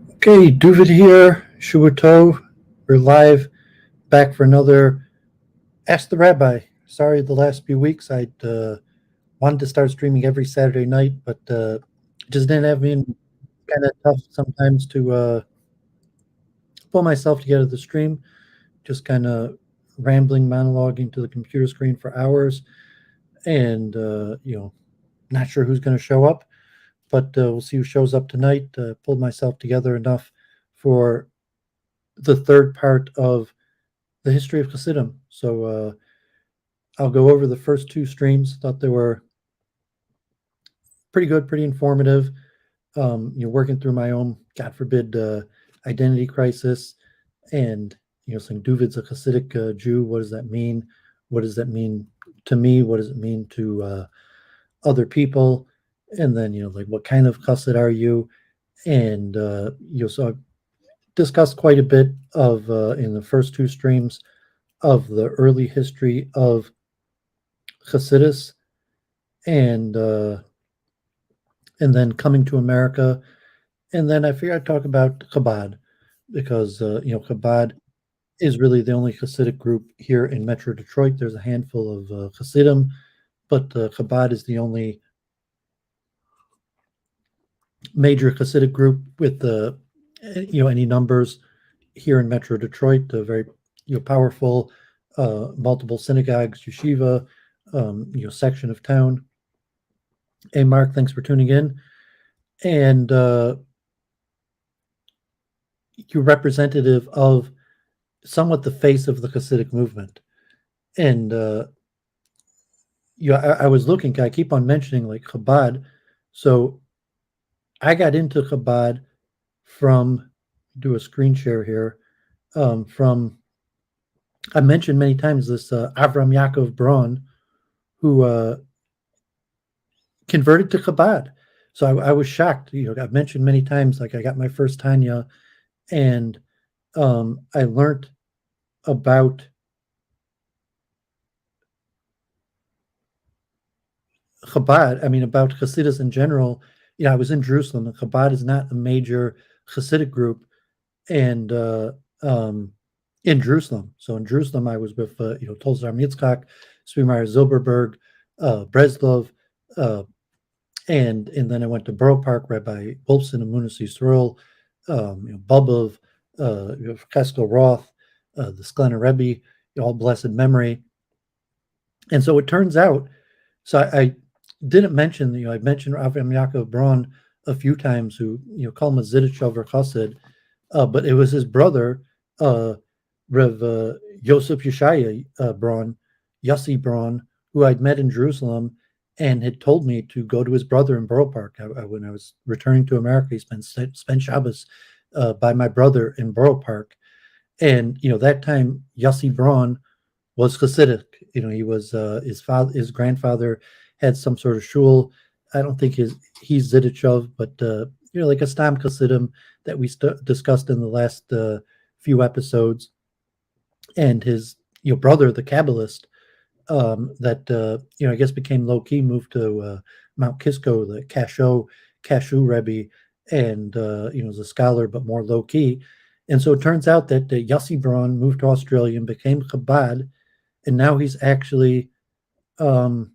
Okay, Doooovid here, Shuato. We're live, back for another Ask the Rabbi. Sorry, the last few weeks I wanted to start streaming every Saturday night, but just didn't have been kind of tough sometimes to pull myself together to stream. Just kind of rambling, monologuing to the computer screen for hours, and not sure who's going to show up, but we'll see who shows up tonight. Pulled myself together enough for the third part of the history of Hasidim. So I'll go over the first two streams. Thought they were pretty good, pretty informative. Working through my own, God forbid, identity crisis, and saying Doooovid's a Hasidic Jew. What does that mean? What does that mean to me? What does it mean to other people? And then like what kind of Chassid are you? And so I've discussed quite a bit of in the first two streams of the early history of Hasidus, and then coming to America, and then I figured I'd talk about Chabad because Chabad is really the only Hasidic group here in Metro Detroit. There's a handful of Hasidim, but Chabad is the only major Hasidic group with any numbers here in Metro Detroit. Very powerful, multiple synagogues, yeshiva, section of town. Hey, Mark, thanks for tuning in. And you're representative of somewhat the face of the Hasidic movement. And I was looking, I keep on mentioning like Chabad. So I got into Chabad from, do a screen share here, from, I mentioned many times this Avram Yaakov Braun, who converted to Chabad. So I was shocked. I've mentioned many times, like I got my first Tanya, and I learned about Chabad. I mean, about Hasidus in general. I was in Jerusalem, and Chabad is not a major Hasidic group, and in Jerusalem. So in Jerusalem, I was with Tolzar Yitzchak, Svimeyer Zilberberg, Breslov, and then I went to Borough Park, Rabbi Wolfson and Munis Yisrael, Bubov, Cheskel Roth, the Sklener Rebbe, all blessed memory. And so it turns out, so I didn't mention, I mentioned Avram Yaakov Braun a few times, who call him a Zidichov or Chassid, but it was his brother, Rev Yosef Yeshaya Braun, Yossi Braun, who I'd met in Jerusalem, and had told me to go to his brother in Borough Park. When I was returning to America, he spent Shabbos by my brother in Borough Park. And, that time, Yossi Braun was Hasidic. He was, his grandfather had some sort of shul. I don't think he's Zidichov, but, like a Stam Hasidim that we discussed in the last few episodes. And his, brother, the Kabbalist, that I guess became low key, moved to Mount Kisco, the Kashu Rebbe, and was a scholar but more low key. And so it turns out that Yossi Braun moved to Australia and became Chabad, and now he's actually on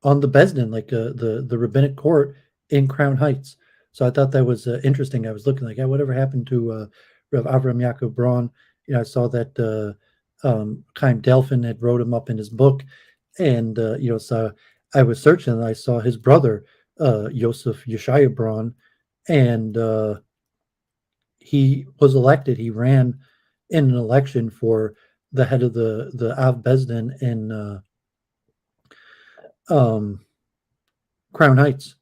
the Besdin, like the rabbinic court in Crown Heights. So I thought that was interesting. I was looking like, whatever happened to Rev Avram Yaakov Braun? I saw that Chaim Delphin had wrote him up in his book, and so I was searching, and I saw his brother Yosef Yeshaya Braun, and he was elected. He ran in an election for the head of the Av Besdin in Crown Heights,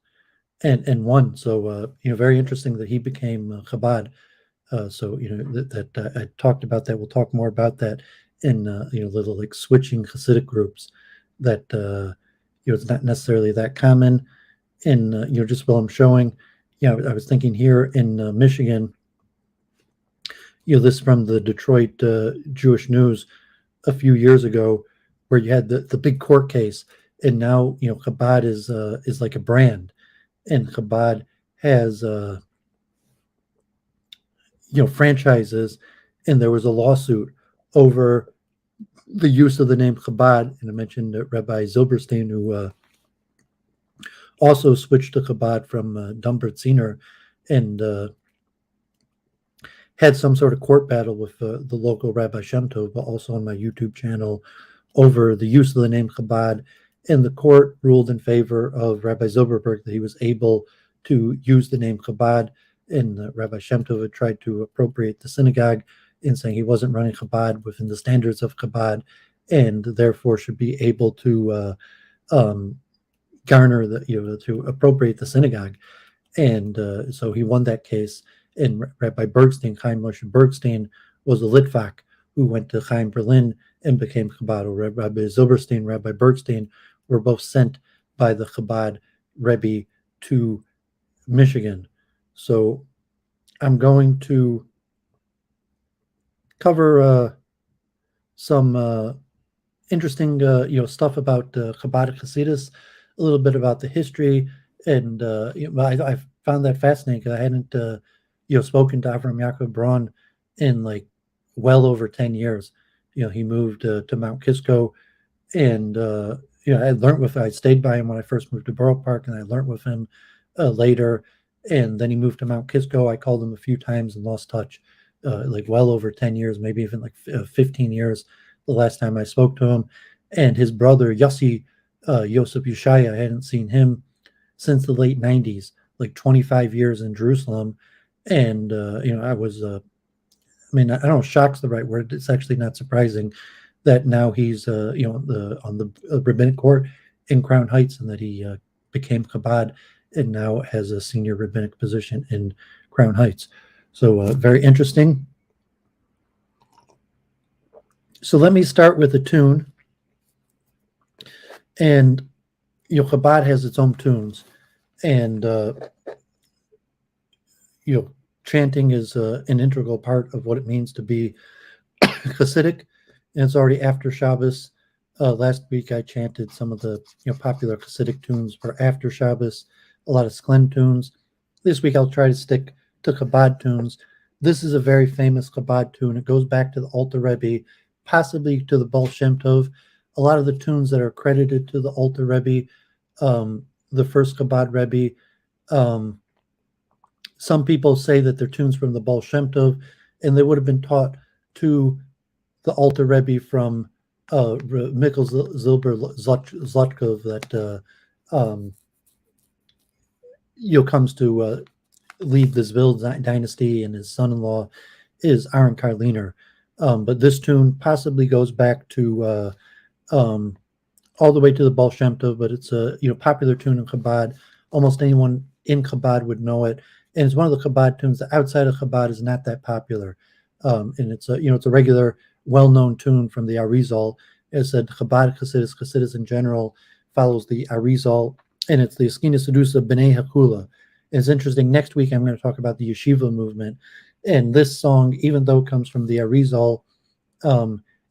and won. So very interesting that he became Chabad. So that I talked about that. We'll talk more about that in little like switching Hasidic groups that it's not necessarily that common. And just while I'm showing, I was thinking here in Michigan, this from the Detroit Jewish News a few years ago, where you had the big court case, and now Chabad is like a brand, and Chabad has franchises, and there was a lawsuit over the use of the name Chabad. And I mentioned Rabbi Zilberstein, who also switched to Chabad from Dumbertziner, and had some sort of court battle with the local Rabbi Shem Tov, but also on my YouTube channel, over the use of the name Chabad. And the court ruled in favor of Rabbi Zilberberg that he was able to use the name Chabad. And Rabbi Shem Tov had tried to appropriate the synagogue in saying he wasn't running Chabad within the standards of Chabad, and therefore should be able to garner to appropriate the synagogue. And so he won that case. And Rabbi Bergstein, Chaim Moshe Bergstein, was a Litvak who went to Chaim Berlin and became Chabad. Rabbi Zilberstein, Rabbi Bergstein were both sent by the Chabad Rebbe to Michigan. So I'm going to cover some interesting stuff about Chabad Hasidus, a little bit about the history, and I found that fascinating because I hadn't spoken to Avram Yaakov Braun in like well over 10 years. He moved to Mount Kisco, and I stayed by him when I first moved to Borough Park, and I learned with him later. And then he moved to Mount Kisco. I called him a few times and lost touch, like well over 10 years, maybe even like 15 years the last time I spoke to him. And his brother, Yossi, Yosef Yeshaya, I hadn't seen him since the late 90s, like 25 years in Jerusalem. And, I was, I don't know, shock's the right word. It's actually not surprising that now he's, on the rabbinic court in Crown Heights, and that he became Chabad and now has a senior rabbinic position in Crown Heights. So very interesting. So let me start with a tune. And Chabad has its own tunes, and chanting is an integral part of what it means to be Hasidic. And it's already after Shabbos. Last week I chanted some of the popular Hasidic tunes for after Shabbos, a lot of Sklen tunes. This week I'll try to stick to Chabad tunes. This is a very famous Chabad tune. It goes back to the Alter Rebbe, possibly to the Baal Shem Tov. A lot of the tunes that are credited to the Alter Rebbe, the first Chabad Rebbe, some people say that they're tunes from the Baal Shem Tov, and they would have been taught to the Alter Rebbe from Mikkel Zilber Zlotkov, that comes to lead the Zvild dynasty, and his son-in-law is Aaron Karliner. But this tune possibly goes back to all the way to the Baal Shem Tov, but it's a popular tune in Chabad. Almost anyone in Chabad would know it, and it's one of the Chabad tunes that outside of Chabad is not that popular. And it's a regular, well-known tune from the Arizal. As said, Chabad Hasidus in general follows the Arizal, and it's the Eskina Sedusa B'nai Heichala. And it's interesting. Next week I'm going to talk about the Yeshiva movement, and this song, even though it comes from the Arizal,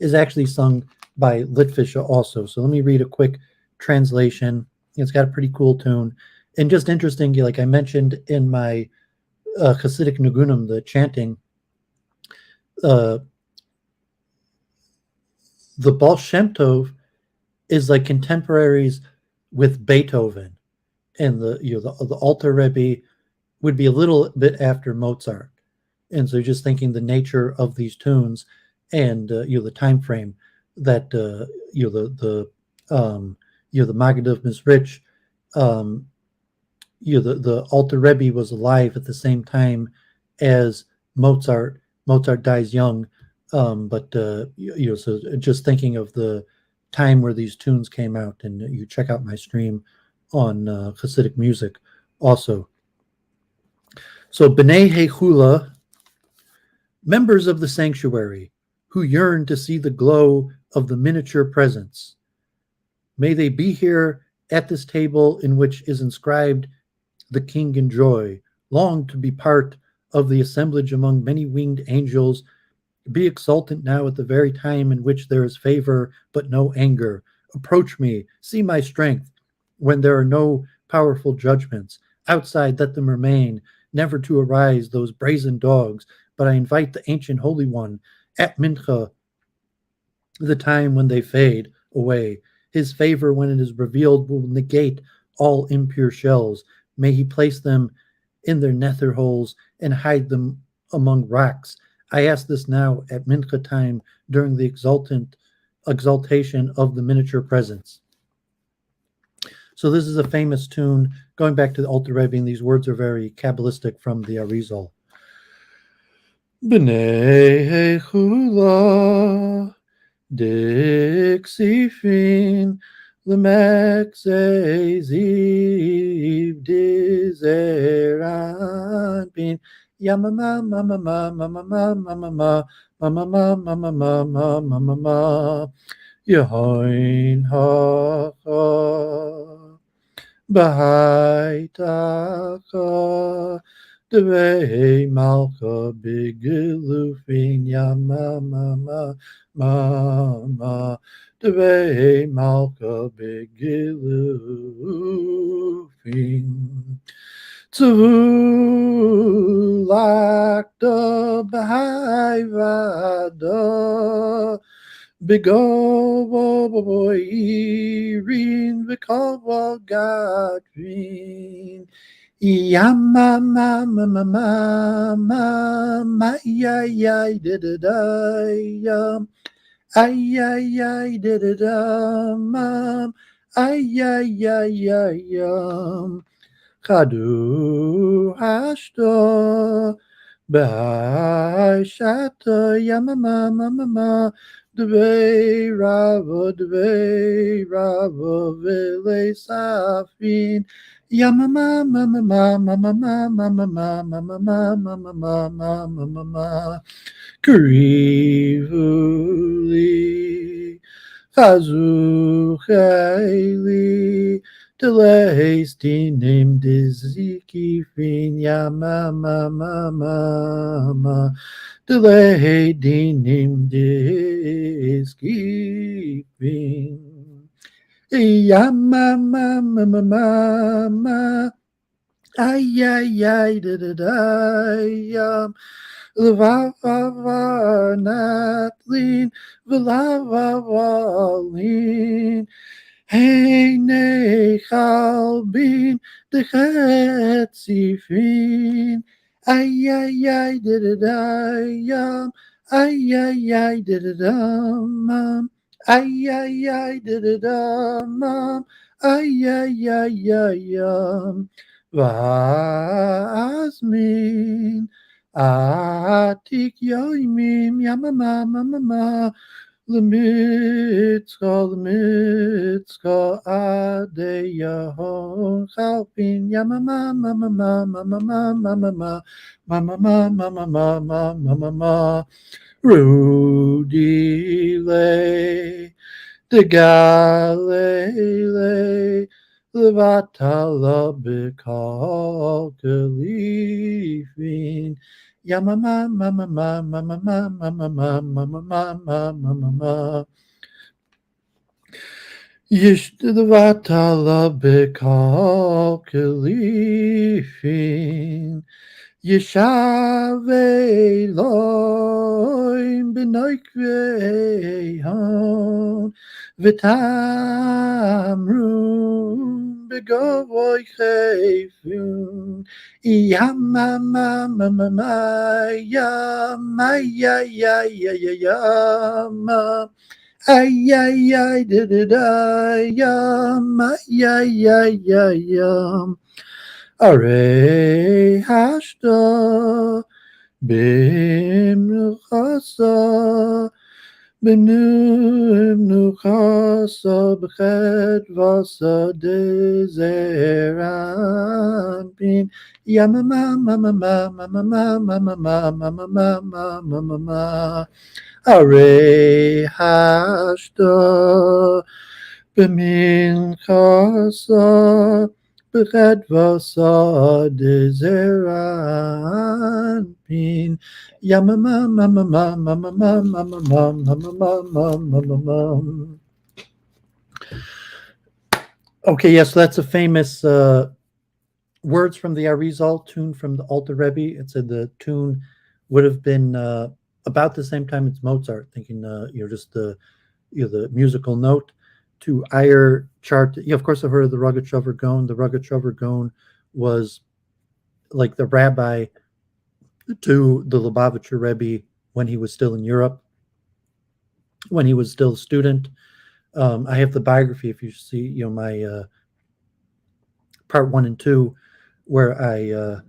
is actually sung by Litvisha also. So let me read a quick translation. It's got a pretty cool tune. And just interesting, like I mentioned in my Hasidic Nugunim, the chanting, the Baal Shem Tov is like contemporaries with Beethoven, and the Alter Rebbe would be a little bit after Mozart. And so just thinking the nature of these tunes, and the time frame that the Maggid of Mizrich, the Alter Rebbe was alive at the same time as Mozart. Mozart dies young, but so just thinking of the time where these tunes came out, and you check out my stream on Hasidic music also. So B'nai Heichala, members of the sanctuary who yearn to see the glow of the miniature presence, may they be here at this table in which is inscribed the King in joy, long to be part of the assemblage among many winged angels, be exultant now at the very time in which there is favor but no anger. Approach me, see my strength, when there are no powerful judgments. Outside let them remain, never to arise those brazen dogs, but I invite the ancient Holy One at Mincha, the time when they fade away. His favor, when it is revealed, will negate all impure shells. May he place them in their nether holes and hide them among rocks. I ask this now at Mincha time during the exaltation of the miniature presence. So this is a famous tune going back to the Alter Rebbe, and these words are very Kabbalistic from the Arizal. B'nei Heichala Dixifin Lemekze Ziv Dizeran Bin Yamama Mama Mama Mama Mama Mama Mama Mama Mama Yehoin Hacha Bahaitaka Devei Malcha Bigilufin Yamama Mama Devei Malcha Bigilufin Tzu Lakta Bahaivada Bigo Boirin Vikova Gatrin Yama Mama Mama Mama Yay did it yum Ay did it mom Ay yum Chadu Hashta B'Shata Yama Mama Devei Rava Vele Safin Yama Mama Mama Mama Mama Mama Mama Mama Krivuli Chazu Chayli Delays Dinim Dizikifin Yama Mama Delay dinim diskipin Yama mama mama ay da yam Lava natlin Valavalin Hey nechalbin Dechetzifin Ay did it yum ay did it mom ay did it mom ay yum Vasmin Atik yoimim yama mama Lemitzka adeyahon chalpin yama mama Rudile de Galile Levatala bikal kalifin Yama mama Yishtavatala bikal kalifin Yeshave loim benoikvehon Vitamrum begovoy chefun Yama mama yama yama ay did it yama yam Are hashta bimnuchasa b'chedvasa dezeran bin yama mama Are hashta b'minchasa B'chedvasa dezeran bin yama mama. Okay, yes, that's a famous words from the Arizal, tune from the Alter Rebbe. It said the tune would have been about the same time as Mozart, thinking just the the musical note to Eyer chart. Of course, I've heard of the Rogatchover Gaon. The Rogatchover Gaon was like the rabbi to the Lubavitch Rebbe when he was still in Europe, when he was still a student. I have the biography, if you see, my part 1 and 2, where I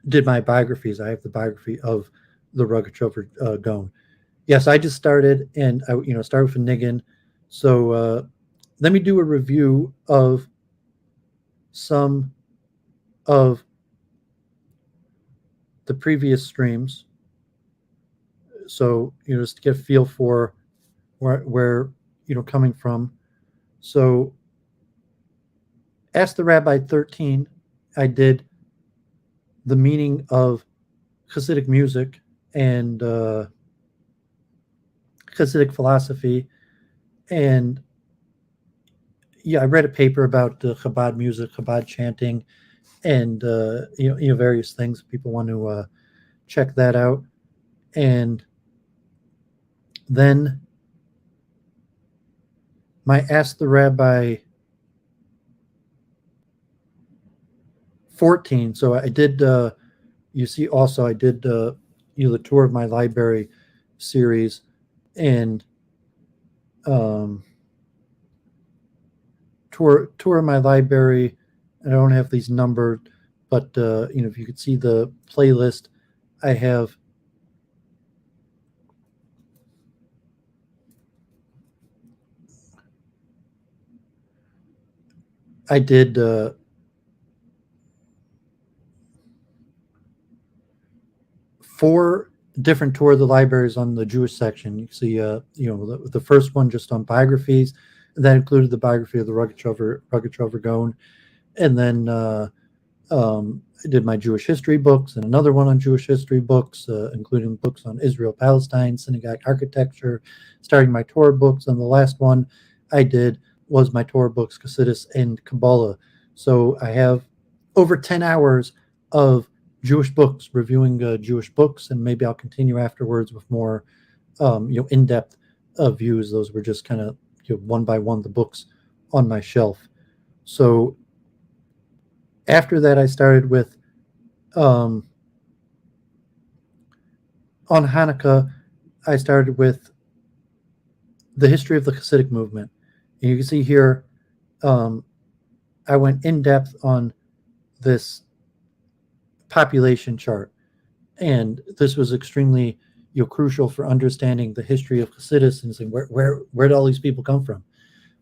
did my biographies. I have the biography of the Rogatchover Gaon. Yes, I just started, and I started with Niggin. So let me do a review of some of the previous streams. So just to get a feel for where coming from. So Ask the Rabbi 13, I did the meaning of Hasidic music and Hasidic philosophy, and I read a paper about Chabad music, Chabad chanting, and various things. People want to check that out. And then my Ask the Rabbi 14. So I did. You see, also I did the tour of my library series, and tour of my library. I don't have these numbered, but if you could see the playlist, I have. I did 4 different tour of the libraries on the Jewish section. You can see, the first one just on biographies, and that included the biography of the Rogatchover Gaon, and then I did my Jewish history books, and another one on Jewish history books, including books on Israel, Palestine, synagogue architecture, starting my Torah books, and the last one I did was my Torah books, Chassidus and Kabbalah. So I have over 10 hours of Jewish books, reviewing Jewish books, and maybe I'll continue afterwards with more, in-depth views. Those were just kind of one by one the books on my shelf. So after that, I started with on Hanukkah. I started with the history of the Hasidic movement, and you can see here I went in depth on this population chart, and this was extremely crucial for understanding the history of Hasidus and saying where did all these people come from.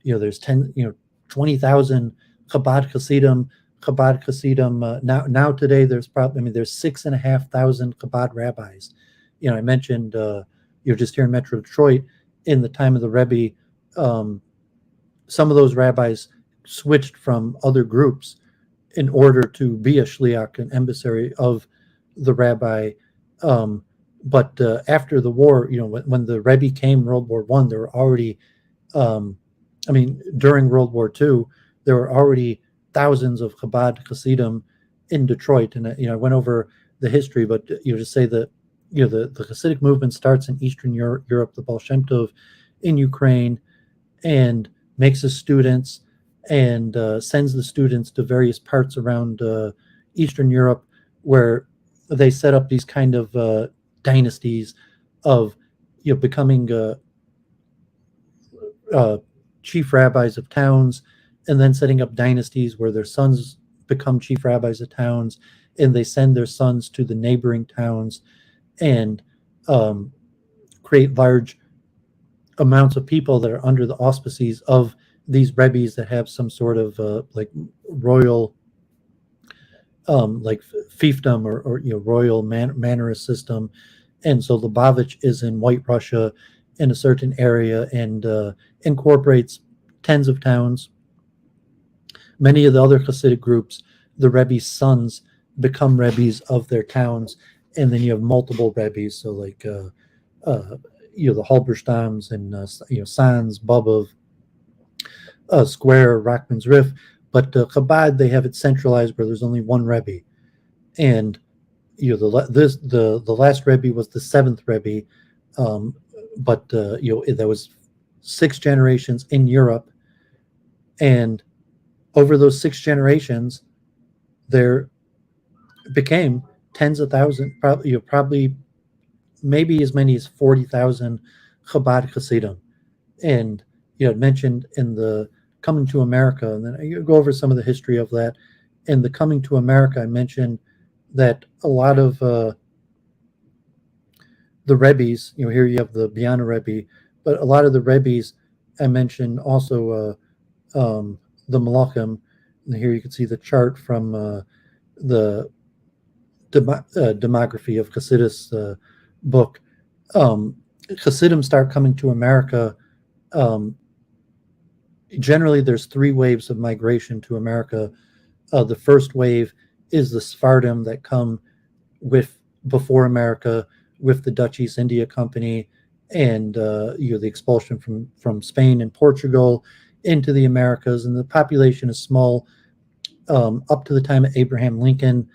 There's 20,000 Chabad Hasidim. Now today there's probably there's 6,500 Chabad rabbis. I mentioned just here in Metro Detroit in the time of the Rebbe, some of those rabbis switched from other groups in order to be a shliach, an emissary of the rabbi. But after the war, when the Rebbe came, World War I, there were already, during World War II, there were already thousands of Chabad Hasidim in Detroit. And I went over the history, but to say that the Hasidic movement starts in Eastern Europe, the Baal Shem Tov in Ukraine, and makes his students and sends the students to various parts around Eastern Europe, where they set up these kind of dynasties of becoming chief rabbis of towns, and then setting up dynasties where their sons become chief rabbis of towns, and they send their sons to the neighboring towns and create large amounts of people that are under the auspices of these rebbes that have some sort of royal fiefdom or royal manorist system. And so Lubavitch is in White Russia in a certain area, and incorporates tens of towns. Many of the other Hasidic groups, the Rebbe's sons become Rebbes of their towns, and then you have multiple Rebbes. So the Halberstams and Sanz, Bobov, Square, Rockman's Riff, But Chabad, they have it centralized where there's only one Rebbe, and the last Rebbe was the seventh Rebbe, but there was 6 generations in Europe, and over those 6 generations, there became tens of thousands, probably maybe as many as 40,000 Chabad Hasidim. And mentioned in the Coming to America, and then you go over some of the history of that. In the Coming to America, I mentioned that a lot of the Rebbes, here you have the Biana Rebbe, but a lot of the Rebbes, I mentioned also the Menachem, and here you can see the chart from the demography of Hasidus book. Hasidim start coming to America. Generally, there's 3 waves of migration to America. The first wave is the Sephardim that come before America with the Dutch East India Company and the expulsion from Spain and Portugal into the Americas, and the population is small up to the time of Abraham Lincoln.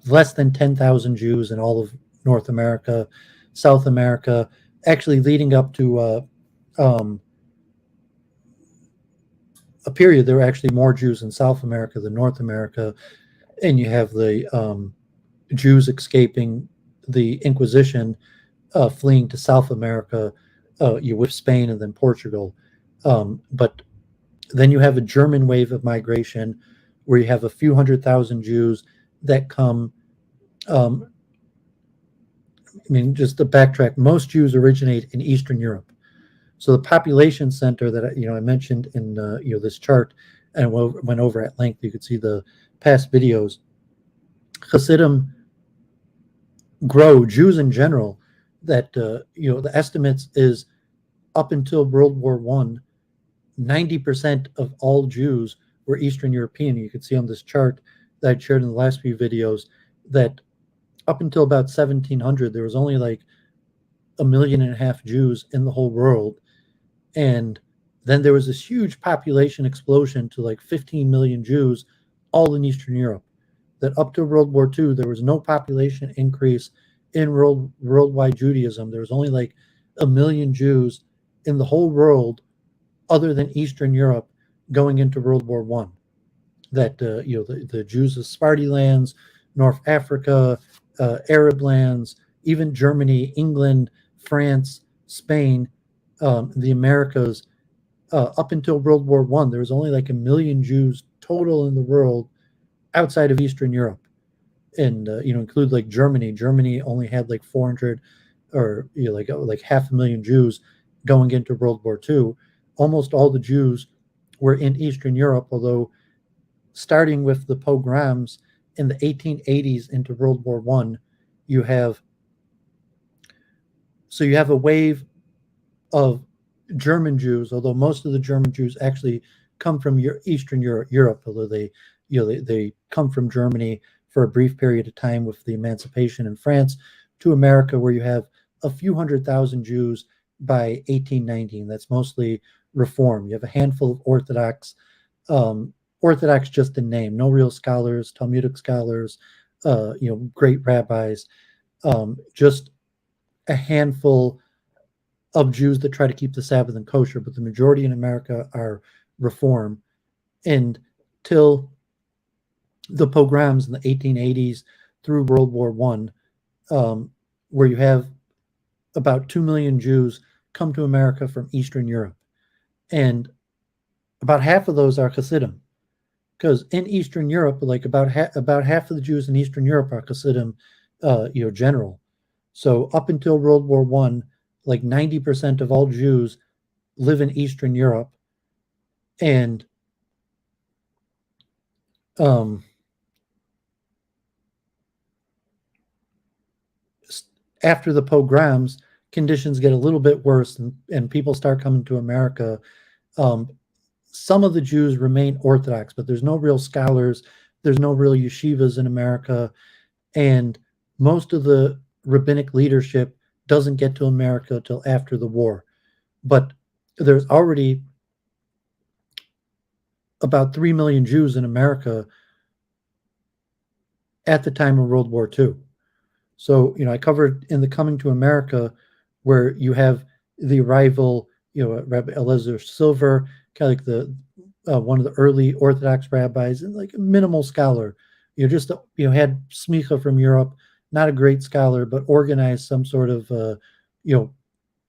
Less than 10,000 Jews in all of North America, South America, actually leading up to a period there were actually more Jews in South America than North America, and you have the Jews escaping the Inquisition, fleeing to South America, with Spain and then Portugal. But then you have a German wave of migration where you have a few 100,000 Jews that come. Just to backtrack, most Jews originate in Eastern Europe. So the population center that I mentioned in this chart and went over at length, you could see the past videos. Hasidim grow, Jews in general, that the estimates is up until World War I, 90% of all Jews were Eastern European. You can see on this chart that I shared in the last few videos that up until about 1700, there was only like 1.5 million Jews in the whole world. And then there was this huge population explosion to like 15 million Jews, all in Eastern Europe. That up to World War II, there was no population increase in worldwide Judaism. There was only like 1 million Jews in the whole world other than Eastern Europe going into World War I. That the Jews of Sparty lands, North Africa, Arab lands, even Germany, England, France, Spain, the Americas, up until World War I, there was only like 1 million Jews total in the world outside of Eastern Europe, and include like Germany. Germany only had like 400 or like 500,000 Jews going into World War II. Almost all the Jews were in Eastern Europe, although starting with the pogroms in the 1880s into World War I, you have a wave of German Jews, although most of the German Jews actually come from Eastern Europe, although they come from Germany for a brief period of time with the emancipation in France, to America, where you have a few 100,000 Jews by 1890. And that's mostly Reform. You have a handful of Orthodox, Orthodox just in name, no real scholars, Talmudic scholars, great rabbis, just a handful of Jews that try to keep the Sabbath and kosher, but the majority in America are Reform. And till the pogroms in the 1880s through World War I, where you have about 2 million Jews come to America from Eastern Europe. And about half of those are Hasidim. Because in Eastern Europe, like about half of the Jews in Eastern Europe are Hasidim, general. So up until World War I, like 90% of all Jews live in Eastern Europe, and after the pogroms, conditions get a little bit worse, and people start coming to America. Some of the Jews remain Orthodox, but there's no real scholars. There's no real yeshivas in America. And most of the rabbinic leadership doesn't get to America till after the war. But there's already about 3 million Jews in America at the time of World War II. So, I covered in the Coming to America, where you have the arrival, Rabbi Eliezer Silver, kind of like the one of the early Orthodox rabbis, and like a minimal scholar, just had smicha from Europe, not a great scholar, but organized some sort of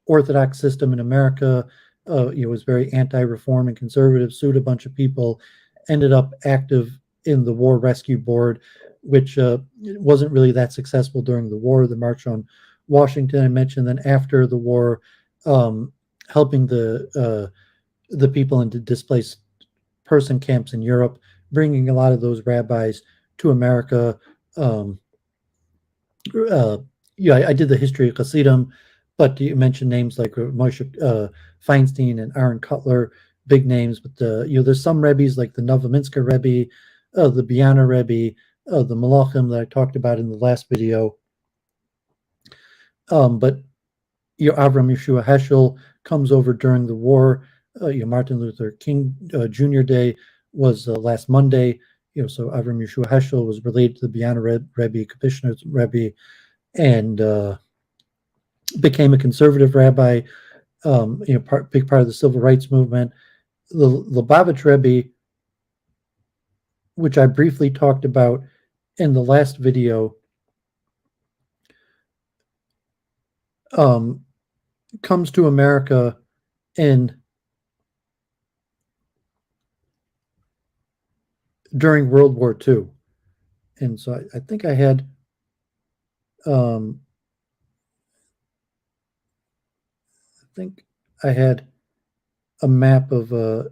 Orthodox system in America. Was very anti-reform and conservative, sued a bunch of people, ended up active in the War Rescue Board, which wasn't really that successful during the war. The March on Washington, I mentioned. Then after the war, helping the people into displaced person camps in Europe, bringing a lot of those rabbis to America. I did the history of Hasidim, but you mentioned names like Moshe Feinstein and Aaron Cutler, big names. But there's some Rebbes like the Novominsker Rebbe, the Biana Rebbe, the Menachem that I talked about in the last video. But Avram Yeshua Heschel comes over during the war. Martin Luther King Jr. Day was last Monday. So Avram Yeshua Heschel was related to the Biana Rebbe, Kushner's Rebbe, and became a conservative rabbi. Big part of the civil rights movement. The Lubavitch Rebbe, which I briefly talked about in the last video, comes to America during World War II. And so I think I had a map of the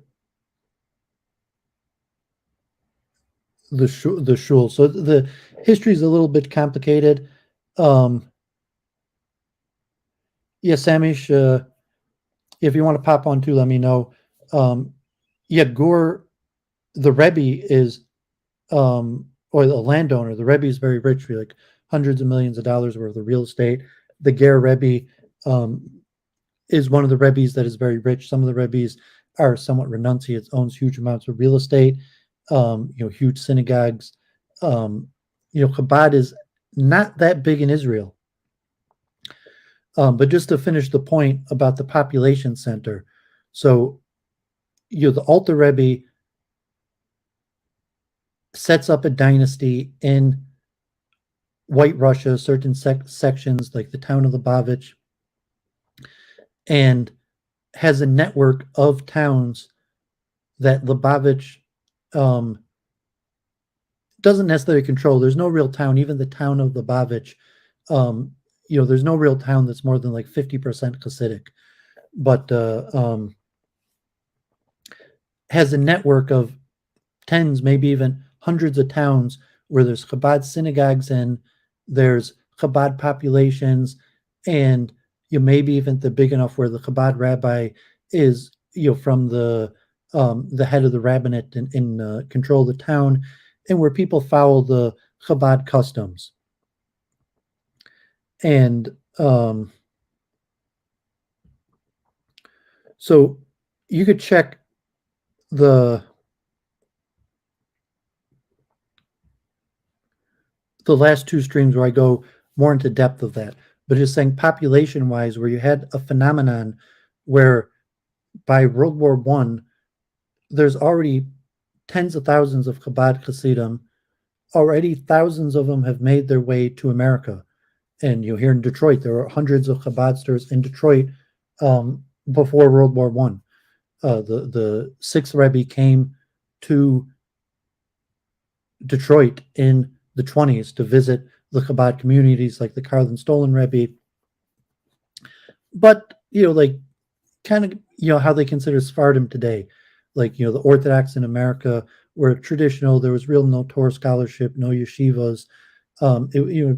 shul. So the history is a little bit complicated. Samish, if you want to pop on too, let me know. Gur, the Rebbe is, or the landowner, the Rebbe is very rich, like hundreds of millions of dollars worth of real estate. The Ger Rebbe is one of the Rebbes that is very rich. Some of the Rebbes are somewhat renunciate, owns huge amounts of real estate, huge synagogues. Chabad is not that big in Israel. But just to finish the point about the population center, so the Alter Rebbe sets up a dynasty in White Russia, certain sections like the town of Lubavitch, and has a network of towns that Lubavitch doesn't necessarily control. There's no real town, even the town of Lubavitch. There's no real town that's more than like 50% Hasidic, but has a network of tens, maybe even hundreds of towns where there's Chabad synagogues and there's Chabad populations, and maybe even the big enough where the Chabad rabbi is from the head of the rabbinate in control of the town, and where people follow the Chabad customs. And so you could check the last two streams where I go more into depth of that, but just saying population-wise, where you had a phenomenon where by World War I, there's already tens of thousands of Chabad Hasidim. Already thousands of them have made their way to America. And here in Detroit, there were hundreds of Chabadsters in Detroit before World War I. The sixth Rebbe came to Detroit in the 1920s to visit the Chabad communities like the Karl and Stolen Rebbe. But, kind of, how they consider Sephardim today. Like, the Orthodox in America were traditional. There was real no Torah scholarship, no yeshivas.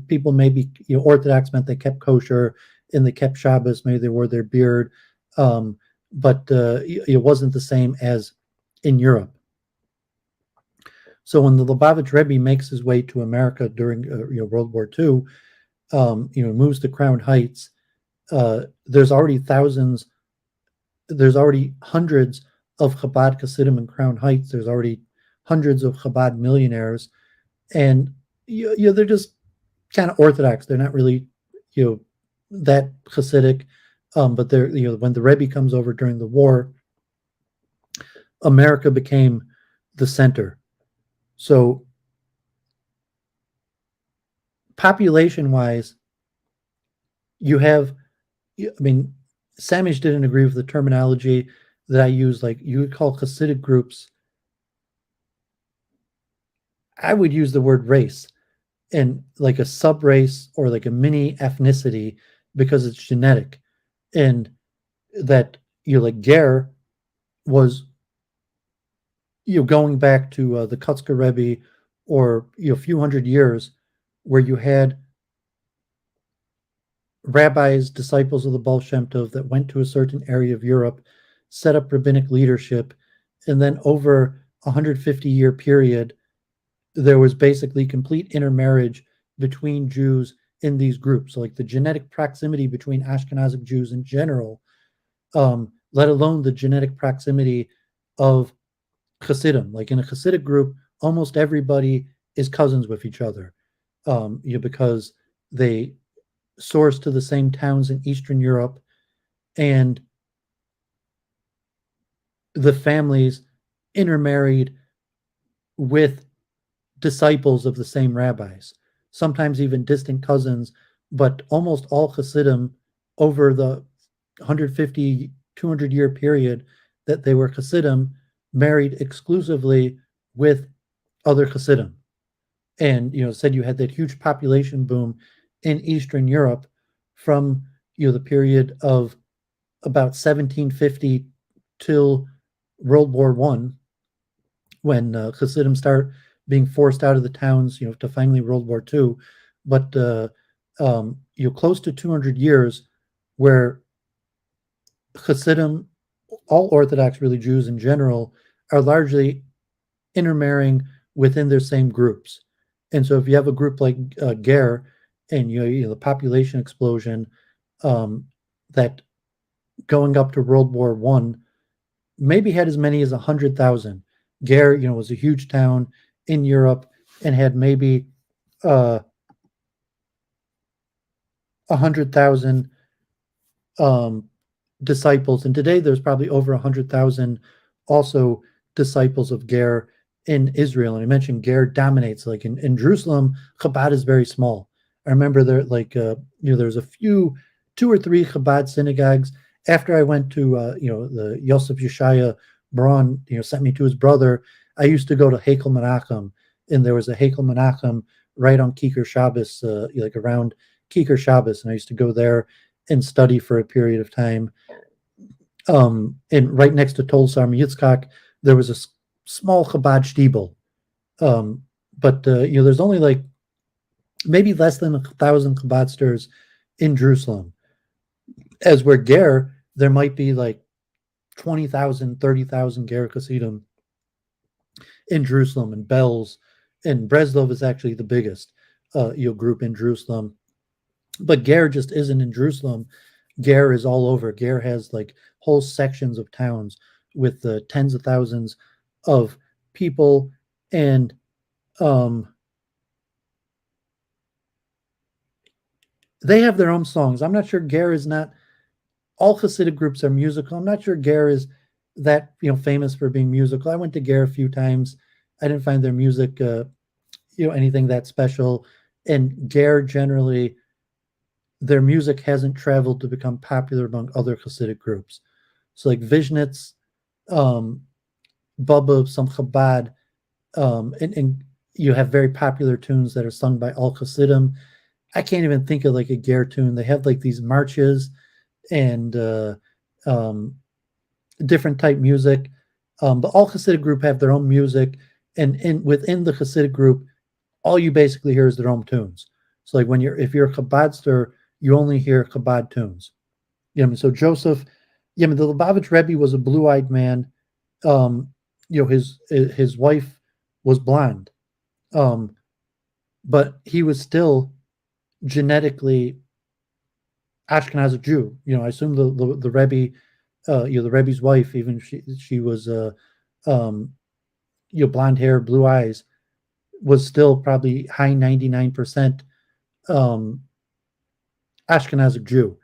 People maybe, Orthodox meant they kept kosher and they kept Shabbos, maybe they wore their beard. But it wasn't the same as in Europe. So when the Lubavitch Rebbe makes his way to America during World War II, moves to Crown Heights, there's already hundreds of Chabad Hasidim in Crown Heights. There's already hundreds of Chabad millionaires, and they're just kind of Orthodox. They're not really that Hasidic, but they're when the Rebbe comes over during the war, America became the center. So population-wise, you have, Samish didn't agree with the terminology that I use. Like, you would call Hasidic groups, I would use the word race, and like a sub-race or like a mini ethnicity, because it's genetic. And that, like Ger was, going back to the Kutzker Rebbe, or a few hundred years, where you had rabbis, disciples of the Baal Shem Tov, that went to a certain area of Europe, set up rabbinic leadership, and then over a 150-year period, there was basically complete intermarriage between Jews in these groups. So like the genetic proximity between Ashkenazic Jews in general, let alone the genetic proximity of Hasidim. Like in a Hasidic group, almost everybody is cousins with each other, because they source to the same towns in Eastern Europe, and the families intermarried with disciples of the same rabbis, sometimes even distant cousins, but almost all Hasidim over the 150, 200-year period that they were Hasidim married exclusively with other Hasidim. And, said you had that huge population boom in Eastern Europe from, the period of about 1750 till World War I, when Hasidim start being forced out of the towns, to finally World War II. But, close to 200 years where Hasidim, all Orthodox really Jews in general, are largely intermarrying within their same groups. And so if you have a group like Ger, and the population explosion, that going up to World War I maybe had as many as 100,000. Ger, was a huge town in Europe and had maybe 100,000 disciples. And today there's probably over 100,000 also disciples of Ger in Israel. And I mentioned Ger dominates. Like in Jerusalem, Chabad is very small. I remember there, there's a few, 2 or 3 Chabad synagogues. After I went to, the Yosef Yeshaya Braun, sent me to his brother, I used to go to Heichala Menachem, and there was a Heichala Menachem right on Kiker Shabbos, like around Kiker Shabbos, and I used to go there and study for a period of time. And right next to Tol Sar Yitzchak, there was a small Chabad shtibel. But there's only like maybe less than 1,000 Chabadsters in Jerusalem. As where Ger, there might be like 20,000, 30,000 Ger Hasidim in Jerusalem, and Belz, and Breslov is actually the biggest group in Jerusalem. But Ger just isn't in Jerusalem. Ger is all over. Ger has like whole sections of towns with tens of thousands of people, and they have their own songs. I'm not sure Ger is not, all Hasidic groups are musical. I'm not sure Ger is that famous for being musical. I went to Ger a few times. I didn't find their music anything that special. And Ger generally, their music hasn't traveled to become popular among other Hasidic groups. So like Vishnitz, Bubba, some Chabad, and you have very popular tunes that are sung by all Hasidim. I can't even think of like a Ger tune. They have like these marches and different type music, but all Hasidic group have their own music, and within the Hasidic group, all you basically hear is their own tunes. So like if you're a Chabadster, you only hear Chabad tunes. So Joseph, the Lubavitch Rebbe was a blue-eyed man. His wife was blonde, but he was still genetically Ashkenazic Jew. I assume the Rebbe the Rebbe's wife, even she was blonde hair, blue eyes, was still probably high 99% Ashkenazic Jew.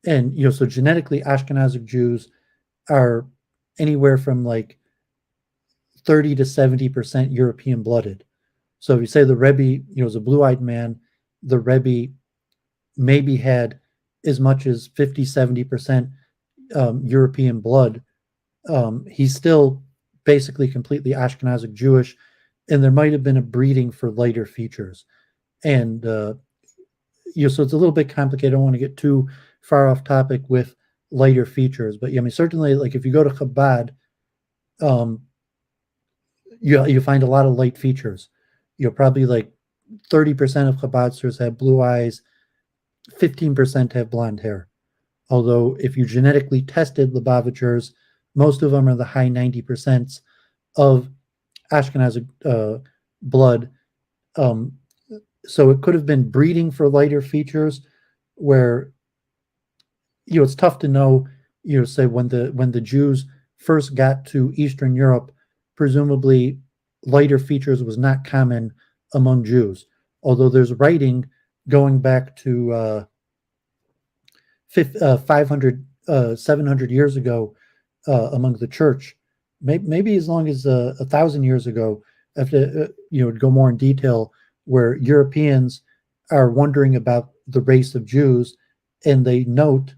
And so genetically Ashkenazic Jews are anywhere from like 30 to 70% European blooded. So if you say the Rebbe, is a blue-eyed man, the Rebbe maybe had as much as 50, 70% European blood. He's still basically completely Ashkenazic Jewish, and there might have been a breeding for lighter features. And so it's a little bit complicated. I don't want to get too far off topic with lighter features, but certainly, like if you go to Chabad, you find a lot of light features. Probably like 30% of Chabadsters have blue eyes, 15% have blonde hair. Although if you genetically tested Lubavitchers, most of them are the high 90% of Ashkenazic blood. So it could have been breeding for lighter features, where it's tough to know. Say when the Jews first got to Eastern Europe, presumably lighter features was not common among Jews. Although there's writing going back to 500, 700 years ago among the church, maybe as long as 1,000 years ago, after go more in detail, where Europeans are wondering about the race of Jews, and they note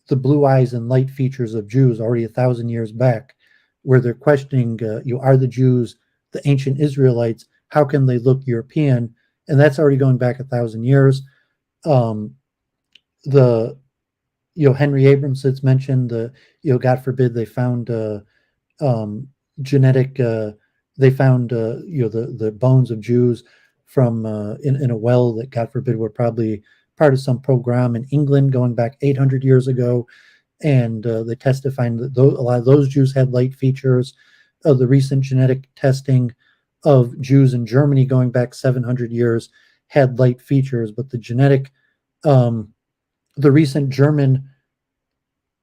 the blue eyes and light features of Jews already 1,000 years back, where they're questioning, are the Jews the ancient Israelites? How can they look European? And that's already going back 1,000 years. The Henry Abramsitz mentioned God forbid they found genetic. They found the bones of Jews from in a well that, God forbid, were probably part of some pogrom in England going back 800 years ago, and they testified that a lot of those Jews had light features. The recent genetic testing of Jews in Germany going back 700 years had light features, but the recent German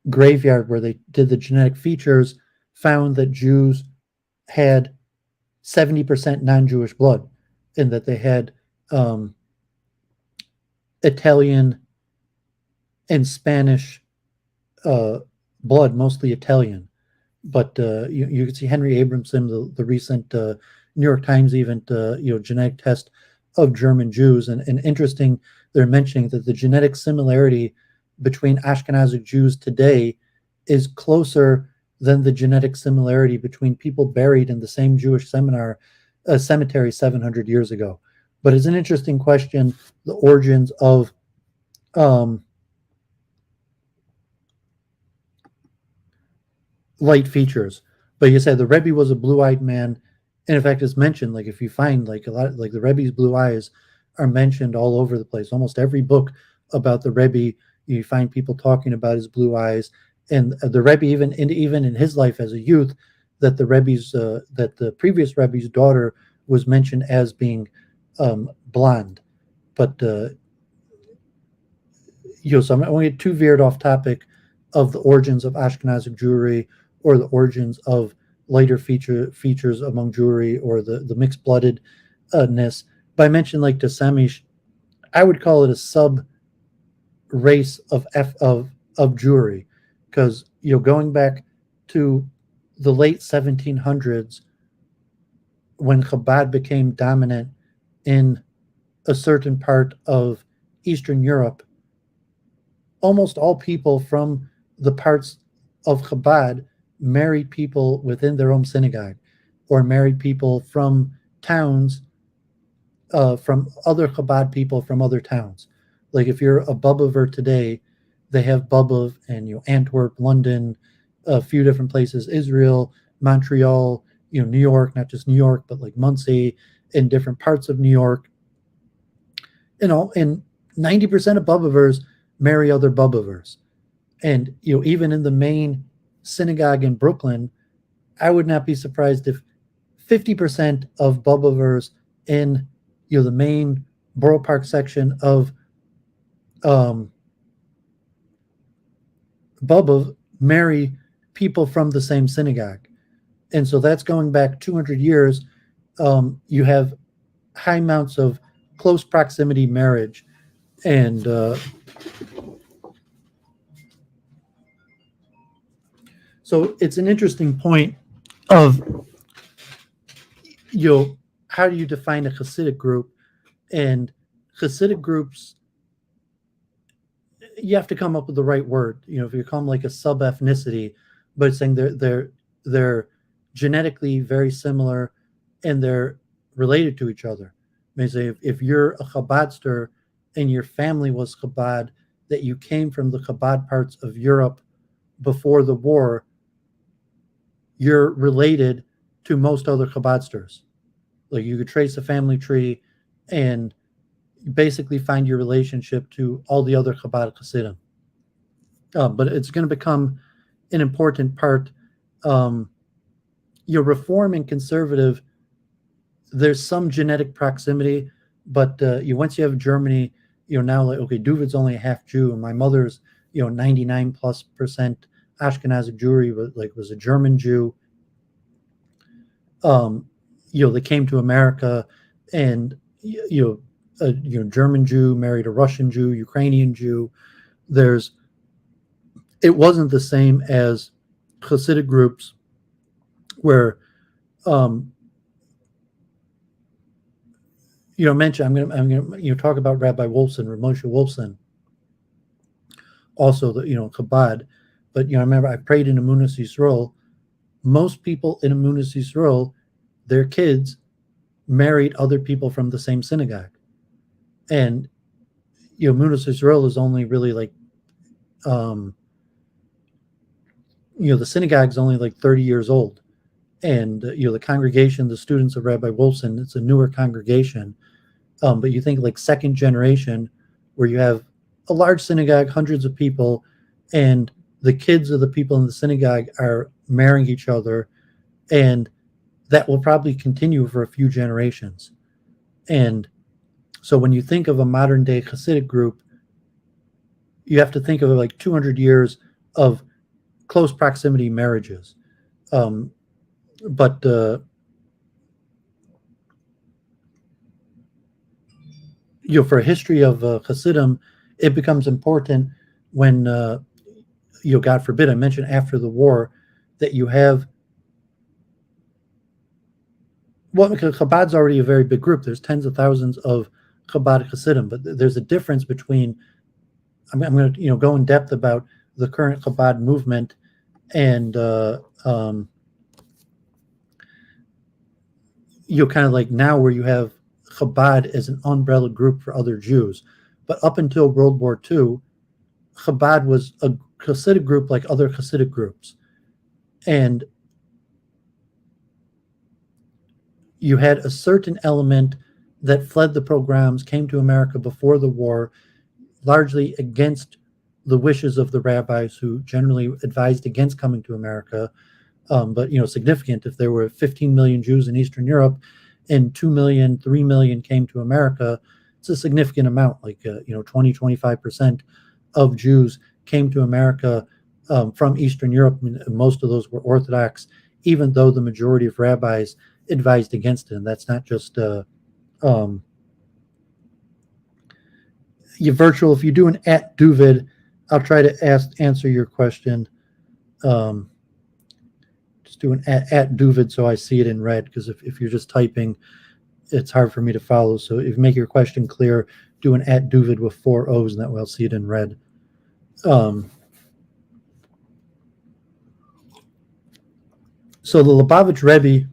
graveyard where they did the genetic features found that Jews had 70% non-Jewish blood, and that they had Italian and Spanish blood, mostly Italian. But you can see Henry Abramson, the recent New York Times event, genetic test of German Jews, and interesting, they're mentioning that the genetic similarity between Ashkenazic Jews today is closer than the genetic similarity between people buried in the same Jewish cemetery 700 years ago. But it's an interesting question, the origins of light features. But you said the Rebbe was a blue-eyed man, and in fact, it's mentioned, like if you find like a lot, like the Rebbe's blue eyes are mentioned all over the place. Almost every book about the Rebbe, you find people talking about his blue eyes, and the Rebbe even in his life as a youth, that the previous Rebbe's daughter was mentioned as being blonde. But so I'm going to get too veered off topic of the origins of Ashkenazic Jewry, or the origins of lighter features among Jewry, or the mixed bloodedness. But I mentioned like the Samish, I would call it a sub race of Jewry, because going back to the late 1700s, when Chabad became dominant in a certain part of Eastern Europe, almost all people from the parts of Chabad married people within their own synagogue, or married people from towns, from other Chabad people from other towns. Like if you're a Bubover today, they have Bubov in Antwerp, London, a few different places, Israel, Montreal, New York, not just New York, but like Muncie, in different parts of New York. And 90% of Bubovers marry other Bubovers. And even in the main synagogue in Brooklyn, I would not be surprised if 50% of Bubovers in the main Borough Park section of Bubov marry people from the same synagogue. And so that's going back 200 years. You have high amounts of close proximity marriage. And so it's an interesting point of, how do you define a Hasidic group? And Hasidic groups, you have to come up with the right word. If you call them like a sub-ethnicity, but it's saying they're genetically very similar and they're related to each other. I mean, say if you're a Chabadster and your family was Chabad, that you came from the Chabad parts of Europe before the war, you're related to most other Chabadsters. Like you could trace a family tree and basically find your relationship to all the other Chabad Hasidim. But it's going to become an important part. Your Reform and Conservative, there's some genetic proximity, but once you have Germany, now like, okay, Doooovid's only a half Jew, and my mother's 99+% Ashkenazic Jewry, was a German Jew. They came to America, and a German Jew married a Russian Jew, Ukrainian Jew. It wasn't the same as Hasidic groups where mention I'm gonna talk about Rabbi Wolfson, Rabbi Moshe Wolfson, also the Chabad, but I remember I prayed in Emunas Yisrael. Most people in Emunas Yisrael, their kids married other people from the same synagogue, and Emunas Yisrael is only really like the synagogue's only like 30 years old, and the congregation, the students of Rabbi Wolfson, it's a newer congregation. But you think like second generation, where you have a large synagogue, hundreds of people, and the kids of the people in the synagogue are marrying each other, and that will probably continue for a few generations. And so when you think of a modern day Hasidic group, you have to think of like 200 years of close proximity marriages. But for a history of Hasidim, it becomes important when, God forbid, I mentioned after the war, that you have, because Chabad's already a very big group. There's tens of thousands of Chabad Hasidim, but there's a difference between, I'm going to go in depth about the current Chabad movement and kind of like now where you have Chabad as an umbrella group for other Jews. But up until World War II, Chabad was a Hasidic group like other Hasidic groups. And you had a certain element that fled the pogroms, came to America before the war, largely against the wishes of the rabbis who generally advised against coming to America. But, significant if there were 15 million Jews in Eastern Europe and 2 million, 3 million came to America, it's a significant amount, like, 20, 25% of Jews came to America from Eastern Europe. I mean, most of those were Orthodox, even though the majority of rabbis advised against it. And that's not just virtual. If you do an @Doooovid, I'll try to answer your question. Just do an @Doooovid so I see it in red, because if you're just typing, it's hard for me to follow. So if you make your question clear, do an @Doooovid with 4 O's, and that way I'll see it in red. So the Lubavitch Rebbe,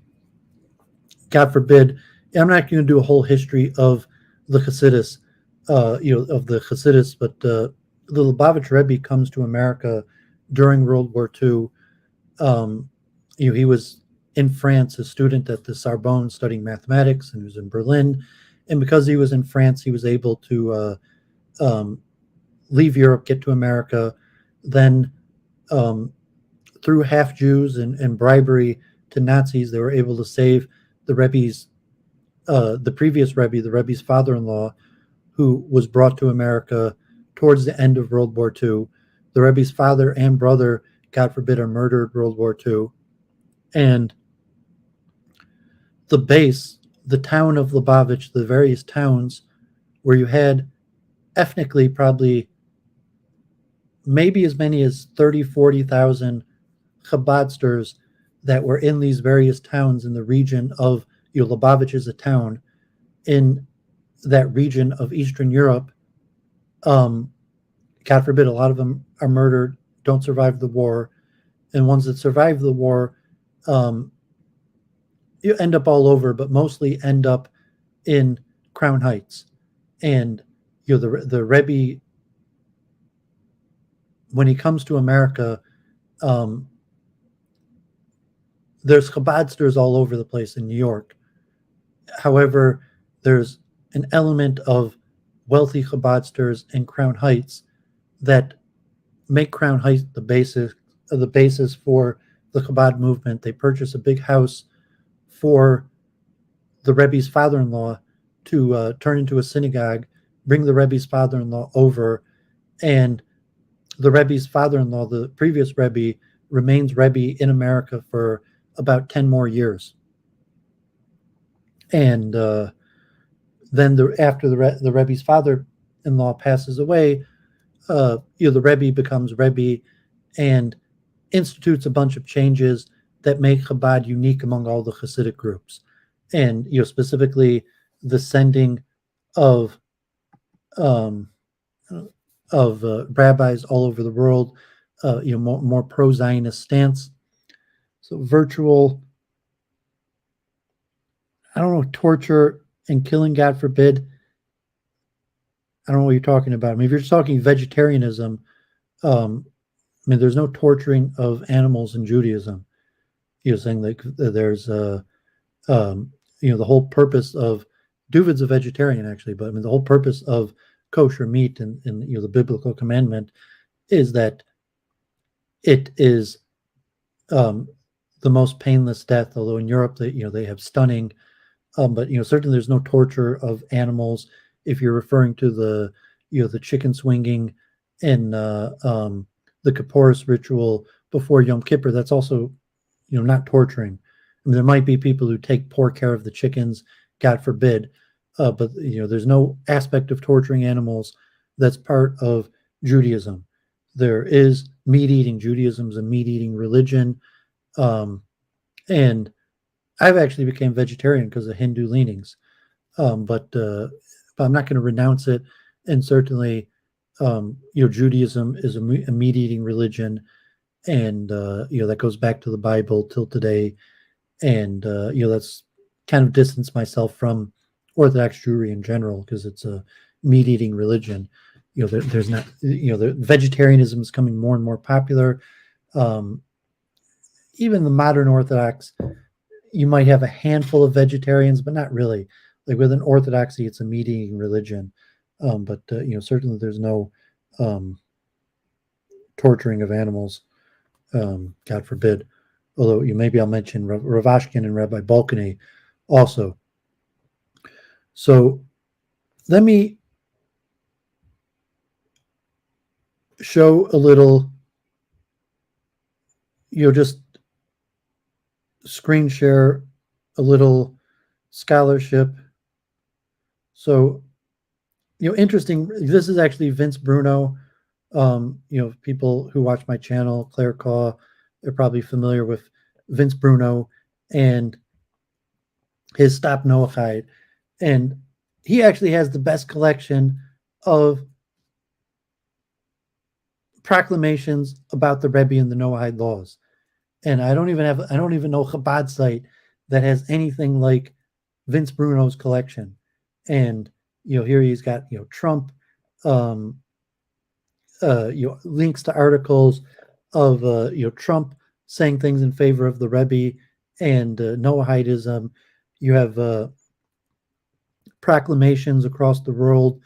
God forbid, I'm not going to do a whole history of the Hasidus, of the Hasidus, but the Lubavitch Rebbe comes to America during World War II. He was in France, a student at the Sorbonne studying mathematics, and he was in Berlin. And because he was in France, he was able to leave Europe, get to America. Then through half-Jews and bribery to Nazis, they were able to save the Rebbe's, the previous Rebbe, the Rebbe's father-in-law, who was brought to America towards the end of World War II. The Rebbe's father and brother God forbid, are murdered World War II. And the base, the town of Lubavitch, the various towns where you had ethnically probably maybe as many as 30, 40,000 Chabadsters that were in these various towns in the region of, Lubavitch is a town in that region of Eastern Europe. God forbid, a lot of them are murdered, don't survive the war. And ones that survive the war, you end up all over, but mostly end up in Crown Heights. And the Rebbe, when he comes to America, there's Chabadsters all over the place in New York. However, there's an element of wealthy Chabadsters in Crown Heights that make Crown Heights the basis for the Chabad movement. They purchase a big house for the Rebbe's father-in-law to turn into a synagogue, bring the Rebbe's father-in-law over, and the Rebbe's father-in-law, the previous Rebbe, remains Rebbe in America for about 10 more years. And then after the Rebbe's father-in-law passes away, the Rebbe becomes Rebbe and institutes a bunch of changes that make Chabad unique among all the Hasidic groups. And specifically the sending of rabbis all over the world, more pro-Zionist stance. So virtual, I don't know, torture and killing, God forbid. I don't know what you're talking about. I mean, if you're just talking vegetarianism, there's no torturing of animals in Judaism. Saying like there's the whole purpose of Doooovid's a vegetarian actually, but the whole purpose of kosher meat and the biblical commandment is that it is the most painless death. Although in Europe they have stunning, but certainly there's no torture of animals. If you're referring to the chicken swinging in the Kippuris ritual before Yom Kippur, that's also not torturing. There might be people who take poor care of the chickens, God forbid, but there's no aspect of torturing animals that's part of Judaism. There is meat eating. Judaism is a meat eating religion, and I've actually became vegetarian because of Hindu leanings, but I'm not going to renounce it. And certainly, Judaism is a meat eating religion, and that goes back to the Bible till today. And that's kind of distanced myself from Orthodox Jewry in general because it's a meat-eating religion. There's not, the vegetarianism is coming more and more popular. Even the modern Orthodox, you might have a handful of vegetarians, but not really. Like within Orthodoxy, it's a meat-eating religion. But certainly there's no torturing of animals, God forbid. Although maybe I'll mention Rav Ashkin and Rabbi Balkany also. So let me show a little, just screen share a little scholarship. So, interesting. This is actually Vince Bruno. People who watch my channel, Claire Caw, they're probably familiar with Vince Bruno and his Stop Noahide. And he actually has the best collection of proclamations about the Rebbe and the Noahide laws. And I don't even know Chabad site that has anything like Vince Bruno's collection. And here he's got Trump, links to articles of Trump saying things in favor of the Rebbe and Noahidism. You have proclamations across the world,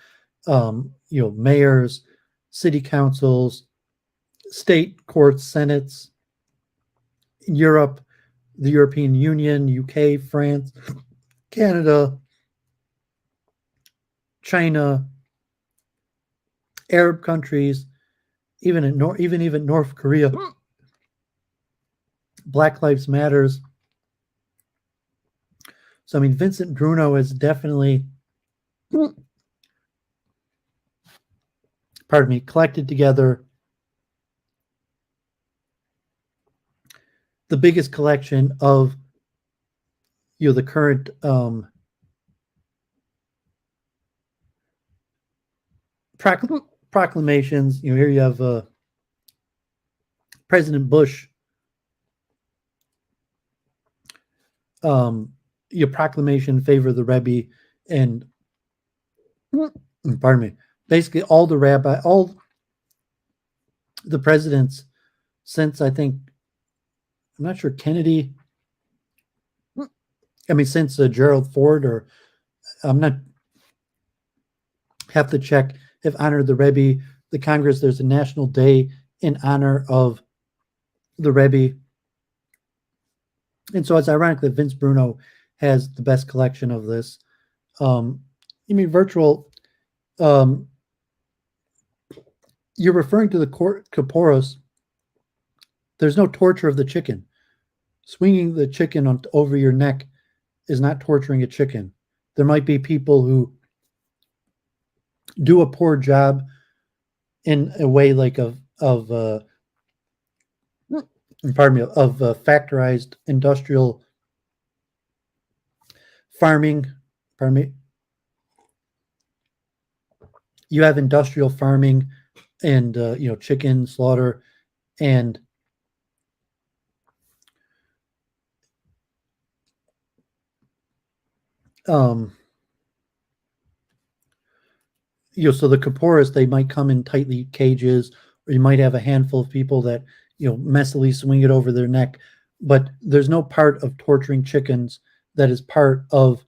mayors, city councils, state courts, senates, Europe, the European Union, UK, France, Canada, China, Arab countries, even North Korea, Black Lives Matters. So, I mean, Vincent Bruno is definitely, pardon me, collected together the biggest collection of, the current proclamations. Here you have President Bush, your proclamation in favor of the Rebbe, and pardon me, basically all the presidents since, I think, I'm not sure, Kennedy, since Gerald Ford, or I'm not, have to check, have honored the Rebbe. The Congress, there's a national day in honor of the Rebbe. And so it's ironic that Vince Bruno has the best collection of this. Virtual, you're referring to the Kaporos. There's no torture of the chicken. Swinging the chicken over your neck is not torturing a chicken. There might be people who do a poor job in a way like of factorized industrial farming. You have industrial farming and chicken slaughter, and so the Kaporas, they might come in tightly cages, or you might have a handful of people that messily swing it over their neck, but there's no part of torturing chickens that is part of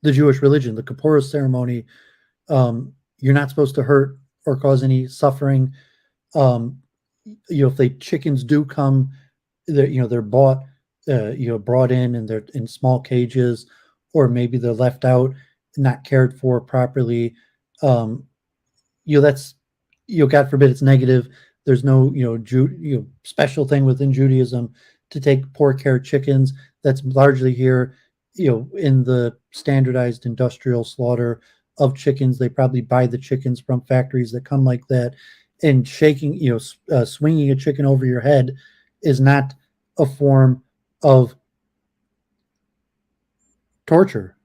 the Jewish religion. The Kaporos ceremony, you're not supposed to hurt or cause any suffering. If the chickens do come, they're bought, brought in, and they're in small cages, or maybe they're left out, not cared for properly. That's, God forbid it's negative. There's no, special thing within Judaism to take poor care of chickens. That's largely here, in the standardized industrial slaughter of chickens. They probably buy the chickens from factories that come like that. And shaking, swinging a chicken over your head is not a form of torture.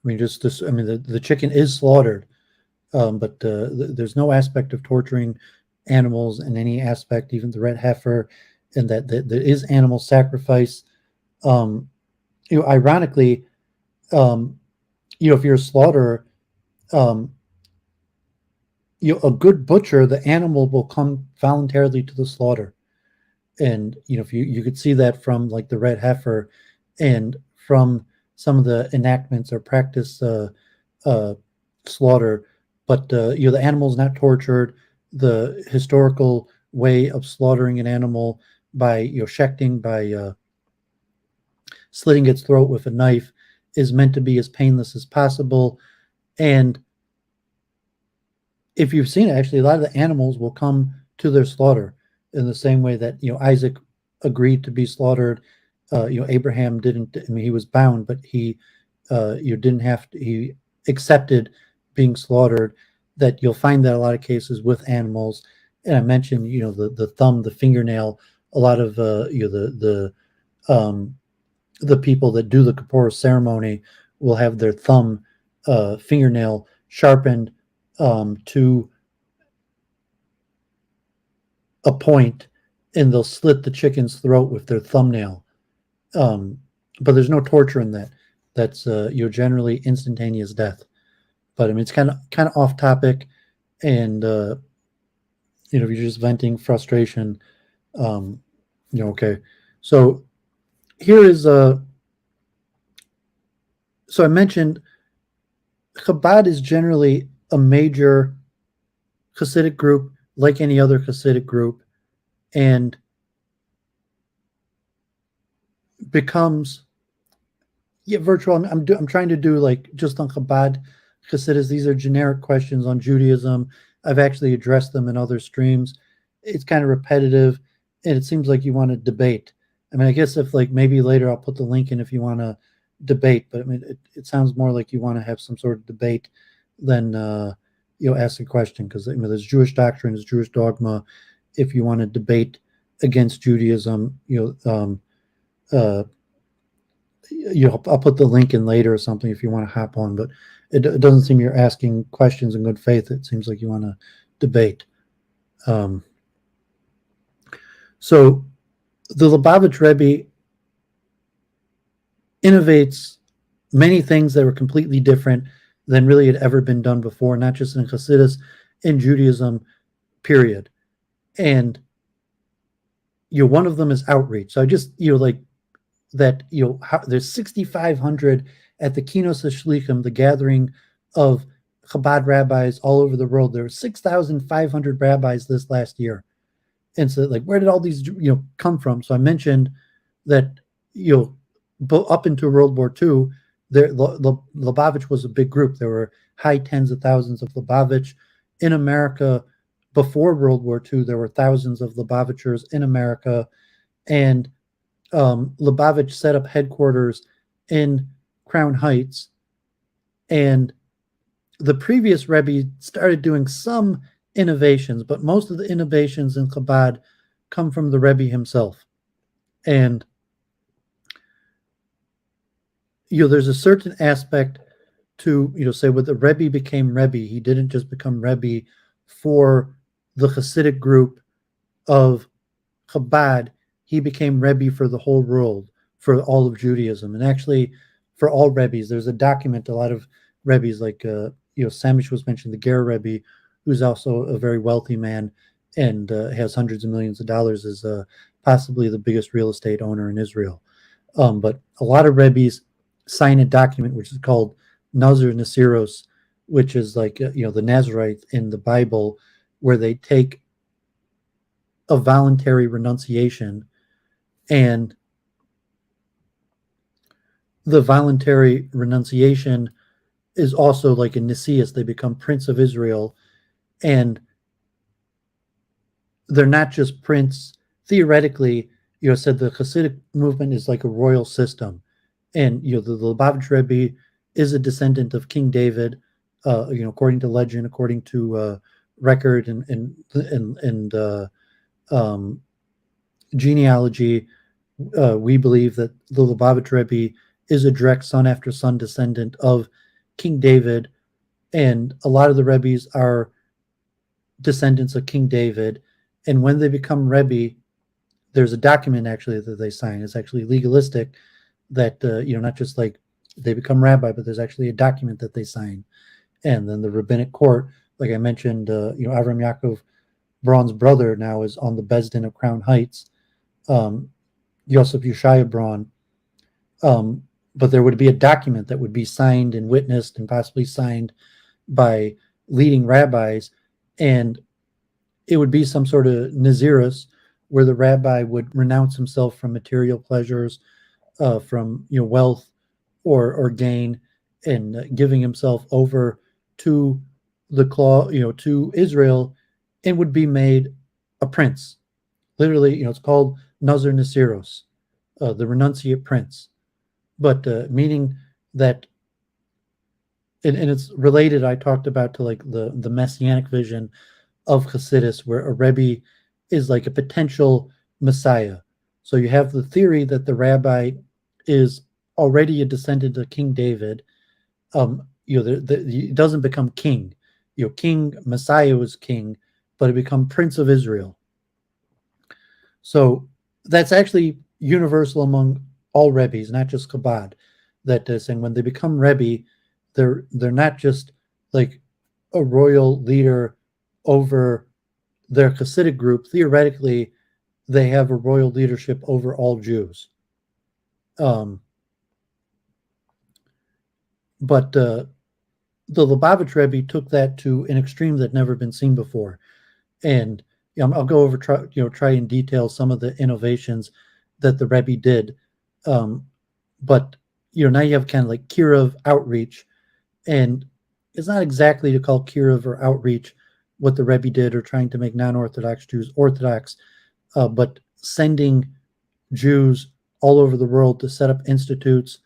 The chicken is slaughtered, but there's no aspect of torturing animals in any aspect, even the red heifer, and that there is animal sacrifice. Ironically, if you're a slaughterer, a good butcher, the animal will come voluntarily to the slaughter. And, if you could see that from like the red heifer, and from some of the enactments or practice slaughter, but the animal's not tortured. The historical way of slaughtering an animal by shechting, by slitting its throat with a knife, is meant to be as painless as possible. And if you've seen it, actually, a lot of the animals will come to their slaughter in the same way that Isaac agreed to be slaughtered. Abraham didn't. He was bound, but he didn't have to. He accepted being slaughtered. That you'll find that a lot of cases with animals. And I mentioned, the thumb, the fingernail. A lot of the people that do the Kippur ceremony will have their thumb, fingernail sharpened to a point, and they'll slit the chicken's throat with their thumbnail. But there's no torture in that. That's generally instantaneous death. But it's kind of off topic, and if you're just venting frustration, okay. So here is so I mentioned Chabad is generally a major Hasidic group, like any other Hasidic group, and becomes virtual. I'm trying to do like just on Chabad Hasidus. These are generic questions on Judaism. I've actually addressed them in other streams. It's kind of repetitive, and it seems like you want to debate. I mean, I guess if like maybe later I'll put the link in if you want to debate, but I mean, it sounds more like you want to have some sort of debate than ask a question, because there's Jewish doctrine, there's Jewish dogma. If you want to debate against Judaism, I'll put the link in later or something if you want to hop on, but it doesn't seem you're asking questions in good faith. It seems like you want to debate. So the Lubavitch Rebbe innovates many things that were completely different than really had ever been done before, not just in Hasidus, in Judaism, period. And one of them is outreach. So I just like that there's 6,500 at the Kinos HaShlichim, the gathering of Chabad rabbis all over the world. There were 6,500 rabbis this last year. And so, like, where did all these come from? So I mentioned that up into World War II, Lubavitch was a big group. There were high tens of thousands of Lubavitch in America. Before World War II, there were thousands of Lubavitchers in America, and Lubavitch set up headquarters in Crown Heights. And the previous Rebbe started doing some innovations, but most of the innovations in Chabad come from the Rebbe himself. And there's a certain aspect to say when the Rebbe became Rebbe, he didn't just become Rebbe for the Hasidic group of Chabad. He became Rebbe for the whole world, for all of Judaism, and actually for all Rebbes. There's a document. A lot of Rebbes, like Samish was mentioned, the Ger Rebbe, who's also a very wealthy man and has hundreds of millions of dollars, is possibly the biggest real estate owner in Israel. But a lot of Rebbes sign a document which is called Nazir Nasiros, which is like the Nazarite in the Bible, where they take a voluntary renunciation, and the voluntary renunciation is also like a Nisias. They become Prince of Israel, and they're not just Prince. Theoretically, said the Hasidic movement is like a royal system, and the Lubavitch Rebbe is a descendant of King David, according to legend, according to record and genealogy. We believe that the Lubavitch Rebbe is a direct son after son descendant of King David, and a lot of the Rebbes are descendants of King David. And when they become Rebbe, there's a document actually that they sign. It's actually legalistic, that not just like they become rabbi, but there's actually a document that they sign. And then the rabbinic court, like I mentioned, Avram Yaakov Braun's brother now is on the Bezdin of Crown Heights, Yosef Yeshaya Braun. But there would be a document that would be signed and witnessed and possibly signed by leading rabbis, and it would be some sort of Nazirus, where the rabbi would renounce himself from material pleasures, from wealth or gain, and giving himself over to the to Israel, and would be made a prince. Literally, it's called Nazir Nasiros, the renunciate prince. But meaning that, and it's related, I talked about, to like the messianic vision of Hasidus, where a Rebbe is like a potential Messiah. So you have the theory that the rabbi is already a descendant of King David. He doesn't become king. King Messiah was king, but he become Prince of Israel. So that's actually universal among all Rebbes, not just Chabad. That is saying when they become Rebbe, they're not just like a royal leader over their Hasidic group. Theoretically, they have a royal leadership over all Jews. But the Lubavitch Rebbe took that to an extreme that never been seen before. And I'll go over, try and detail some of the innovations that the Rebbe did. But now you have kind of like Kiruv outreach, and it's not exactly to call Kiruv or outreach what the Rebbe did, or trying to make non-Orthodox Jews Orthodox, but sending Jews all over the world to set up institutes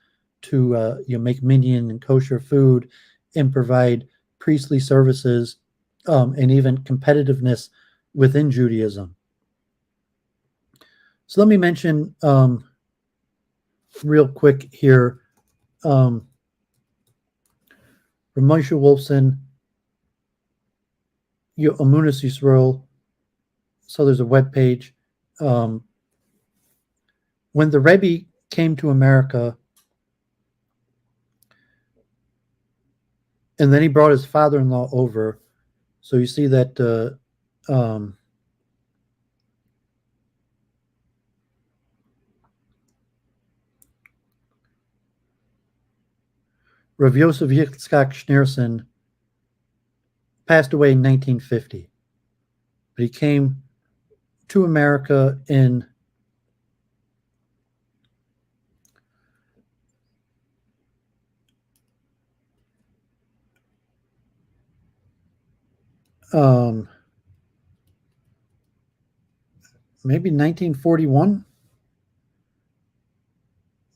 to make minyan and kosher food and provide priestly services and even competitiveness within Judaism. So let me mention real quick here, Rabbi Moshe Wolfson, Amunas Yisrael. So there's a web page. When the Rebbe came to America, and then he brought his father-in-law over. So you see that Rav Yosef Yitzchak Schneerson passed away in 1950. But he came to America in maybe 1941.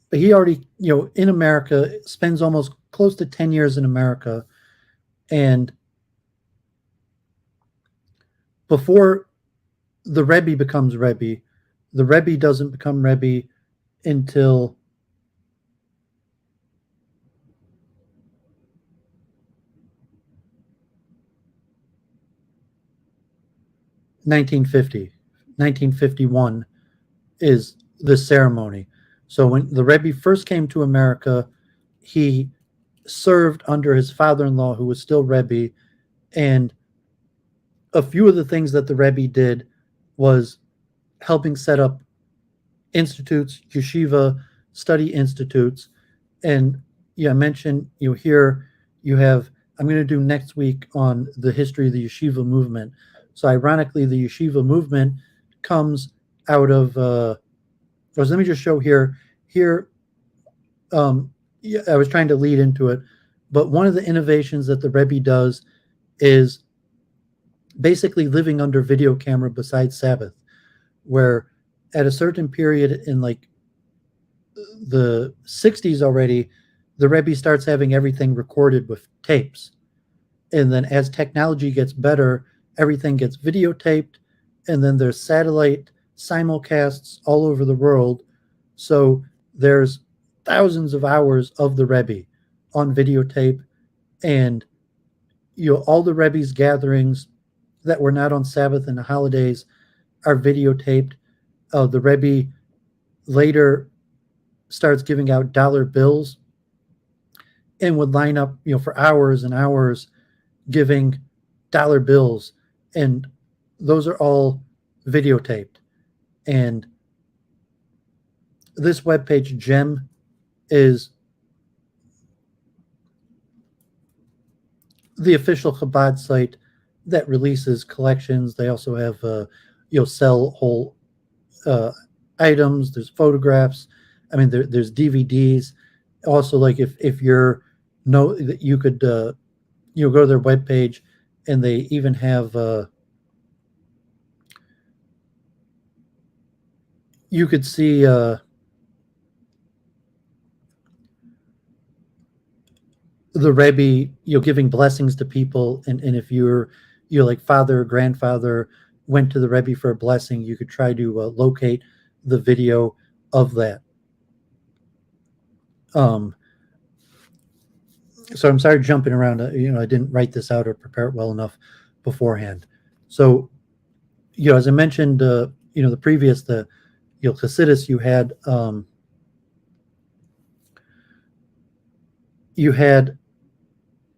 But he already, in America, spends almost close to 10 years in America. And before the Rebbe becomes Rebbe, the Rebbe doesn't become Rebbe until (1950). 1951 is the ceremony. So when the Rebbe first came to America, he served under his father-in-law, who was still Rebbe, and a few of the things that the Rebbe did was helping set up institutes, yeshiva, study institutes. And I mentioned, here you have, I'm going to do next week on the history of the yeshiva movement. So ironically, the yeshiva movement comes out of, let me just show here. I was trying to lead into it, but one of the innovations that the Rebbe does is basically living under video camera besides Sabbath, where at a certain period in like the 60s already, the Rebbe starts having everything recorded with tapes. And then as technology gets better, everything gets videotaped, and then there's satellite simulcasts all over the world. So there's thousands of hours of the Rebbe on videotape, and all the Rebbe's gatherings that were not on Sabbath and the holidays are videotaped. The Rebbe later starts giving out dollar bills and would line up, for hours and hours giving dollar bills, and those are all videotaped. And this webpage, GEM, is the official Chabad site that releases collections. They also have, sell whole items. There's photographs. I mean, there's DVDs. Also, like if you're you could go to their webpage, and they even have you could see the Rebbe, giving blessings to people, and if you're like father or grandfather went to the Rebbe for a blessing, you could try to locate the video of that. So I'm sorry jumping around. I didn't write this out or prepare it well enough beforehand. So, as I mentioned, the previous, the Hasidus, you had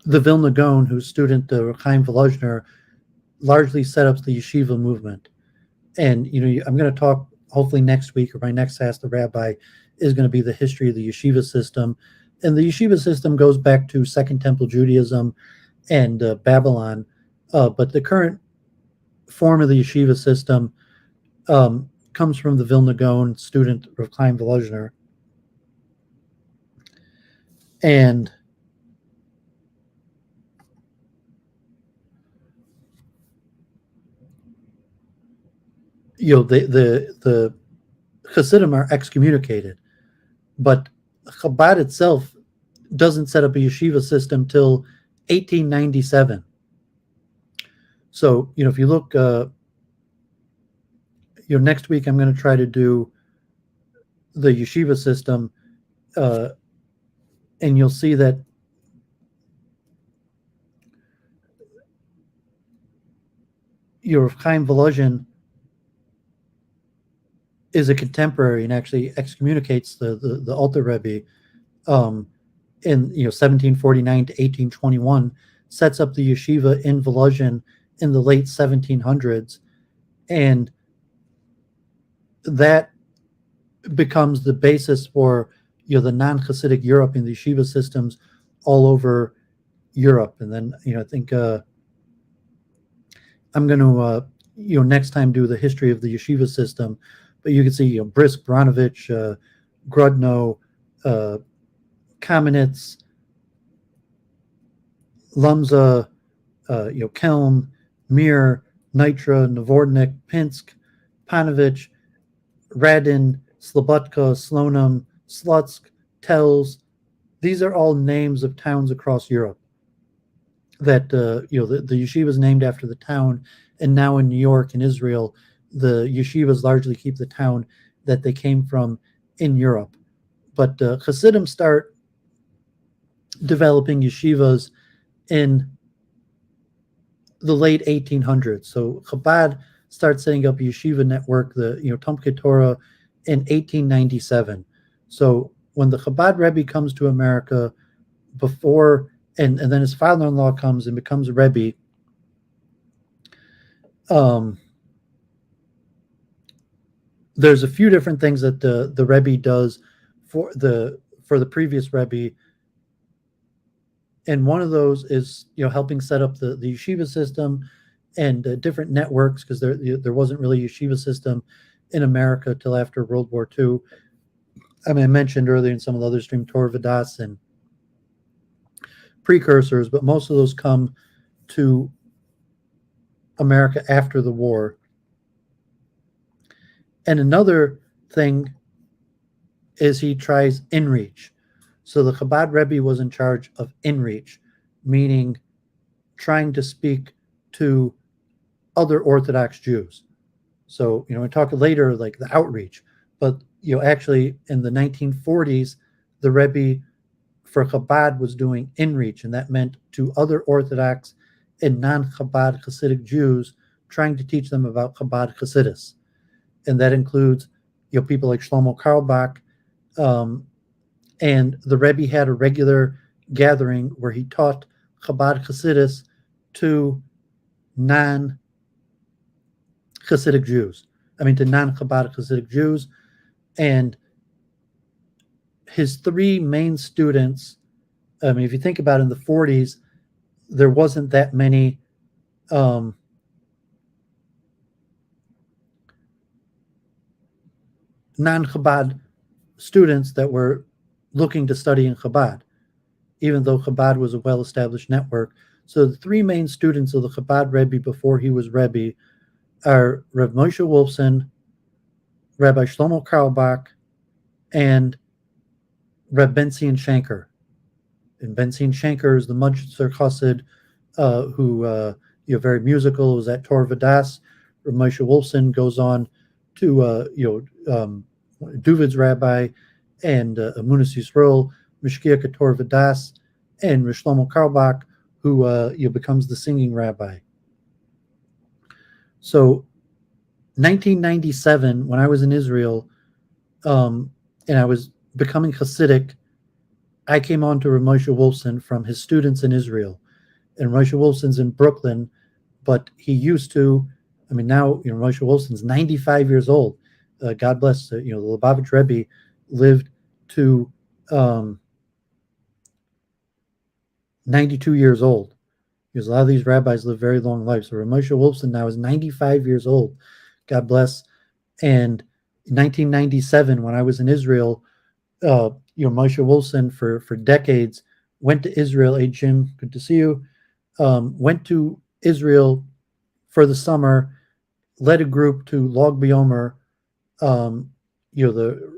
the Vilna Gaon, whose student Chaim Volozhner largely set up the yeshiva movement. And I'm going to talk hopefully next week, or my next Ask the Rabbi is going to be the history of the yeshiva system. And the yeshiva system goes back to Second Temple Judaism and Babylon. But the current form of the yeshiva system comes from the Vilna Gaon student of Chaim Volozhner. And the Hasidim are excommunicated, but Chabad itself doesn't set up a yeshiva system till 1897. So, if you look, next week I'm going to try to do the yeshiva system, and you'll see that Chaim Volozhin is a contemporary and actually excommunicates the Alter Rebbe in 1749 to 1821, sets up the yeshiva in Volozhin in the late 1700s, and that becomes the basis for the non-Hasidic Europe and the yeshiva systems all over Europe. And then I think I'm going to next time do the history of the yeshiva system, but you can see Brisk, Branovich, Grudno, Kamenetz, Lumza, Kelm, Mir, Nitra, Novodnik, Pinsk, Panovich, Radin, Slobodka, Slonim, Slutsk, Telz. These are all names of towns across Europe that the yeshiva is named after the town. And now in New York and Israel, the yeshivas largely keep the town that they came from in Europe. But Hasidim start developing yeshivas in the late 1800s. So Chabad starts setting up a yeshiva network, the Tomkei Torah, in 1897. So when the Chabad Rebbe comes to America, before and then his father-in-law comes and becomes a Rebbe, there's a few different things that the Rebbe does for the previous Rebbe, and one of those is helping set up the yeshiva system and different networks, because there wasn't really a yeshiva system in America till after World War II. I mean, I mentioned earlier in some of the other stream Torah Vadas and precursors, but most of those come to America after the war. And another thing is he tries inreach. So the Chabad Rebbe was in charge of inreach, meaning trying to speak to other Orthodox Jews. So, we talk later like the outreach, but actually in the 1940s, the Rebbe for Chabad was doing inreach, and that meant to other Orthodox and non-Chabad Hasidic Jews, trying to teach them about Chabad Hasidus. And that includes people like Shlomo Carlebach, and the Rebbe had a regular gathering where he taught Chabad Hasidus to non-Hasidic Jews. To non-Chabad Hasidic Jews. And his three main students, if you think about it, in the 40s, there wasn't that many non-Chabad students that were looking to study in Chabad, even though Chabad was a well-established network. So the three main students of the Chabad Rebbe before he was Rebbe are Rabbi Moshe Wolfson, Rabbi Shlomo Carlebach, and Reb Ben-Zion Shanker. And Ben-Zion Shanker is the Munster Chassid who very musical, was at Torah Vadas. Reb Moshe Wolfson goes on to Doooovid's rabbi and Amunas Yisrael, Mishkiach Torah Vadas, and Shlomo Carlebach, who becomes the singing rabbi. So 1997, when I was in Israel, and I was becoming Hasidic, I came on to Rav Moshe Wolfson from his students in Israel. And Moshe Wolfson's in Brooklyn, but he used to, now, Moshe Wolfson's 95 years old. God bless, the Lubavitch Rebbe lived to 92 years old. Because a lot of these rabbis live very long lives. So Rav Moshe Wolfson now is 95 years old. God bless. And in 1997, when I was in Israel, Moshe Wolfson for decades went to Israel. Hey, Jim, good to see you. Went to Israel for the summer, led a group to Lag BaOmer, the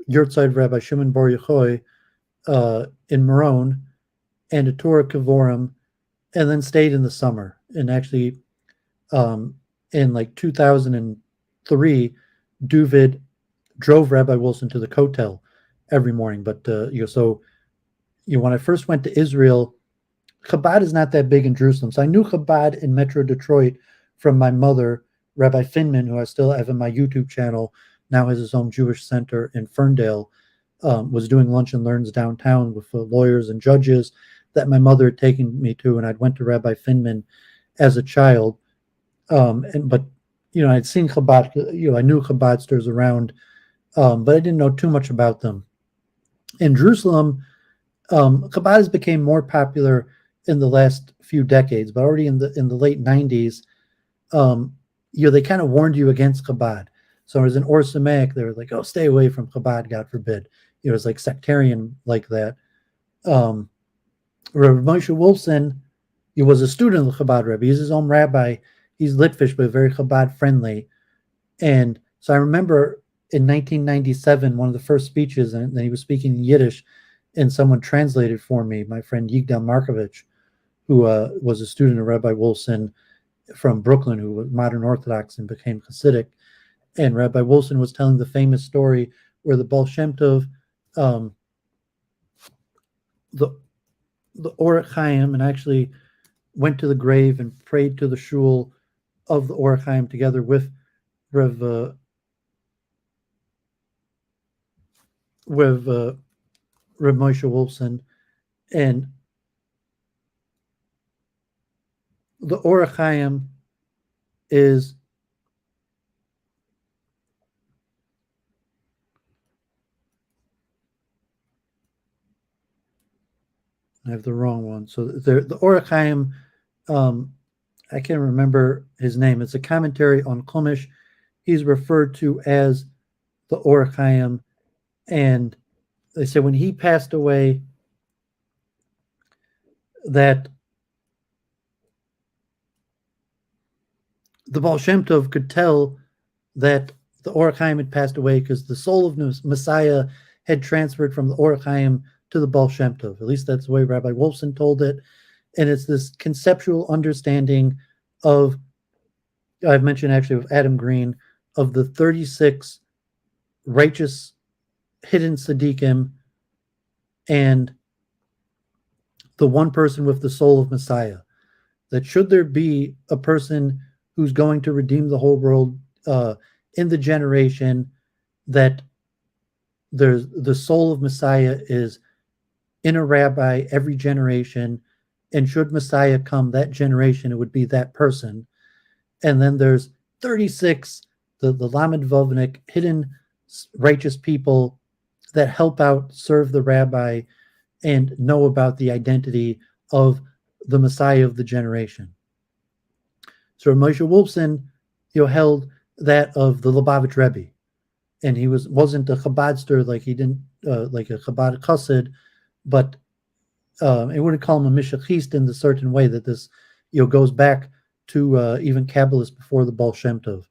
Yurtzeit Rabbi Shimon Bar Yochai in Meron, and a Torah Kevorim, and then stayed in the summer. And actually, in like 2003, Doooovid drove Rabbi Wolfson to the Kotel every morning. But when I first went to Israel, Chabad is not that big in Jerusalem. So I knew Chabad in Metro Detroit from my mother, Rabbi Finman, who I still have in my YouTube channel, now has his own Jewish center in Ferndale, was doing lunch and learns downtown with lawyers and judges that my mother had taken me to, and I'd went to Rabbi Finman as a child. But I'd seen Chabad, I knew Chabadsters around, but I didn't know too much about them. In Jerusalem, Chabad became more popular in the last few decades, but already in the late 90s, they kind of warned you against Chabad. So as an Or Sameach, they were like, "Oh, stay away from Chabad, God forbid." It was like sectarian like that. Rabbi Moshe Wolfson, he was a student of the Chabad Rebbe. He's his own rabbi. He's Litvish, but very Chabad friendly. And so I remember in 1997, one of the first speeches, and then he was speaking in Yiddish, and someone translated for me, my friend Yigdal Markovich, who was a student of Rabbi Wolfson from Brooklyn, who was modern Orthodox and became Hasidic. And Rabbi Wolfson was telling the famous story where the Baal Shem Tov, the Orach Chaim, and actually went to the grave and prayed to the shul of the Orach Chaim together with Reb Moshe Wolfson. And the Orach Chaim is I have the wrong one. So the Orach Chaim, I can't remember his name. It's a commentary on Chumash. He's referred to as the Orach Chaim, and they say when he passed away that the Baal Shem Tov could tell that the Orach Chaim had passed away because the soul of Messiah had transferred from the Orach Chaim to the Baal Shem Tov. At least that's the way Rabbi Wolfson told it. And it's this conceptual understanding of, I've mentioned actually with Adam Green, of the 36 righteous hidden tzaddikim and the one person with the soul of Messiah. That should there be a person who's going to redeem the whole world in the generation, that there's the soul of Messiah is in a rabbi every generation, and should Messiah come that generation, it would be that person. And then there's 36, the Lamed Vovnik, hidden righteous people that help out, serve the rabbi, and know about the identity of the Messiah of the generation. So Moshe Wolfson, held that of the Lubavitch Rebbe, and he wasn't a Chabadster, like he didn't like a Chabad Chassid, but I wouldn't call him a Mishachist in the certain way that this goes back to even Kabbalists before the Baal Shem Tov.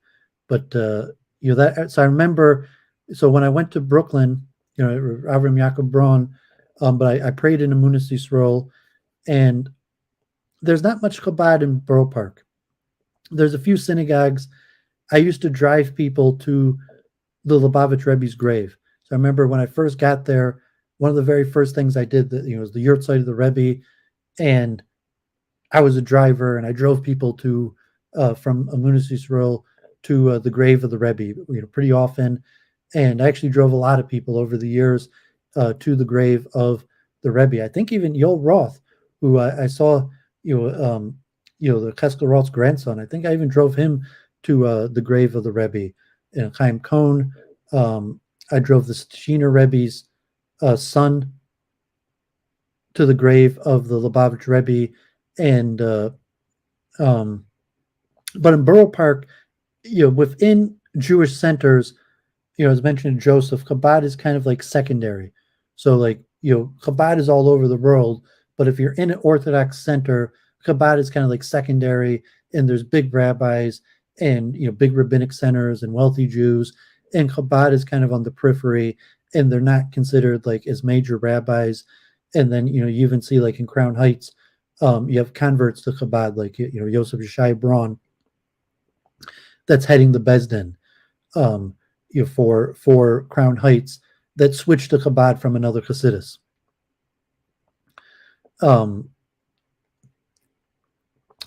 But that, so I remember, so when I went to Brooklyn, Avram Yaakov Braun, but I prayed in Emunas Yisrael, and there's not much Chabad in Borough Park. There's a few synagogues. I used to drive people to the Lubavitch Rebbe's grave. So I remember when I first got there, one of the very first things I did, was the Yurtzeit of the Rebbe, and I was a driver, and I drove people to from Emunas Yisrael to the grave of the Rebbe, pretty often, and I actually drove a lot of people over the years to the grave of the Rebbe. I think even Yoel Roth, who I saw, the Cheskel Roth's grandson, I think I even drove him to the grave of the Rebbe. And Chaim Cohn, I drove the Steiner Rebbe's son to the grave of the Lubavitch Rebbe, and but in Borough Park, within Jewish centers, as mentioned in Joseph, Chabad is kind of like secondary. So Chabad is all over the world, but if you're in an Orthodox center, Chabad is kind of like secondary, and there's big rabbis, and big rabbinic centers and wealthy Jews, and Chabad is kind of on the periphery, and they're not considered like as major rabbis. And then you even see like in Crown Heights, you have converts to Chabad like Yosef Shai Braun, that's heading the Bezdin for Crown Heights, that switched to Chabad from another Hasidus.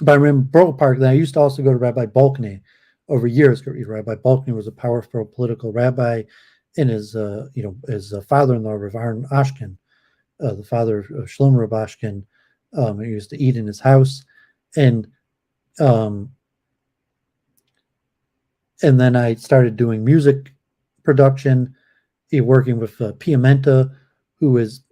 But I remember Borough Park, then I used to also go to Rabbi Balkany over years. Rabbi Balkany was a powerful political rabbi, and his father-in-law, Rav Aaron Ashken, the father of Shlomo Reb Ashken, he used to eat in his house, and then I started doing music production, working with Piamenta, who is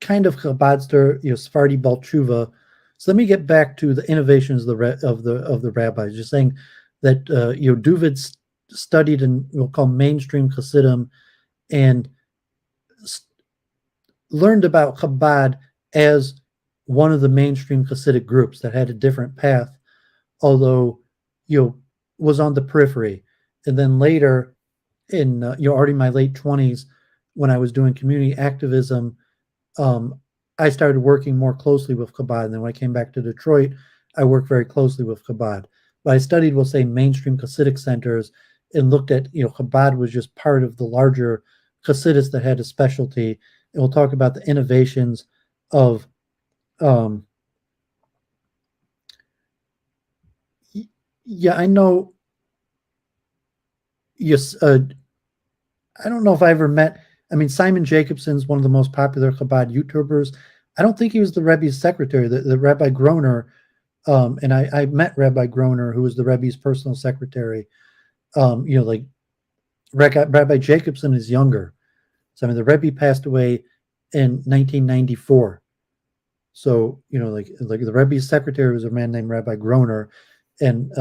kind of Chabadster, Sephardi Baal Tshuva. So let me get back to the innovations of the rabbis. Just saying that Doooovid studied in we'll call mainstream Hasidim, and learned about Chabad as one of the mainstream Hasidic groups that had a different path, although was on the periphery. And then later, in already my late 20s, when I was doing community activism, I started working more closely with Chabad. And then when I came back to Detroit, I worked very closely with Chabad. But I studied, we'll say, mainstream Hasidic centers, and looked at, Chabad was just part of the larger Hasidus that had a specialty. And we'll talk about the innovations of I know. Yes, I don't know if I ever met. I mean, Simon Jacobson's one of the most popular Chabad YouTubers. I don't think he was the Rebbe's secretary, the Rabbi Groner. And I met Rabbi Groner, who was the Rebbe's personal secretary. Like Rabbi Jacobson is younger. So, I mean, the Rebbe passed away in 1994. So, like the Rebbe's secretary was a man named Rabbi Groner. And,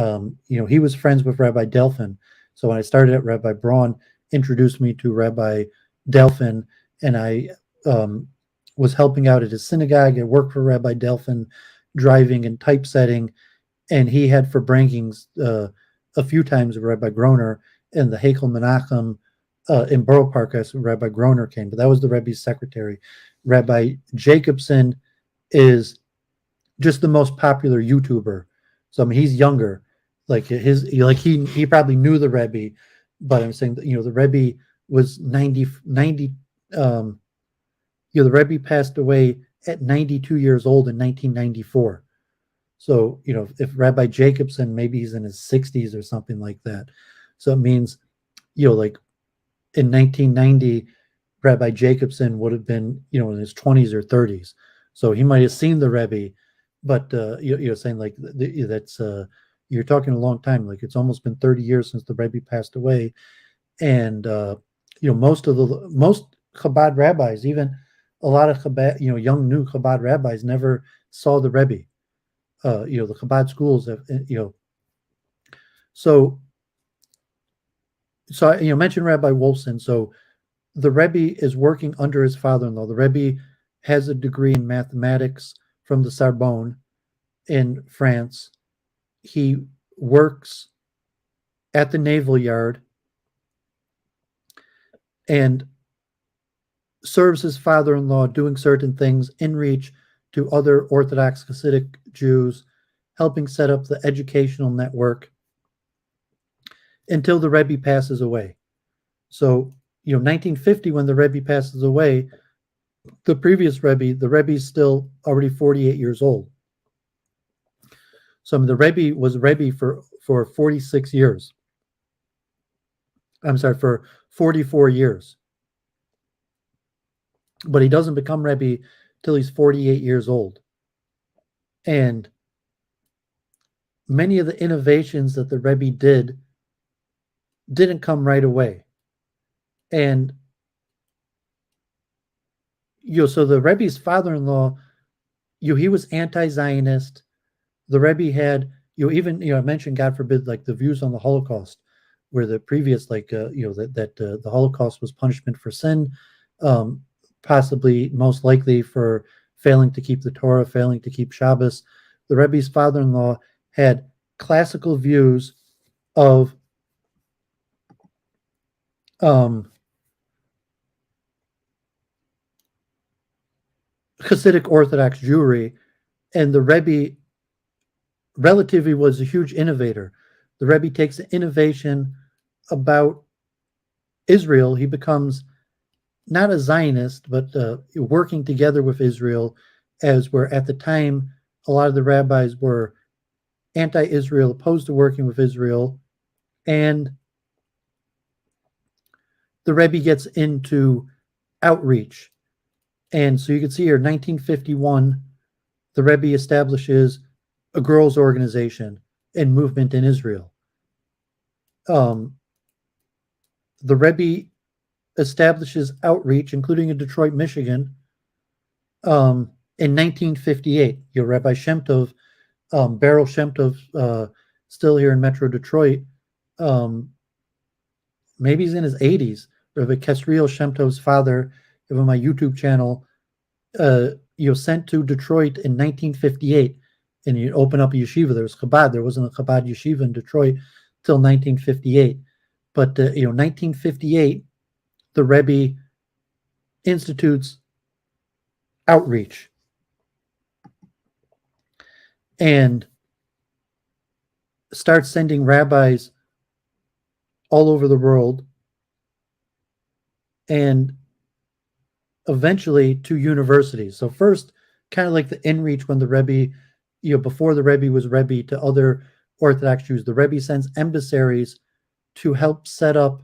he was friends with Rabbi Delphin. So when I started at Rabbi Braun, introduced me to Rabbi Delphin, and I was helping out at his synagogue. I worked for Rabbi Delphin, driving and typesetting, and he had Farbrengen a few times with Rabbi Groner, and the Heichala Menachem in Borough Park, as Rabbi Groner came, but that was the Rebbe's secretary. Rabbi Jacobson is just the most popular YouTuber. So I mean, he's younger. Like he probably knew the Rebbe, but I'm saying that, the Rebbe was 90. The Rebbe passed away at 92 years old in 1994. So, if Rabbi Jacobson, maybe he's in his 60s or something like that. So it means, like in 1990, Rabbi Jacobson would have been, in his 20s or 30s. So he might have seen the Rebbe, but you're saying like that's you're talking a long time. Like it's almost been 30 years since the Rebbe passed away, and most Chabad rabbis, even a lot of Chabad, young new Chabad rabbis, never saw the Rebbe. The Chabad schools, So I mentioned Rabbi Wolfson. So the Rebbe is working under his father-in-law. The Rebbe has a degree in mathematics from the Sorbonne in France. He works at the Naval Yard and serves his father-in-law, doing certain things in reach to other Orthodox Hasidic Jews, helping set up the educational network until the Rebbe passes away. So, 1950, when the Rebbe passes away, the previous Rebbe, the Rebbe's still already 48 years old. So the Rebbe was Rebbe for 46 years. I'm sorry, for 44 years. But he doesn't become Rebbe till he's 48 years old. And many of the innovations that the Rebbe didn't come right away. And so the Rebbe's father-in-law, he was anti-Zionist. The Rebbe had, even, I mentioned, God forbid, like the views on the Holocaust, where the previous, the Holocaust was punishment for sin, possibly most likely for failing to keep the Torah, failing to keep Shabbos. The Rebbe's father-in-law had classical views of Hasidic Orthodox Jewry, and the Rebbe relatively was a huge innovator. The Rebbe takes an innovation about Israel. He becomes not a Zionist, but working together with Israel, as where at the time a lot of the rabbis were anti-Israel, opposed to working with Israel, and the Rebbe gets into outreach. And so you can see here, 1951, the Rebbe establishes a girls' organization and movement in Israel. The Rebbe establishes outreach, including in Detroit, Michigan, in 1958. Your Rabbi Shem Tov, Beryl Shem Tov, still here in Metro Detroit, maybe he's in his 80s. Rabbi Kesriel Shem Tov's father, on my YouTube channel, sent to Detroit in 1958, and you open up a yeshiva. There was Chabad. There wasn't a Chabad yeshiva in Detroit till 1958. But 1958, the Rebbe institutes outreach and starts sending rabbis all over the world, and eventually to universities. So first, kind of like the inreach when the Rebbe, before the Rebbe was Rebbe, to other Orthodox Jews, the Rebbe sends emissaries to help set up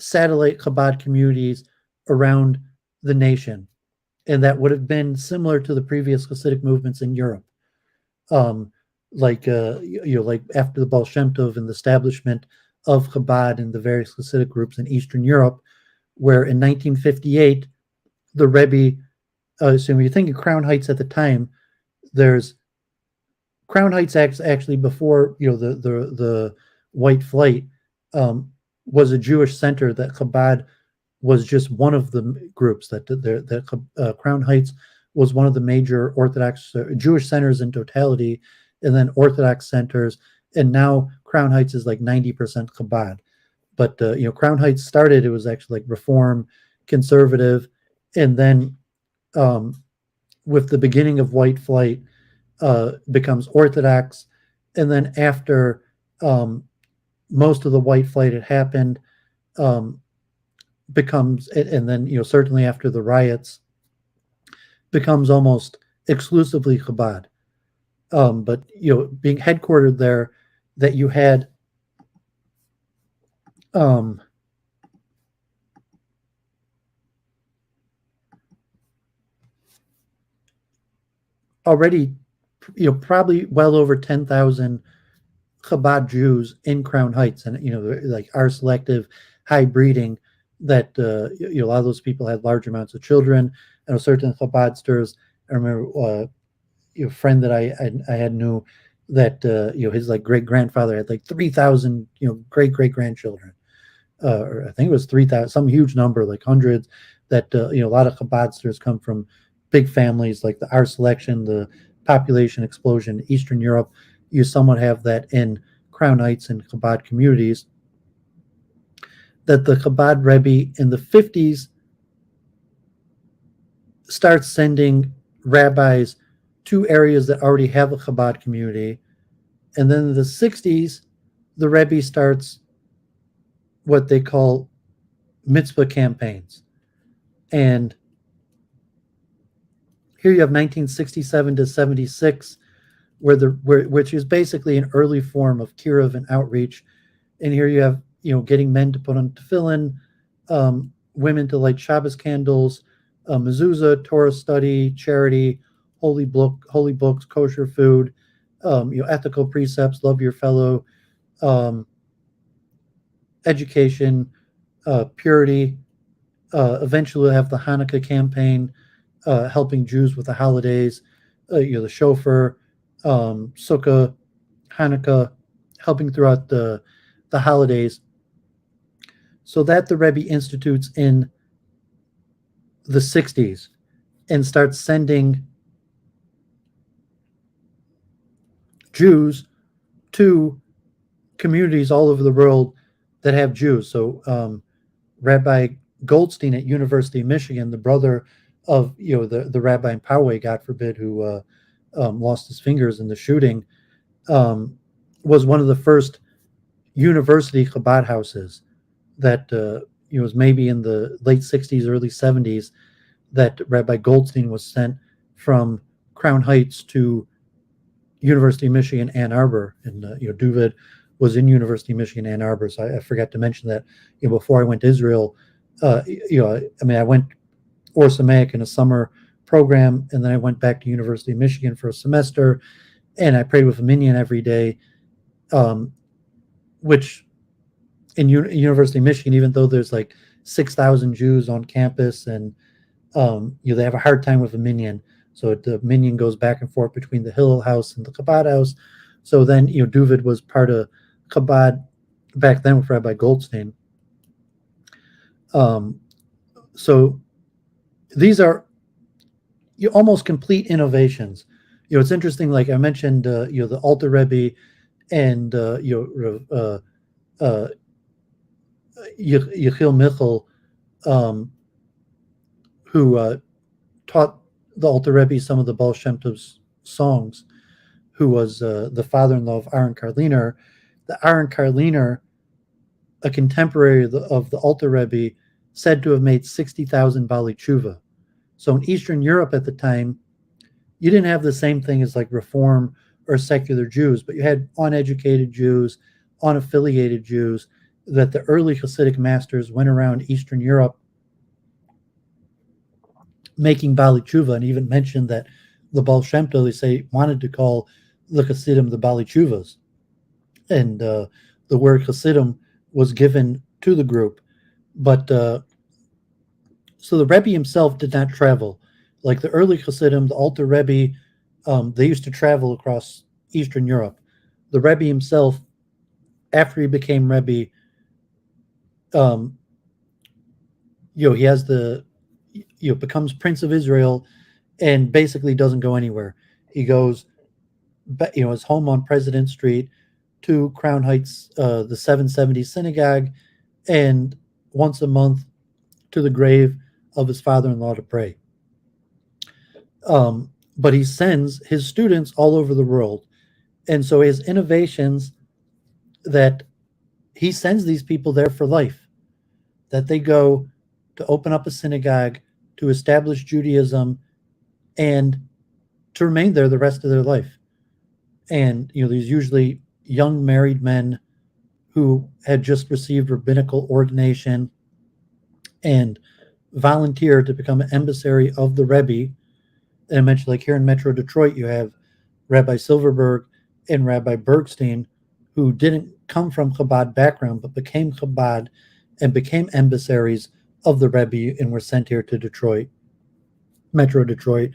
satellite Chabad communities around the nation. And that would have been similar to the previous Hasidic movements in Europe. Like after the Baal Shem Tov and the establishment of Chabad and the various Hasidic groups in Eastern Europe, where in 1958, the Rebbe, so when you think of Crown Heights at the time, there's Crown Heights actually before, the White Flight, was a Jewish center that Chabad was just one of the groups that Crown Heights was one of the major Orthodox Jewish centers in totality, and then Orthodox centers, and now Crown Heights is like 90% Chabad. But Crown Heights started, it was actually like Reform Conservative, and then with the beginning of White Flight, becomes Orthodox, and then after most of the White Flight had happened, becomes, and then certainly after the riots, becomes almost exclusively Chabad. But being headquartered there, that you had already probably well over 10,000 Chabad Jews in Crown Heights, and like our selective high breeding, that a lot of those people had large amounts of children, and certain Chabadsters. I remember a friend that I had knew that his like great grandfather had like 3,000 great grandchildren, or I think it was 3,000, some huge number, like hundreds. That a lot of Chabadsters come from big families, like our selection, the population explosion in Eastern Europe. You somewhat have that in Crown Heights and Chabad communities. That the Chabad Rebbe in the 50s starts sending rabbis to areas that already have a Chabad community. And then in the 60s, the Rebbe starts what they call mitzvah campaigns. And here you have 1967 to 76, which is basically an early form of kiruv and outreach. And here you have getting men to put on tefillin, women to light Shabbos candles, mezuzah, Torah study, charity, holy books, kosher food, ethical precepts, love your fellow, education, purity. Eventually, we'll have the Hanukkah campaign, helping Jews with the holidays, the shofar, Sukkah, Hanukkah, helping throughout the holidays. So that the Rebbe institutes in the 60s and starts sending Jews to communities all over the world that have Jews. So Rabbi Goldstein at University of Michigan, the brother of the rabbi in Poway, God forbid, who lost his fingers in the shooting, was one of the first university Chabad houses that was maybe in the late 60s, early 70s, that Rabbi Goldstein was sent from Crown Heights to University of Michigan, Ann Arbor, and Doooovid was in University of Michigan, Ann Arbor. So I forgot to mention that before I went to Israel, I went Or Samaic in a summer program, and then I went back to University of Michigan for a semester, and I prayed with a minyan every day, which in University of Michigan, even though there's like 6,000 Jews on campus, and they have a hard time with a minyan. So the minyan goes back and forth between the Hillel house and the Chabad house. So then, Doooovid was part of Chabad back then with Rabbi Goldstein. So these are almost complete innovations. It's interesting, like I mentioned, the Alter Rebbe and Yechiel Michal, who taught the Alter Rebbe some of the Baal Shem Tov's songs, who was the father-in-law of Aaron Karliner. The Aaron Karliner, a contemporary of the Alter Rebbe, said to have made 60,000 Bali Tshuva. So in Eastern Europe at the time, you didn't have the same thing as like Reform or secular Jews, but you had uneducated Jews, unaffiliated Jews, that the early Hasidic masters went around Eastern Europe making Bali Tshuva, and even mentioned that the Baal Shem Tov, they say, wanted to call the Hasidim the Bali Tshuvas. And the word Hasidim was given to the group. But so the Rebbe himself did not travel. Like the early Hasidim, the Alter Rebbe, they used to travel across Eastern Europe. The Rebbe himself, after he became Rebbe, he has becomes Prince of Israel, and basically doesn't go anywhere. He goes, his home on President Street, to Crown Heights, the 770 synagogue, and once a month to the grave of his father-in-law to pray. But he sends his students all over the world. And so his innovations, that he sends these people there for life, that they go to open up a synagogue, to establish Judaism, and to remain there the rest of their life. And, these usually young married men who had just received rabbinical ordination and volunteered to become an emissary of the Rebbe. And I mentioned, like here in Metro Detroit, you have Rabbi Silverberg and Rabbi Bergstein, who didn't come from Chabad background, but became Chabad and became emissaries of the Rebbe and were sent here to Detroit, Metro Detroit,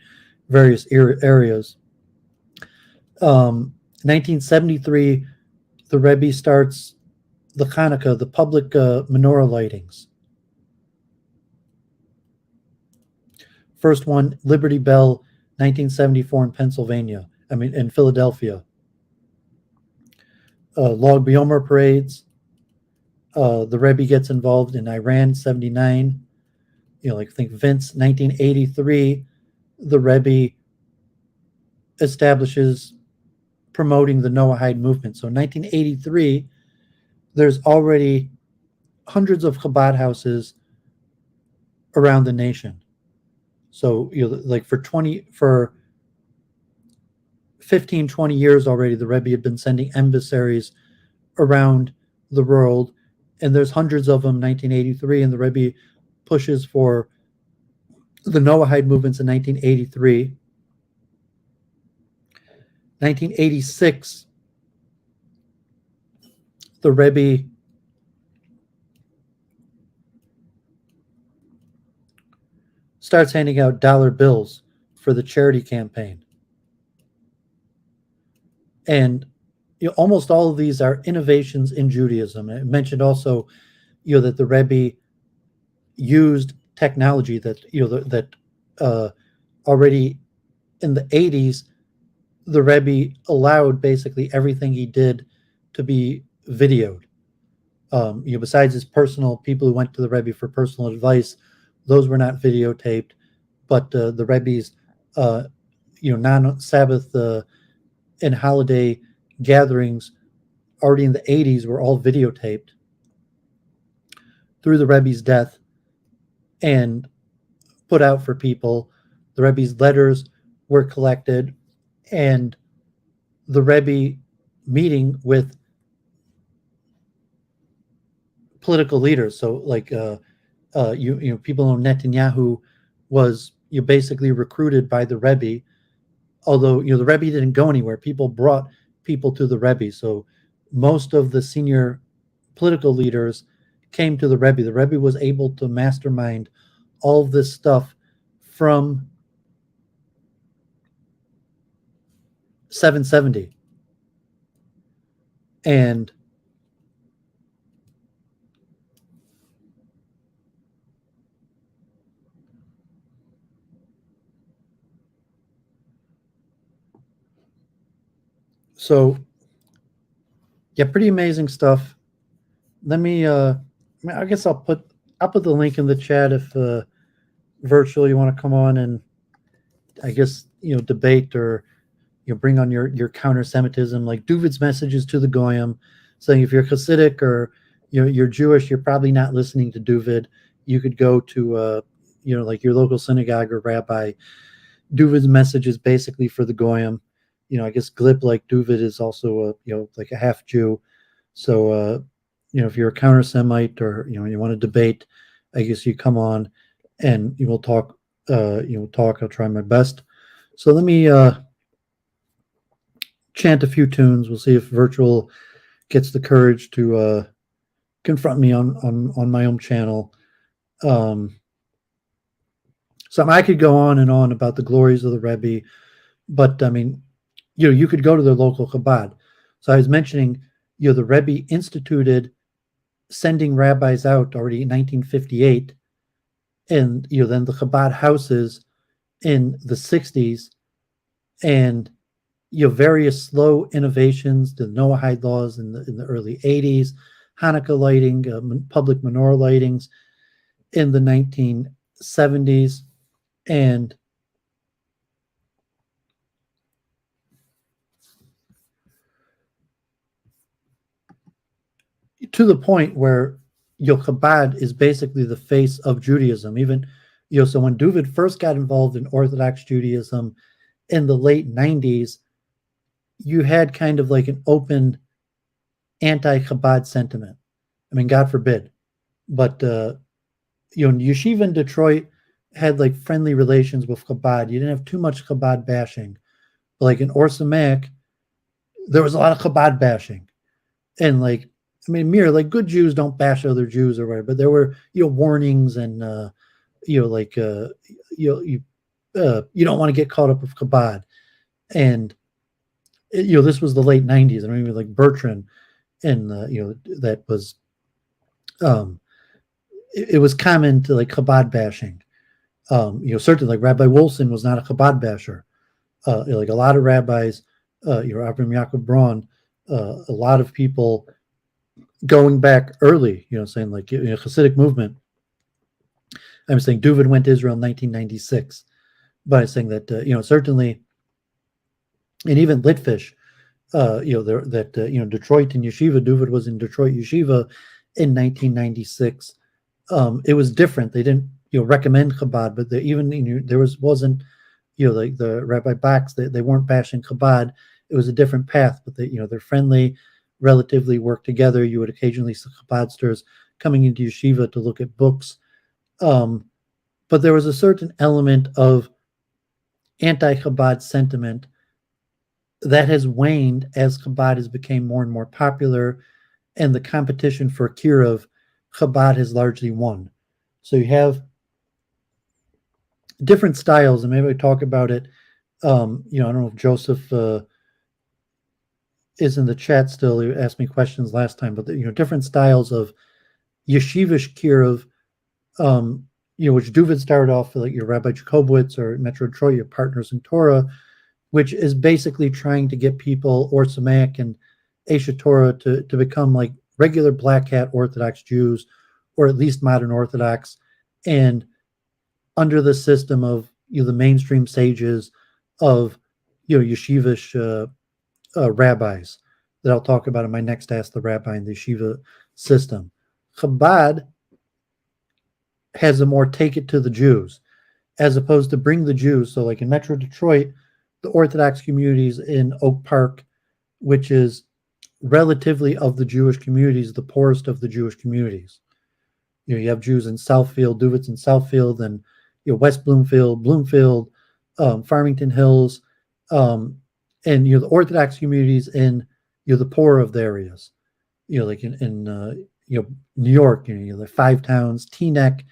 various areas. 1973, the Rebbe starts the Hanukkah, the public menorah lightings. First one, Liberty Bell, 1974 in Pennsylvania. In Philadelphia. Log B'Omer parades. The Rebbe gets involved in Iran, 79. Think Vince, 1983. The Rebbe establishes promoting the Noahide movement. So in 1983, there's already hundreds of Chabad houses around the nation. So, for 15, 20 years already, the Rebbe had been sending emissaries around the world, and there's hundreds of them in 1983, and the Rebbe pushes for the Noahide movements in 1983. 1986, the Rebbe starts handing out dollar bills for the charity campaign. And almost all of these are innovations in Judaism. I mentioned also, that the Rebbe used technology that already in the 80s, the Rebbe allowed basically everything he did to be videoed. Besides his personal people who went to the Rebbe for personal advice, those were not videotaped. But the Rebbe's, non-Sabbath and holiday gatherings, already in the 80s, were all videotaped through the Rebbe's death and put out for people. The Rebbe's letters were collected, and the Rebbe meeting with political leaders. So, like, people know Netanyahu was basically recruited by the Rebbe, although the Rebbe didn't go anywhere. People brought people to the Rebbe. So most of the senior political leaders came to the Rebbe. The Rebbe was able to mastermind all of this stuff from 770. And so, yeah, pretty amazing stuff. Let me, I guess I'll put the link in the chat if virtual you want to come on and, I guess, debate or bring on your counter-Semitism, like Doooovid's messages to the Goyim, saying if you're Hasidic or you're Jewish, you're probably not listening to Doovovid. You could go to like your local synagogue or rabbi. Doovid's message is basically for the Goyim. I guess Glip, like Doovid, is also like a half Jew. So if you're a counter-Semite or you want to debate, I guess you come on and you will talk. I'll try my best. So let me chant a few tunes. We'll see if virtual gets the courage to confront me on my own channel. So I could go on and on about the glories of the Rebbe, but I mean, you could go to the local Chabad. So I was mentioning, the Rebbe instituted sending rabbis out already in 1958, and then the Chabad houses in the 60s, and various slow innovations, the Noahide laws in the early 80s, Hanukkah lighting, public menorah lightings in the 1970s, and to the point where Chabad is basically the face of Judaism. Even so when Doovid first got involved in Orthodox Judaism in the late 90s, you had kind of like an open anti-Chabad sentiment. I mean, God forbid. But Yeshiva in Detroit had like friendly relations with Chabad. You didn't have too much Chabad bashing. But like in Or Samek, there was a lot of Chabad bashing. And like, I mean, like good Jews don't bash other Jews or whatever, but there were, warnings and, you don't want to get caught up with Chabad. And, this was the late 90s. I mean, like Bertrand and, that was, it was common to like Chabad bashing. Certainly like Rabbi Wolfson was not a Chabad basher. Like a lot of rabbis, Abraham Yaakov Braun, a lot of people going back early, saying like Hasidic movement. I'm saying Doovid went to Israel in 1996, but I'm saying that certainly, and even Litvish, Detroit and Yeshiva. Doovid was in Detroit Yeshiva in 1996. It was different. They didn't recommend Chabad, but there wasn't like the Rabbi Bachs. They weren't bashing Chabad. It was a different path, but they're friendly, relatively work together. You would occasionally see Chabadsters coming into yeshiva to look at books. But there was a certain element of anti-Chabad sentiment that has waned as Chabad has become more and more popular, and the competition for Kirov, Chabad has largely won. So you have different styles, and maybe I talk about it. I don't know if Joseph is in the chat still. He asked me questions last time, but different styles of yeshivish Kirov, which Doovid started off like your Rabbi Jacobowitz or Metro Detroit, your partners in Torah, which is basically trying to get people or Samak and Aish Torah to become like regular black hat Orthodox Jews, or at least modern Orthodox, and under the system of the mainstream sages of yeshivish rabbis that I'll talk about in my next Ask the Rabbi in the yeshiva system. Chabad has a more take it to the Jews, as opposed to bring the Jews. So like in Metro Detroit, the Orthodox communities in Oak Park, which is relatively of the Jewish communities, the poorest of the Jewish communities. You have Jews in Southfield, Doooovid's in Southfield, and West Bloomfield, Farmington Hills, and the Orthodox communities in the poor of the areas. Like in New York, the Five Towns, Teaneck,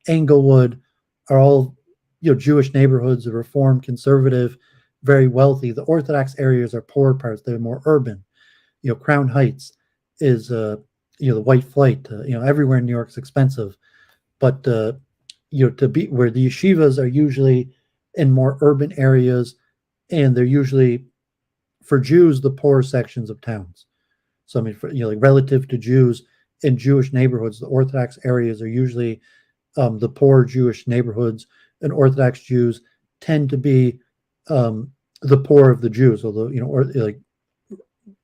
Englewood are all Jewish neighborhoods, the Reform Conservative, very wealthy. The Orthodox areas are poor parts; they're more urban. Crown Heights is the white flight. Everywhere in New York is expensive, but to be where the yeshivas are usually in more urban areas, and they're usually for Jews the poor sections of towns. So I mean, like relative to Jews in Jewish neighborhoods, the Orthodox areas are usually the poor Jewish neighborhoods, and Orthodox Jews tend to be the poor of the Jews. Although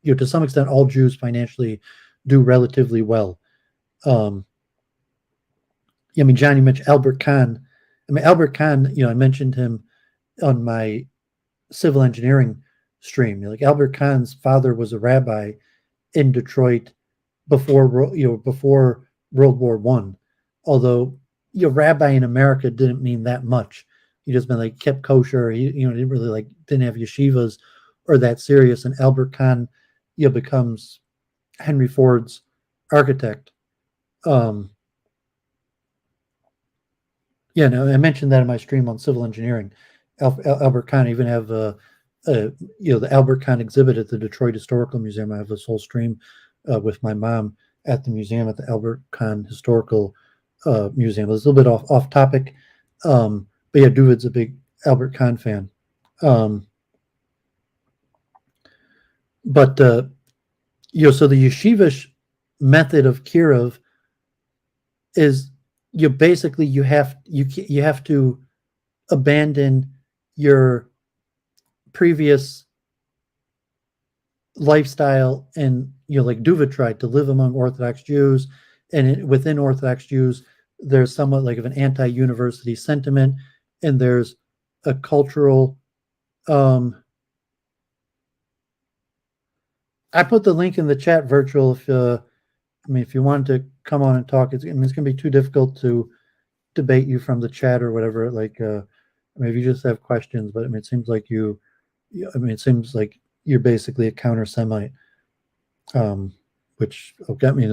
to some extent, all Jews financially do relatively well. John, you mentioned Albert Kahn. Albert Kahn, I mentioned him on my civil engineering stream. Like Albert Kahn's father was a rabbi in Detroit before World War One. Although rabbi in America didn't mean that much. He just been like kept kosher. He didn't really didn't have yeshivas or that serious. And Albert Kahn becomes Henry Ford's architect. I mentioned that in my stream on civil engineering. Albert Kahn, even have the Albert Kahn exhibit at the Detroit Historical Museum. I have this whole stream with my mom at the museum, at the Albert Kahn Historical Museum. It's a little bit off topic, but yeah, Doooovid's a big Albert Kahn fan. So the yeshivish method of kiruv is basically you have to abandon your previous lifestyle, and like Doooovid tried to live among Orthodox Jews, and within Orthodox Jews there's somewhat like of an anti-university sentiment, and there's a cultural I put the link in the chat virtual if if you wanted to come on and talk. It's going to be too difficult to debate you from the chat or whatever. If you just have questions, but it seems like it seems like you're basically a counter Semite, which will get me.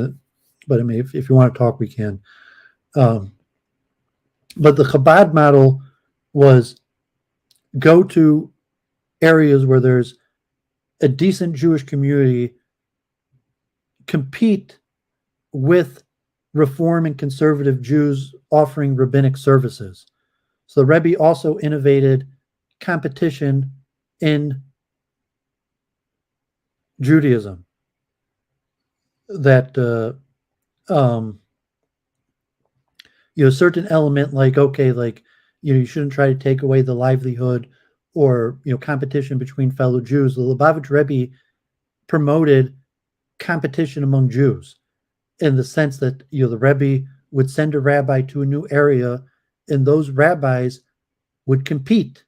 But if you want to talk, we can. But the Chabad model was go to areas where there's a decent Jewish community, compete with Reform and Conservative Jews offering rabbinic services. So the Rebbe also innovated competition in Judaism. That certain element you shouldn't try to take away the livelihood or competition between fellow Jews. The Lubavitch Rebbe promoted competition among Jews in the sense that the Rebbe would send a rabbi to a new area, and those rabbis would compete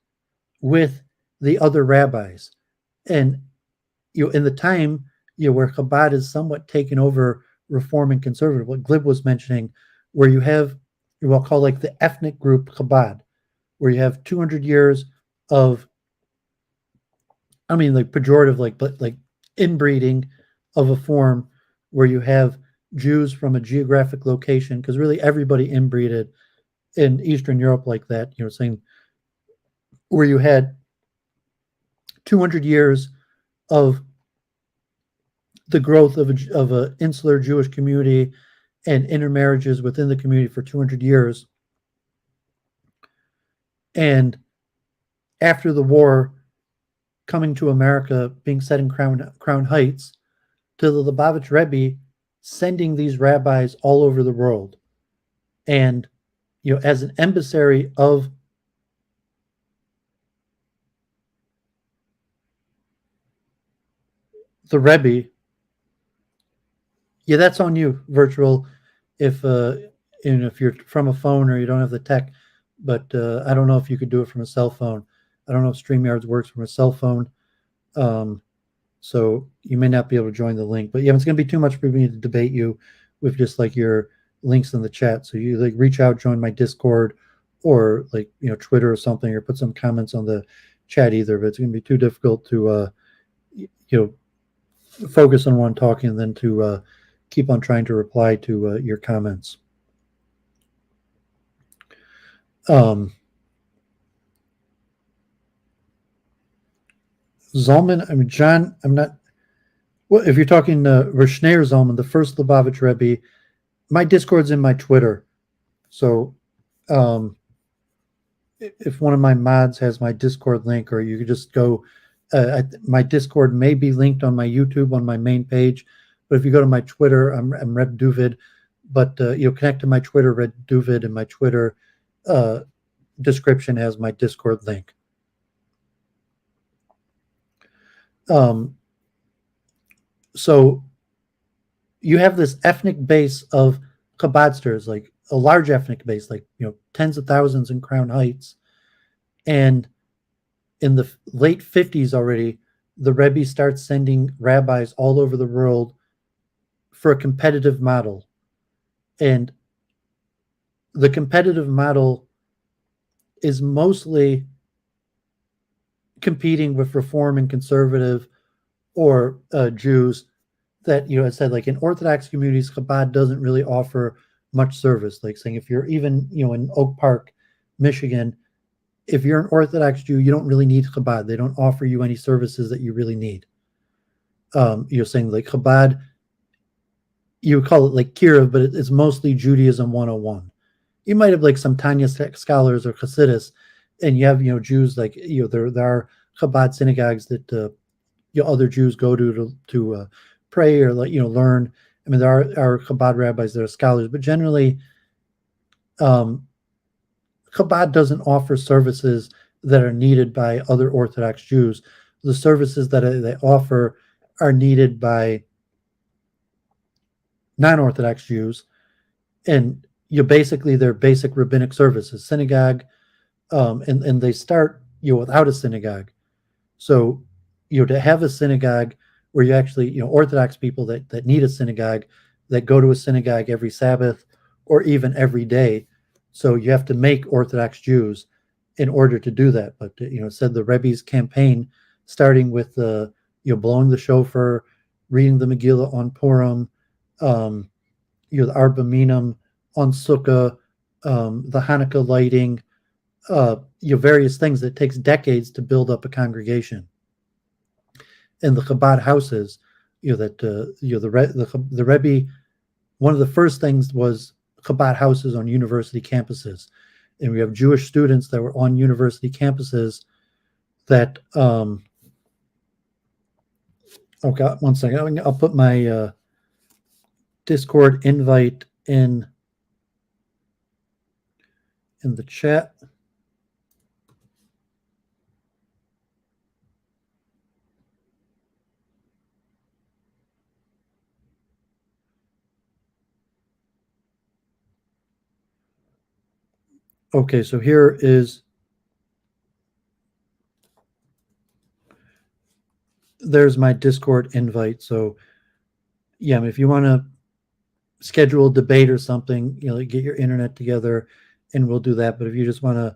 with the other rabbis. And in the time where Chabad is somewhat taken over Reform and Conservative, what Glib was mentioning, where you have what I'll call the ethnic group Chabad, where you have 200 years of pejorative but inbreeding of a form, where you have Jews from a geographic location, because really everybody inbreeded in Eastern Europe like that, saying where you had 200 years of the growth of a insular Jewish community and intermarriages within the community for 200 years. And after the war, coming to America, being set in Crown Heights, to the Lubavitch Rebbe sending these rabbis all over the world. And, as an emissary of the Rebbe, yeah, that's on you, virtual, if you're from a phone or you don't have the tech, but I don't know if you could do it from a cell phone. I don't know if StreamYards works from a cell phone. So you may not be able to join the link, but yeah, it's going to be too much for me to debate you with just like your links in the chat. So you like reach out, join my Discord or like, Twitter or something, or put some comments on the chat either, but it's going to be too difficult to, focus on one talking and then to keep on trying to reply to your comments. Zalman, John, I'm not. Well, if you're talking Schneer Zalman, the first Lubavitch Rebbe, my Discord's in my Twitter. So if one of my mods has my Discord link, or you could just go, my Discord may be linked on my YouTube on my main page. But if you go to my Twitter, I'm Reb Doooovid. But connect to my Twitter, Reb Doooovid, and my Twitter description has my Discord link. So you have this ethnic base of Chabadsters, like a large ethnic base, like, tens of thousands in Crown Heights. And in the late 50s already, the Rebbe starts sending rabbis all over the world for a competitive model. And the competitive model is mostly competing with Reform and Conservative or Jews that, I said, like in Orthodox communities, Chabad doesn't really offer much service. Like saying if you're even, in Oak Park, Michigan, if you're an Orthodox Jew, you don't really need Chabad. They don't offer you any services that you really need. You're saying like Chabad, you call it like Kira, but it's mostly Judaism 101. You might have like some Tanya scholars or Hasidus, and you have, Jews like, there are Chabad synagogues that other Jews go to pray or learn. I mean, there are Chabad rabbis that are scholars, but generally, Chabad doesn't offer services that are needed by other Orthodox Jews. The services that they offer are needed by non-Orthodox Jews, and basically their basic rabbinic services, synagogue, and they start without a synagogue. So to have a synagogue where you actually Orthodox people that need a synagogue, that go to a synagogue every Sabbath or even every day. So you have to make Orthodox Jews in order to do that. But it said the Rebbe's campaign, starting with blowing the shofar, reading the Megillah on Purim, the Arba Minim on Sukkah, the Hanukkah lighting, various things that takes decades to build up a congregation. And the Chabad houses, the Rebbe, one of the first things was Chabad houses on university campuses, and we have Jewish students that were on university campuses that. Okay, one second. I'll put my Discord invite in the chat. Okay, so there's my Discord invite. So yeah, if you want to schedule a debate or something, get your internet together and we'll do that. But if you just want to,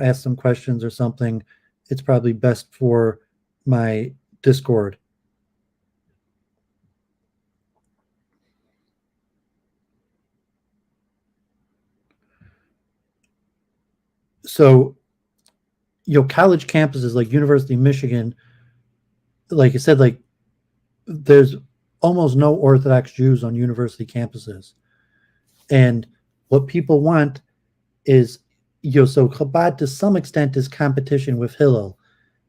ask some questions or something, it's probably best for my Discord. So, college campuses like University of Michigan, like I said, like there's almost no Orthodox Jews on university campuses. And what people want is, so Chabad to some extent is competition with Hillel.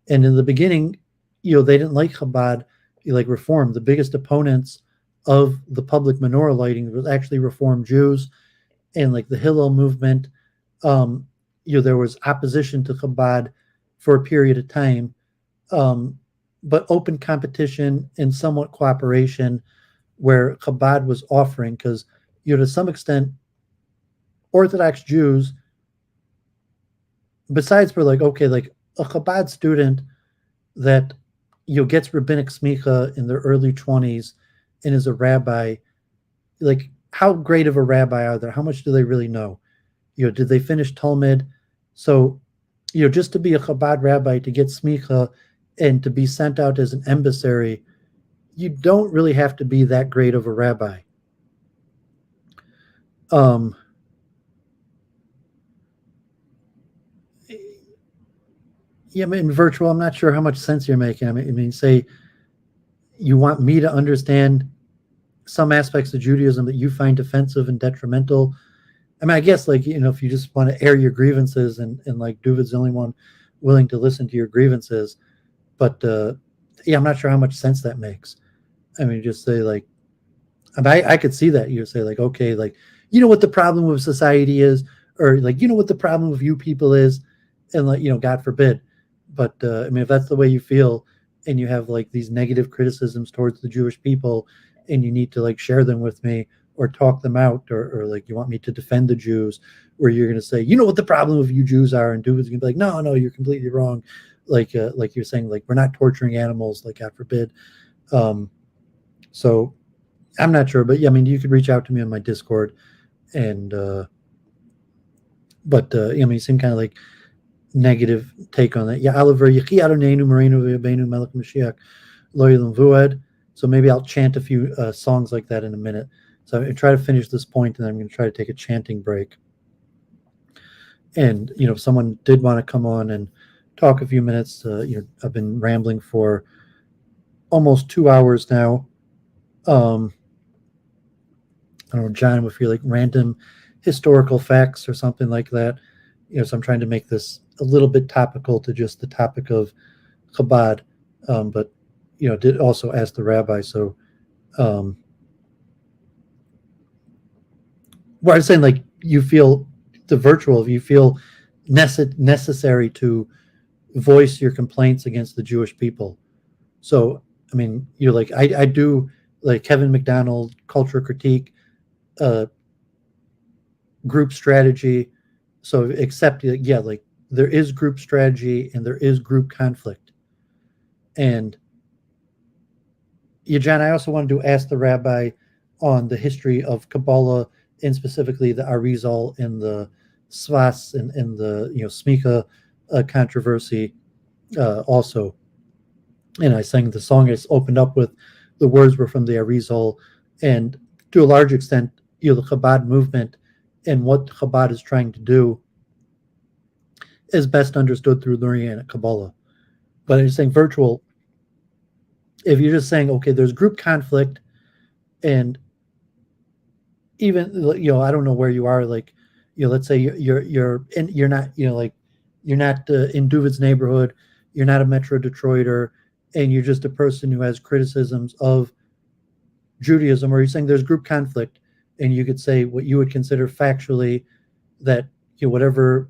And in the beginning, they didn't like Chabad like Reform, the biggest opponents of the public menorah lighting was actually Reform Jews, and like the Hillel movement. There was opposition to Chabad for a period of time, but open competition and somewhat cooperation where Chabad was offering, because to some extent, Orthodox Jews, besides for like a Chabad student that gets rabbinic smicha in their early 20s and is a rabbi, like how great of a rabbi are they? How much do they really know? Did they finish Talmud? So, just to be a Chabad rabbi, to get smicha and to be sent out as an emissary, you don't really have to be that great of a rabbi. Yeah, I mean, virtual, I'm not sure how much sense you're making. I mean, say you want me to understand some aspects of Judaism that you find offensive and detrimental. I mean, I guess if you just want to air your grievances and like Doooovid's the only one willing to listen to your grievances. But I'm not sure how much sense that makes. I mean, just say I could see that. You say okay, what the problem with society is, or what the problem with you people is, and God forbid. But I mean, if that's the way you feel, and you have these negative criticisms towards the Jewish people, and you need to share them with me or talk them out, or you want me to defend the Jews, where you're going to say, what the problem with you Jews are, and Doooovid's going to be like, no, you're completely wrong. Like you're saying, we're not torturing animals, God forbid. So I'm not sure, but yeah, I mean, you could reach out to me on my Discord, and but you seem kind of negative take on that. Yeah, Oliver, Yechi, Adonenu, Marino, V'Yabenu, Melech Mashiach, Lo Yilum Vued. So maybe I'll chant a few songs like that in a minute. So I'm going to try to finish this point, and then I'm going to try to take a chanting break. And if someone did want to come on and talk a few minutes, I've been rambling for almost 2 hours now. I don't know, John, if you're random historical facts or something like that. So I'm trying to make this a little bit topical to just the topic of Chabad, but did also ask the rabbi. So, what I'm saying, you feel the virtual, you feel necessary to voice your complaints against the Jewish people. So, I mean, you're I do Kevin McDonald, culture critique, group strategy. So except, there is group strategy and there is group conflict. And John, I also wanted to ask the rabbi on the history of Kabbalah, and specifically the Arizal and the Svas and the Smicha controversy also. And I sang the song, it's opened up with the words were from the Arizal, and to a large extent, the Chabad movement and what Chabad is trying to do is best understood through learning at Kabbalah. But I'm saying virtual, if you're just saying, okay, there's group conflict, and even I don't know where you are, let's say you're not you're not in Doooovid's neighborhood, you're not a Metro Detroiter, and you're just a person who has criticisms of Judaism, or you're saying there's group conflict, and you could say what you would consider factually that whatever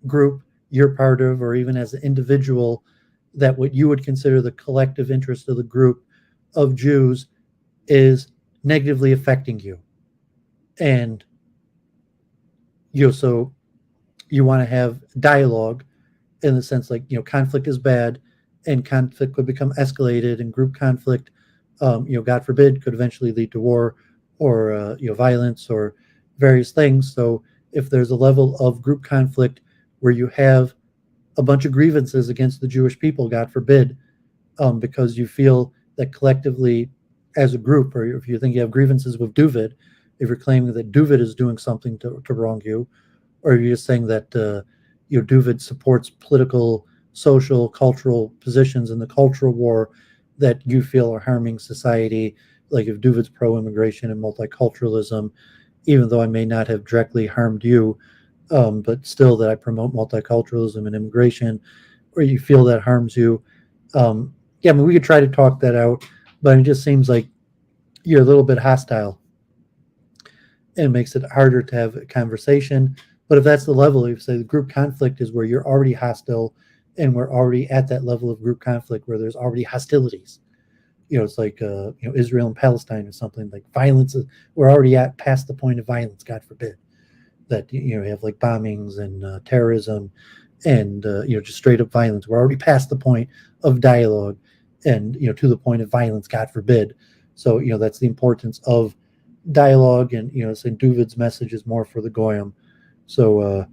group you're part of, or even as an individual, that what you would consider the collective interest of the group of Jews is negatively affecting you. And so you want to have dialogue in the sense conflict is bad, and conflict would become escalated, and group conflict, God forbid, could eventually lead to war or violence or various things. So if there's a level of group conflict where you have a bunch of grievances against the Jewish people, God forbid, because you feel that collectively as a group, or if you think you have grievances with Doooovid, if you're claiming that Doooovid is doing something to wrong you, or if you're just saying that Doooovid supports political, social, cultural positions in the cultural war that you feel are harming society, like if Doooovid's pro-immigration and multiculturalism, even though I may not have directly harmed you, but still that I promote multiculturalism and immigration, or you feel that harms you. I mean, we could try to talk that out, but it just seems like you're a little bit hostile, and it makes it harder to have a conversation. But if that's the level, if you say the group conflict is where you're already hostile, and we're already at that level of group conflict where there's already hostilities. It's like Israel and Palestine or something, like violence. We're already at past the point of violence, God forbid. That you have like bombings and terrorism, and just straight up violence. We're already past the point of dialogue, and to the point of violence, God forbid. So that's the importance of dialogue, and saying Doooovid's message is more for the goyim. So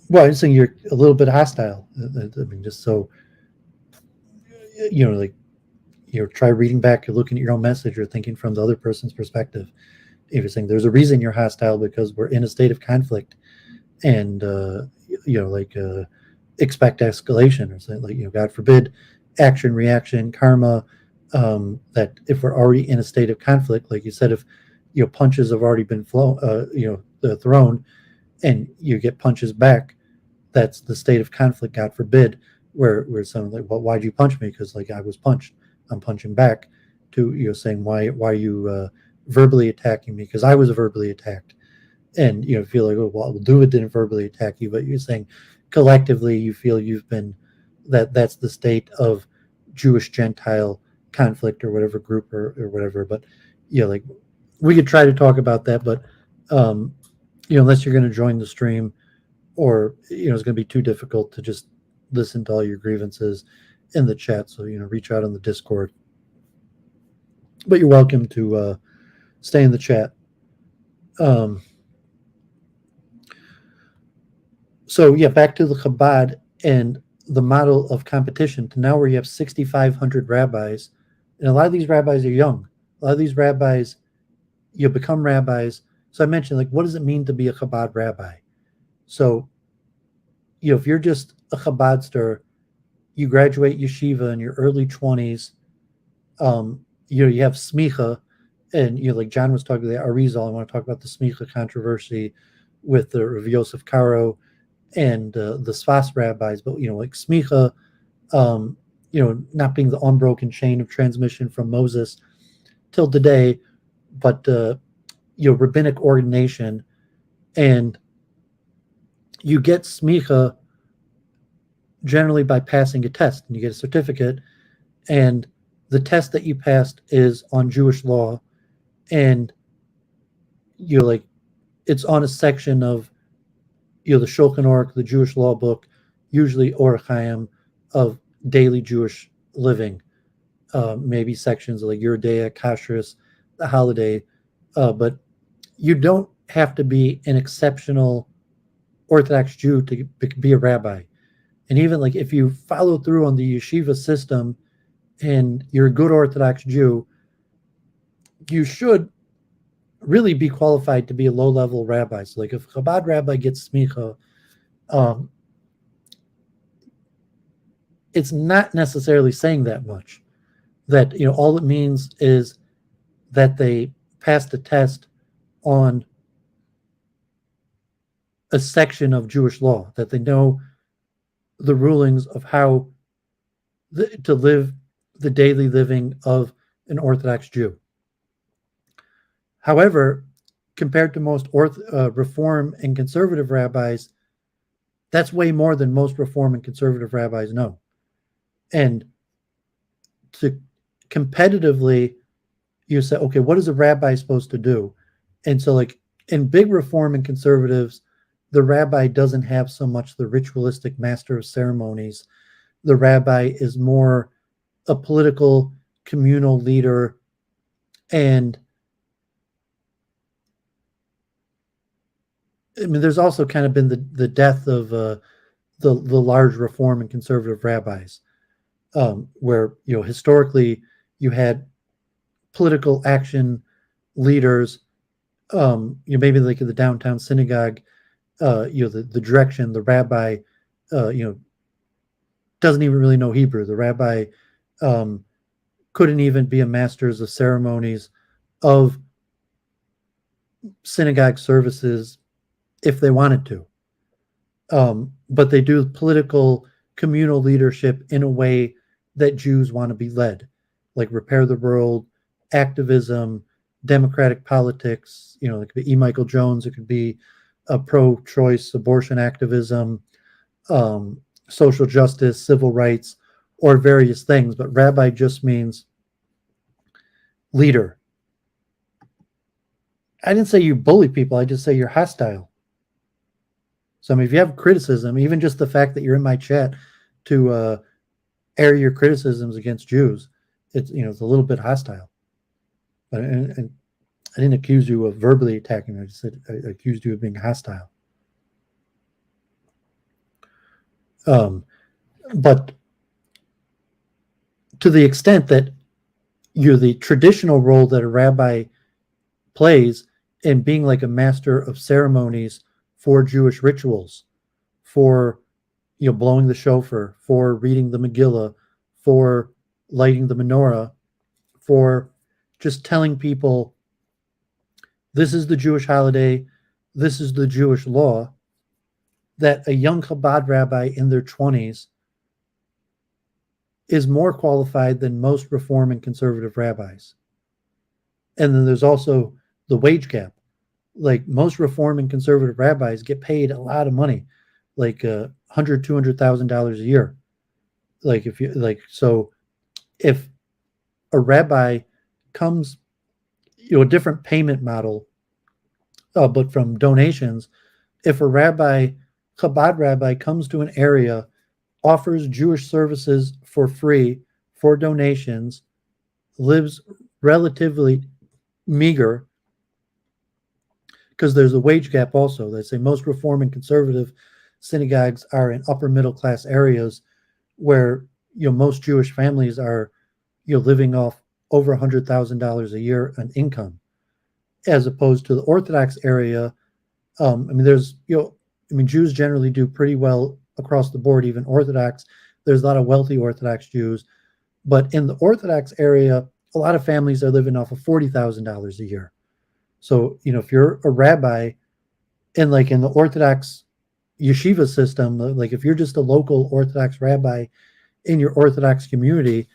well, I'm saying you're a little bit hostile. I mean, just so like try reading back or looking at your own message or thinking from the other person's perspective. If you're saying there's a reason you're hostile because we're in a state of conflict, and expect escalation, or something like God forbid, action, reaction, karma. That if we're already in a state of conflict, like you said, if punches have already been thrown, and you get punches back, that's the state of conflict. God forbid, where someone like, well, why'd you punch me? Because like I was punched, I'm punching back. To saying why are you verbally attacking me? Because I was verbally attacked, and feel like, oh, well, Doooovid didn't verbally attack you, but you're saying collectively you feel you've been that's the state of Jewish Gentile conflict or whatever group or whatever. But like we could try to talk about that, but unless you're going to join the stream, or it's going to be too difficult to just listen to all your grievances in the chat. So reach out on the Discord, but you're welcome to stay in the chat. So yeah, back to the Chabad and the model of competition to now where you have 6,500 rabbis, and a lot of these rabbis are young. A lot of these rabbis, become rabbis. So I mentioned, like, what does it mean to be a Chabad rabbi? So, if you're just a Chabadster, you graduate yeshiva in your early 20s, you have smicha, and like John was talking about the Arizal. I want to talk about the smicha controversy with the Rav Yosef Karo and the Sfas rabbis, but like smicha, not being the unbroken chain of transmission from Moses till today, but rabbinic ordination, and you get smicha generally by passing a test, and you get a certificate, and the test that you passed is on Jewish law, and it's on a section of the Shulchan Aruch, the Jewish law book, usually Orach Chaim, of daily Jewish living, maybe sections like Yerdea, Kashrus, the holiday, but you don't have to be an exceptional Orthodox Jew to be a rabbi. And even like if you follow through on the yeshiva system and you're a good Orthodox Jew, you should really be qualified to be a low-level rabbi. So like if a Chabad rabbi gets smicha, it's not necessarily saying that much. That all it means is that they passed a test on a section of Jewish law, that they know the rulings of how to live the daily living of an Orthodox Jew. However, compared to most Reform and Conservative rabbis, that's way more than most Reform and Conservative rabbis know. And to competitively, you say, okay, what is a rabbi supposed to do? And so like in big Reform and Conservatives, the rabbi doesn't have so much the ritualistic master of ceremonies. The rabbi is more a political communal leader, and I mean, there's also kind of been the death of the large Reform and Conservative rabbis, where historically you had political action leaders, maybe like in the downtown synagogue, the direction, the rabbi, doesn't even really know Hebrew. The rabbi couldn't even be a master of ceremonies of synagogue services if they wanted to. but they do political communal leadership in a way that Jews want to be led, like repair the world, activism, democratic politics. It could be E. Michael Jones. It could be a pro-choice abortion activism, social justice, civil rights, or various things. But rabbi just means leader. I didn't say you bully people. I just say you're hostile. So, if you have criticism, even just the fact that you're in my chat to air your criticisms against Jews, it's a little bit hostile. And I didn't accuse you of verbally attacking me. I just said I accused you of being hostile. But to the extent that the traditional role that a rabbi plays in being like a master of ceremonies for Jewish rituals, for blowing the shofar, for reading the Megillah, for lighting the menorah, for just telling people this is the Jewish holiday, this is the Jewish law, that a young Chabad rabbi in their 20s is more qualified than most Reform and Conservative rabbis. And then there's also the wage gap. Like most Reform and Conservative rabbis get paid a lot of money, like $100,000-$200,000 a year. If a rabbi comes, a different payment model, but from donations, if a Chabad rabbi comes to an area, offers Jewish services for free, for donations, lives relatively meager, because there's a wage gap also. They say most Reform and Conservative synagogues are in upper middle class areas where most Jewish families are living off over $100,000 a year in income, as opposed to the Orthodox area. Jews generally do pretty well across the board, even Orthodox. There's a lot of wealthy Orthodox Jews, but in the Orthodox area, a lot of families are living off of $40,000 a year. So, if you're a rabbi and like in the Orthodox yeshiva system, like if you're just a local Orthodox rabbi in your Orthodox community,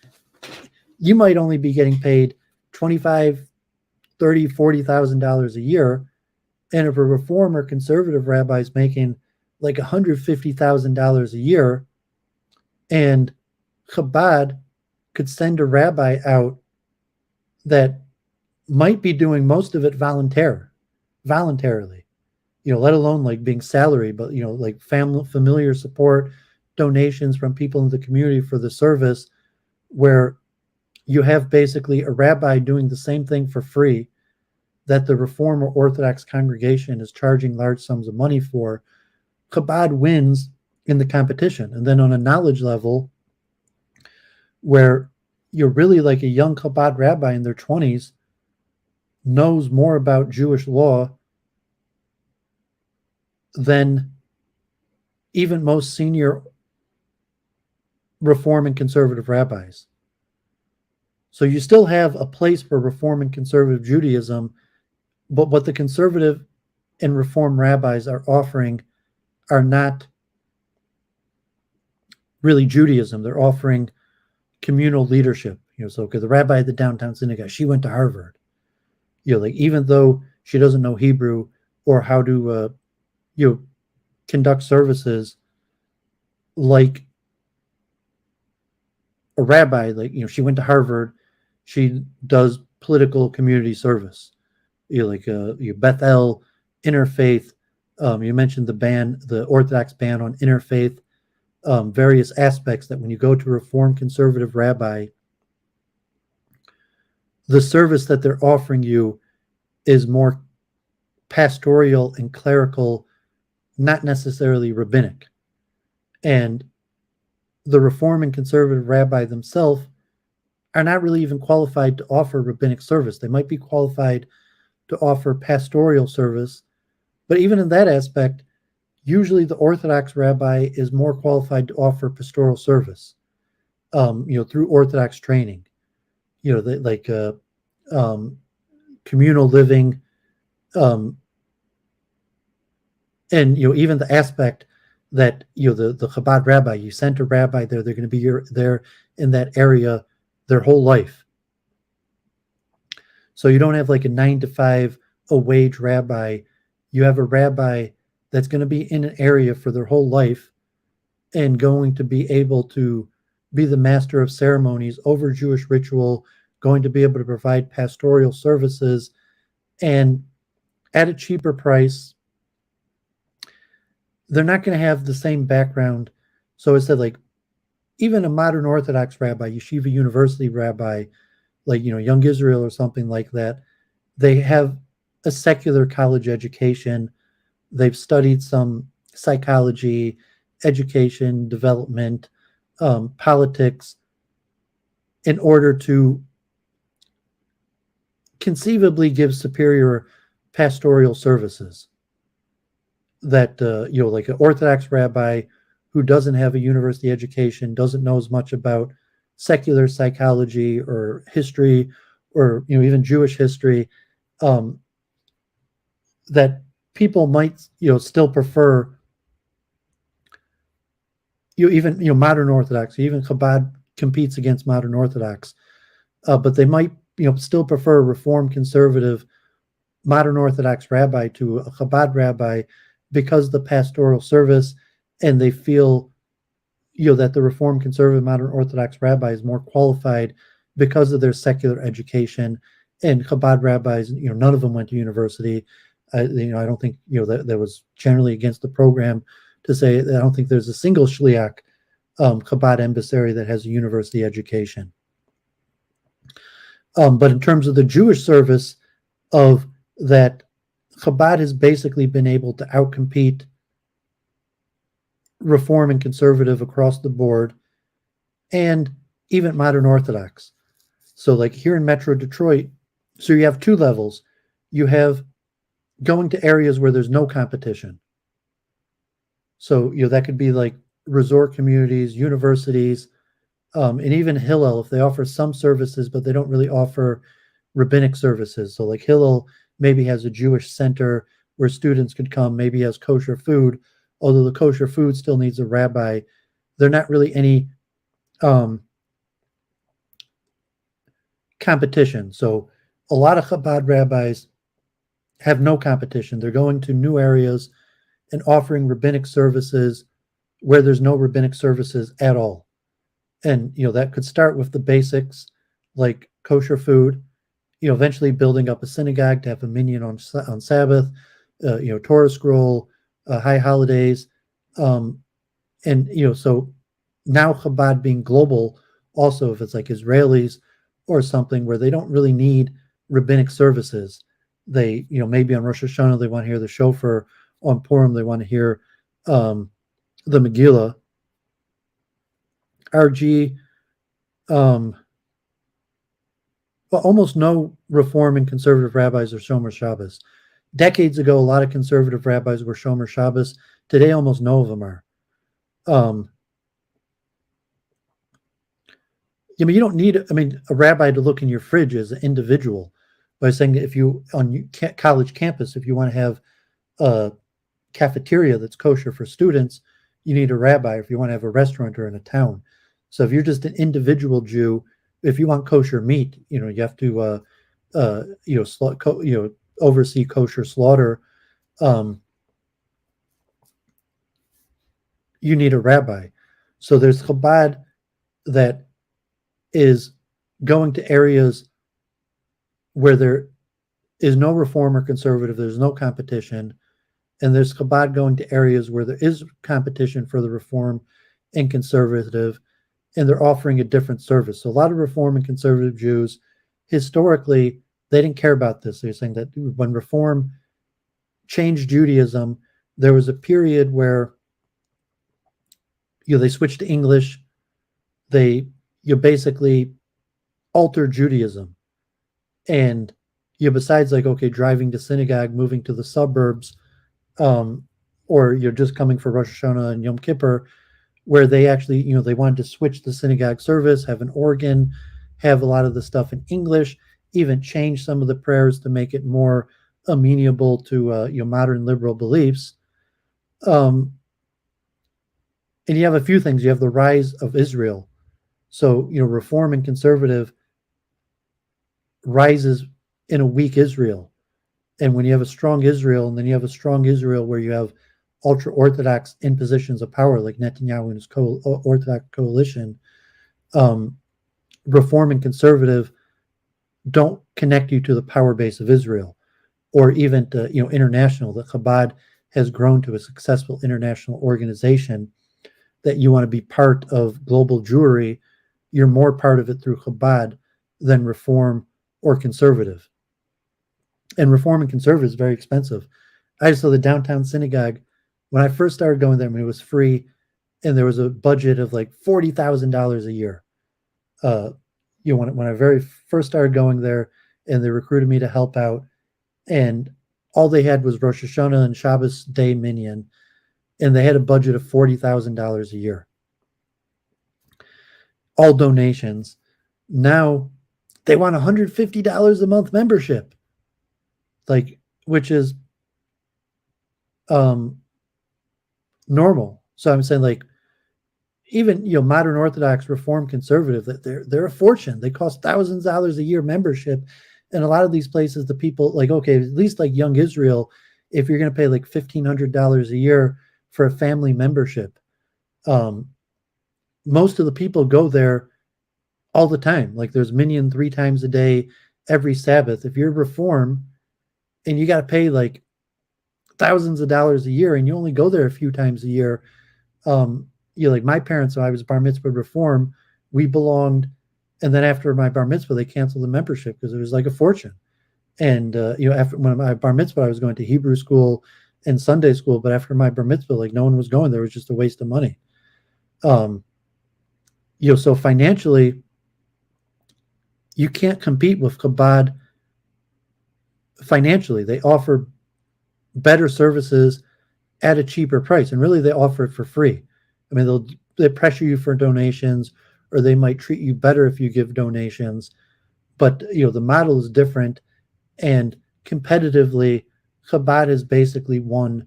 you might only be getting paid $25,000, $30,000, $40,000 a year. And if a Reform or Conservative rabbi is making like $150,000 a year, and Chabad could send a rabbi out that might be doing most of it voluntarily, let alone like being salary, but like familiar support, donations from people in the community for the service, where you have basically a rabbi doing the same thing for free that the Reform or Orthodox congregation is charging large sums of money for. Chabad wins in the competition. And then on a knowledge level, where you're really like a young Chabad rabbi in their 20s knows more about Jewish law than even most senior Reform and Conservative rabbis. So you still have a place for Reform and Conservative Judaism, but what the Conservative and Reform rabbis are offering are not really Judaism. They're offering communal leadership. So the rabbi at the downtown synagogue, she went to Harvard. Even though she doesn't know Hebrew or how to conduct services like a rabbi, she went to Harvard, she does political community service. Bethel, interfaith. You mentioned the Orthodox ban on interfaith, various aspects that when you go to a Reform Conservative rabbi, the service that they're offering you is more pastoral and clerical, not necessarily rabbinic. And the Reform and Conservative rabbi themselves are not really even qualified to offer rabbinic service. They might be qualified to offer pastoral service, but even in that aspect, usually the Orthodox rabbi is more qualified to offer pastoral service, through Orthodox training, communal living, and even the aspect that the Chabad rabbi, you sent a rabbi there, they're going to be there in that area their whole life. So you don't have like a 9-to-5 a wage rabbi. You have a rabbi that's going to be in an area for their whole life and going to be able to be the master of ceremonies over Jewish ritual, going to be able to provide pastoral services, and at a cheaper price. They're not going to have the same background. So it's like even a modern Orthodox rabbi, yeshiva university rabbi, like, Young Israel or something like that, they have a secular college education. They've studied some psychology, education, development, politics, in order to conceivably give superior pastoral services that, like an Orthodox rabbi who doesn't have a university education, doesn't know as much about secular psychology or history or, even Jewish history, that people might, still prefer, even, modern Orthodox, even Chabad competes against modern Orthodox, but they might, still prefer a Reform Conservative modern Orthodox rabbi to a Chabad rabbi because of the pastoral service, and they feel, that the Reform Conservative modern Orthodox rabbi is more qualified because of their secular education. And Chabad rabbis, none of them went to university. I don't think, that was generally against the program to say that I don't think there's a single shliach Chabad emissary that has a university education. But in terms of the Jewish service of that, Chabad has basically been able to outcompete Reform and Conservative across the board, and even modern Orthodox. So like here in Metro Detroit, so you have two levels. You have going to areas where there's no competition. So, that could be like resort communities, universities, and even Hillel, if they offer some services, but they don't really offer rabbinic services. So like Hillel maybe has a Jewish center where students could come, maybe has kosher food, although the kosher food still needs a rabbi. They're not really any competition. So a lot of Chabad rabbis have no competition. They're going to new areas and offering rabbinic services where there's no rabbinic services at all. And, that could start with the basics like kosher food, eventually building up a synagogue to have a minyan on Sabbath, Torah scroll, high holidays. And, so now Chabad being global, also if it's like Israelis or something where they don't really need rabbinic services, they, maybe on Rosh Hashanah, they want to hear the shofar, on Purim, they want to hear the Megillah. RG, well, almost no Reform and Conservative rabbis are Shomer Shabbos. Decades ago, a lot of conservative rabbis were Shomer Shabbos. Today, almost no of them are. You don't need, a rabbi to look in your fridge as an individual by saying that if you, on college campus, if you want to have a cafeteria that's kosher for students, you need a rabbi if you want to have a restaurant or in a town. So if you're just an individual Jew, if you want kosher meat, you have to, oversee kosher slaughter. You need a rabbi. So there's Chabad that is going to areas where there is no Reform or Conservative, there's no competition, and there's Chabad going to areas where there is competition for the Reform and Conservative, and they're offering a different service. So a lot of Reform and Conservative Jews, historically, they didn't care about this. They're saying that when Reform changed Judaism, there was a period where they switched to English. They basically altered Judaism. And besides like, okay, driving to synagogue, moving to the suburbs, or you're just coming for Rosh Hashanah and Yom Kippur, where they actually, they wanted to switch the synagogue service, have an organ, have a lot of the stuff in English, even change some of the prayers to make it more amenable to modern liberal beliefs. And you have a few things. You have the rise of Israel. So, Reform and Conservative rises in a weak Israel. And when you have a strong Israel, and then you have a strong Israel where you have ultra-Orthodox in positions of power, like Netanyahu and his Orthodox coalition, Reform and Conservative don't connect you to the power base of Israel, or even to, international. The Chabad has grown to a successful international organization that you want to be part of global Jewry. You're more part of it through Chabad than Reform or Conservative. And Reform and Conservative is very expensive. I just saw the downtown synagogue when I first started going there. When it was free, and there was a budget of like $40,000 a year. When I very first started going there, and they recruited me to help out, and all they had was Rosh Hashanah and Shabbos day minyan, and they had a budget of $40,000 a year. All donations. Now they want $150 a month membership, which is normal. So I'm saying, even modern Orthodox, Reform, Conservative, that they're a fortune. They cost thousands of dollars a year membership, and a lot of these places, the people okay, at least like Young Israel, if you're going to pay like $1,500 a year for a family membership, most of the people go there all the time. There's minyan 3 times a day, every Sabbath. If you're Reform and you got to pay thousands of dollars a year, and you only go there a few times a year, my parents, when I was bar mitzvah Reform, we belonged, and then after my bar mitzvah, they canceled the membership because it was like a fortune. And after when my bar mitzvah, I was going to Hebrew school and Sunday school, but after my bar mitzvah, no one was going there. It was just a waste of money. So financially, you can't compete with Chabad financially. They offer better services at a cheaper price, and really they offer it for free. I mean, they pressure you for donations, or they might treat you better if you give donations, but the model is different, and competitively, Chabad has basically won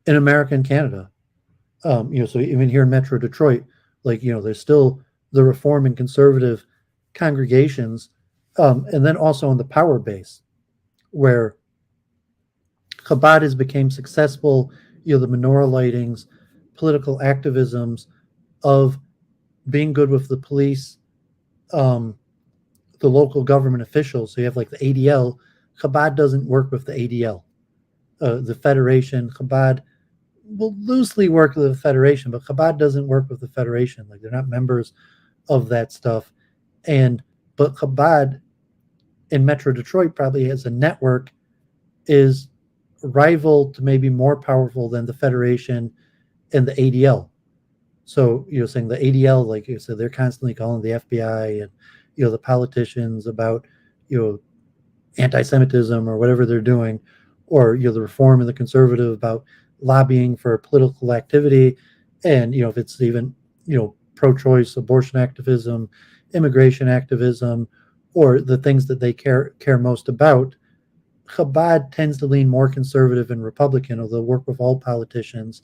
in America and Canada. So even here in Metro Detroit, there's still the Reform and Conservative congregations, and then also on the power base, where Chabad has become successful, the menorah lightings, political activisms of being good with the police, the local government officials. So you have the ADL. Chabad doesn't work with the ADL. The Federation, Chabad will loosely work with the Federation, but Chabad doesn't work with the Federation. They're not members of that stuff. But Chabad in Metro Detroit probably as a network is rival to maybe more powerful than the Federation and the ADL. So, saying the ADL, like you said, they're constantly calling the FBI and, the politicians about, anti-Semitism or whatever they're doing, or, the Reform and the Conservative about lobbying for political activity. And, if it's even, pro-choice abortion activism, immigration activism, or the things that they care most about, Chabad tends to lean more conservative and Republican, although work with all politicians.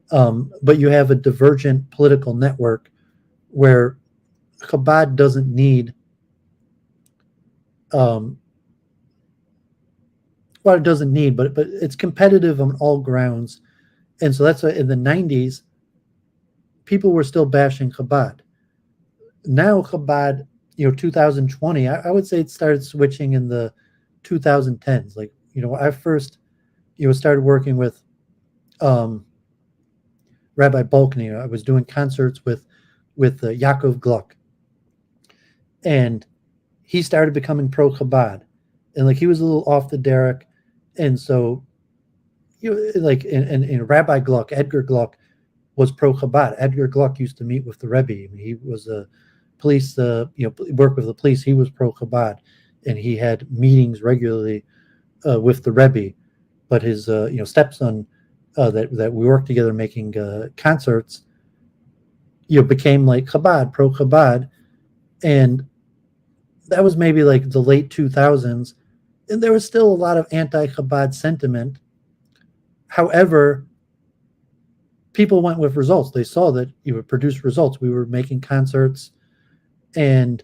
But you have a divergent political network where Chabad doesn't need, it doesn't need, but it's competitive on all grounds. And so that's why in the 90s, people were still bashing Chabad. Now Chabad, 2020, I would say it started switching in the 2010s. I first, started working with Rabbi Balkany. I was doing concerts with Yaakov Gluck, and he started becoming pro Chabad, and he was a little off the derrick, and so in Rabbi Gluck, Edgar Gluck was pro Chabad. Edgar Gluck used to meet with the Rebbe. I mean, he was a police, worked with the police. He was pro Chabad, and he had meetings regularly with the Rebbe. But his stepson that we worked together making concerts, became like Chabad, pro Chabad, and that was maybe the late 2000s, and there was still a lot of anti-Chabad sentiment. However, people went with results. They saw that you would produce results. We were making concerts, and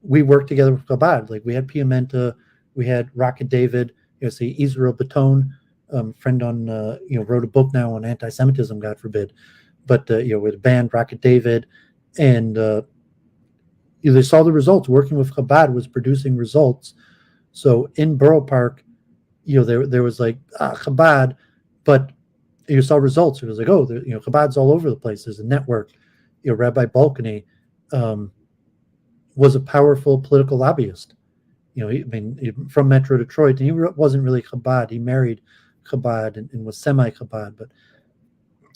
we worked together with Chabad. Like we had Piamenta, we had Rocket David, see Israel Baton, friend on, wrote a book now on anti-Semitism, God forbid. But, with a band, Rocket David, and they saw the results. Working with Chabad was producing results. So in Borough Park, there was like Chabad, but you saw results. It was like, Chabad's all over the place. There's a network. Rabbi Balkany was a powerful political lobbyist. From Metro Detroit, and he wasn't really Chabad. He married Chabad and was semi-Chabad, but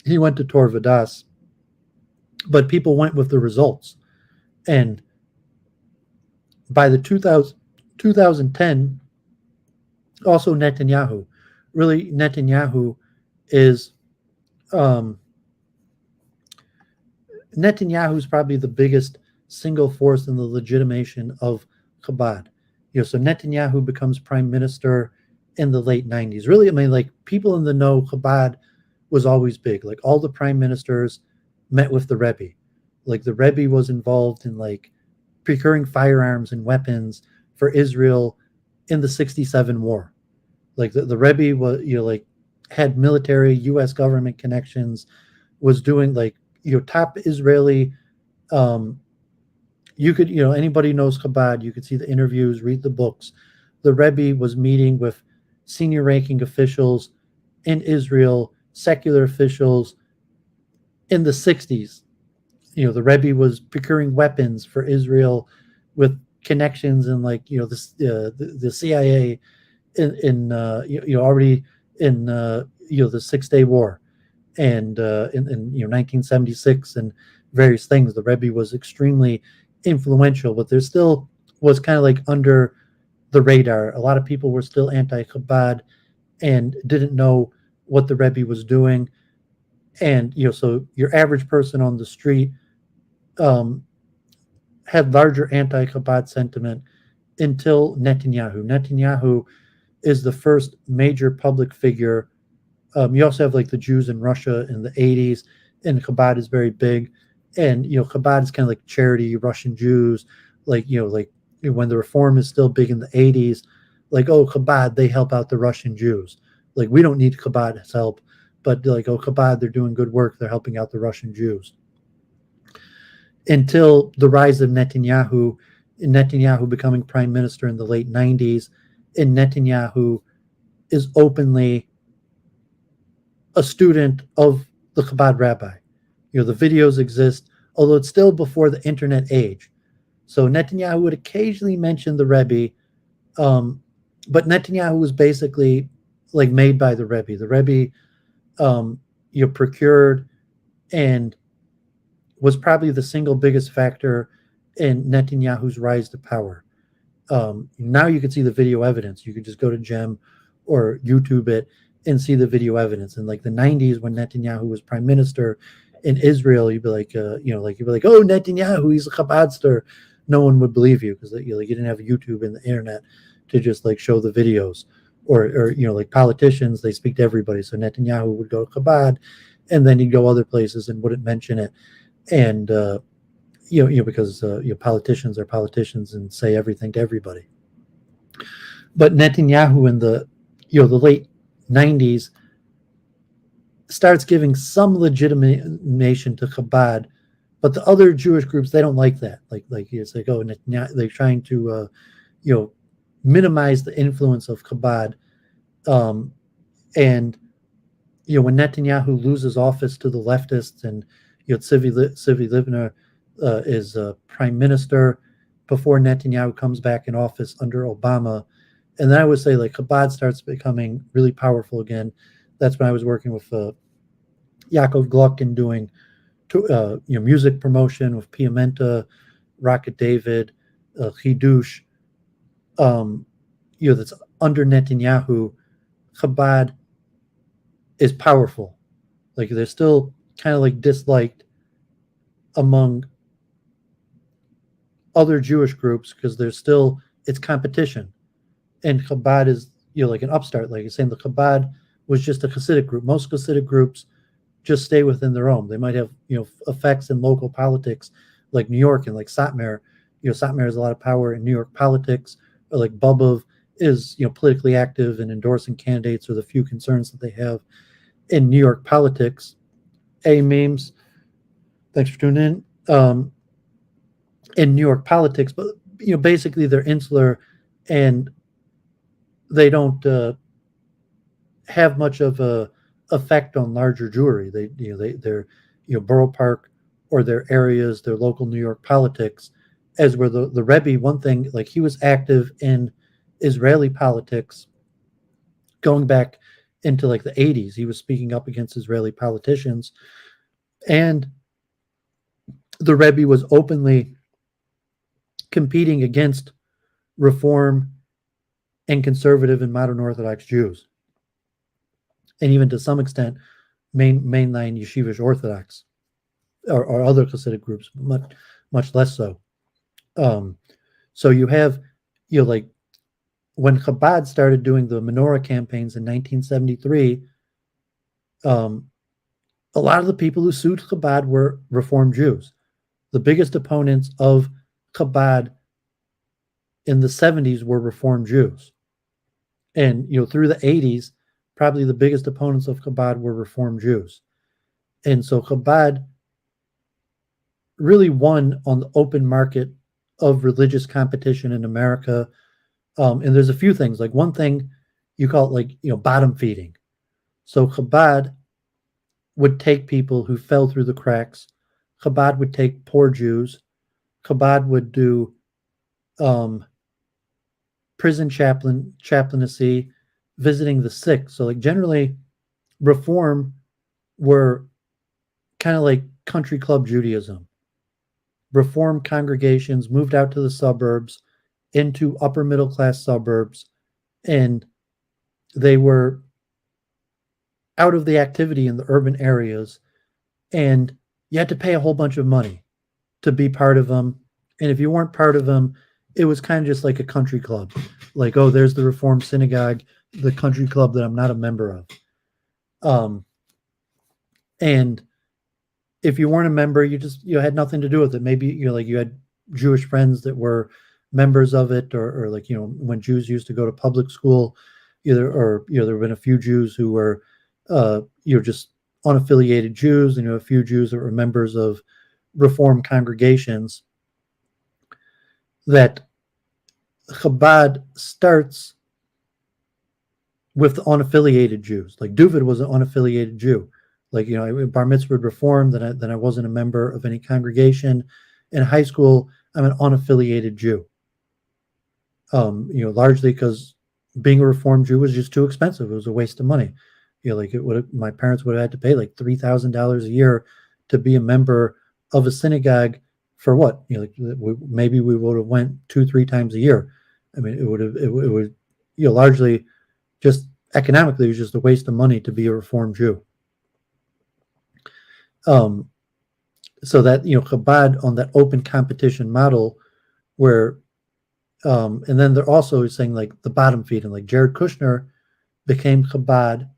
he went to Tor Vodaas. But people went with the results. And by the 2010, also Netanyahu. Really, Netanyahu is Netanyahu's probably the biggest single force in the legitimation of Chabad. So Netanyahu becomes prime minister in the late 90s. Really, like people in the know, Chabad was always big. Like all the prime ministers met with the Rebbe. Like the Rebbe was involved in like procuring firearms and weapons for Israel in the 67 war. Like the Rebbe was, had military U.S. government connections, was doing like, top Israeli, you could, anybody knows Chabad, you could see the interviews, read the books. The Rebbe was meeting with senior ranking officials in Israel, secular officials in the 60s. The Rebbe was procuring weapons for Israel with connections in like, the CIA in already in, the 6 Day War and in 1976 and various things. The Rebbe was extremely influential, but there still was kind of like under the radar. A lot of people were still anti-Chabad and didn't know what the Rebbe was doing. And, so your average person on the street had larger anti-Chabad sentiment until Netanyahu. Netanyahu is the first major public figure. You also have like the Jews in Russia in the 80s, and Chabad is very big. And, Chabad is kind of like charity, Russian Jews, like, like when the Reform is still big in the 80s, like, Chabad, they help out the Russian Jews. Like, we don't need Chabad's help, but like, Chabad, they're doing good work. They're helping out the Russian Jews. Until the rise of Netanyahu, becoming prime minister in the late 90s, and Netanyahu is openly a student of the Chabad rabbi. The videos exist, although it's still before the internet age. So Netanyahu would occasionally mention the Rebbe, but Netanyahu was basically like made by the Rebbe. The Rebbe, procured and was probably the single biggest factor in Netanyahu's rise to power. Now you can see the video evidence. You could just go to Gem or YouTube it and see the video evidence. In like the 90s, when Netanyahu was prime minister in Israel, you'd be like, oh, Netanyahu, he's a Chabadster. No one would believe you because you didn't have YouTube and the internet to just like show the videos. Or like politicians, they speak to everybody. So Netanyahu would go to Chabad, and then he'd go other places and wouldn't mention it. And because politicians are politicians and say everything to everybody. But Netanyahu in the late 90s starts giving some legitimation to Chabad, but the other Jewish groups, they don't like that. Like it's like, Netanyahu, they're trying to minimize the influence of Chabad. And when Netanyahu loses office to the leftists, and Tzivi Livner is prime minister before Netanyahu comes back in office under Obama. And then I would say like Chabad starts becoming really powerful again. That's when I was working with Yaakov Gluck and doing music promotion with Piamenta, Rocket David, Chidush. That's under Netanyahu. Chabad is powerful. Like they're still kind of like disliked among other Jewish groups because it's competition. And Chabad is, like an upstart. Like you're saying, the Chabad was just a Hasidic group. Most Hasidic groups just stay within their own. They might have, effects in local politics, like New York and like Satmar. Satmar has a lot of power in New York politics, or like Bubov is, politically active and endorsing candidates, or the few concerns that they have in New York politics. Memes, thanks for tuning in. In New York politics, but basically they're insular, and they don't have much of a effect on larger Jewry. They're borough park or their areas, their local New York politics. As where the Rebbe, one thing, like he was active in Israeli politics going back into like the 80s. He was speaking up against Israeli politicians, and the Rebbe was openly competing against Reform and conservative and modern Orthodox Jews, and even to some extent mainline Yeshivish Orthodox or other Hasidic groups, much less so. So you have, like when Chabad started doing the menorah campaigns in 1973, a lot of the people who sued Chabad were Reform Jews. The biggest opponents of Chabad in the 70s were Reform Jews. And, through the 80s, probably the biggest opponents of Chabad were Reform Jews. And so Chabad really won on the open market of religious competition in America. And there's a few things. Like one thing, you call it like, bottom feeding. So Chabad would take people who fell through the cracks. Chabad would take poor Jews. Chabad would do prison chaplaincy, visiting the sick. So like generally, Reform were kind of like country club Judaism. Reform congregations moved out to the suburbs, into upper middle class suburbs, and they were out of the activity in the urban areas, and you had to pay a whole bunch of money to be part of them. And if you weren't part of them, it was kind of just like a country club. Like, oh, there's the Reform synagogue, the country club that I'm not a member of. And if you weren't a member, you had nothing to do with it. Maybe you had Jewish friends that were members of it, or like when Jews used to go to public school, there have been a few Jews who were just unaffiliated Jews, and a few Jews that were members of Reform congregations. That Chabad starts with the unaffiliated Jews. Like Doooovid was an unaffiliated Jew. Like, bar mitzvah Reform, then I wasn't a member of any congregation. In high school, I'm an unaffiliated Jew. Largely because being a Reform Jew was just too expensive. It was a waste of money. My parents would have had to pay like $3,000 a year to be a member of a synagogue. For what? Maybe we would have went 2-3 times a year. I mean, it would largely just economically, it was just a waste of money to be a Reform Jew. So that, Chabad on that open competition model where, and then they're also saying like the bottom feeding, like Jared Kushner became Chabad.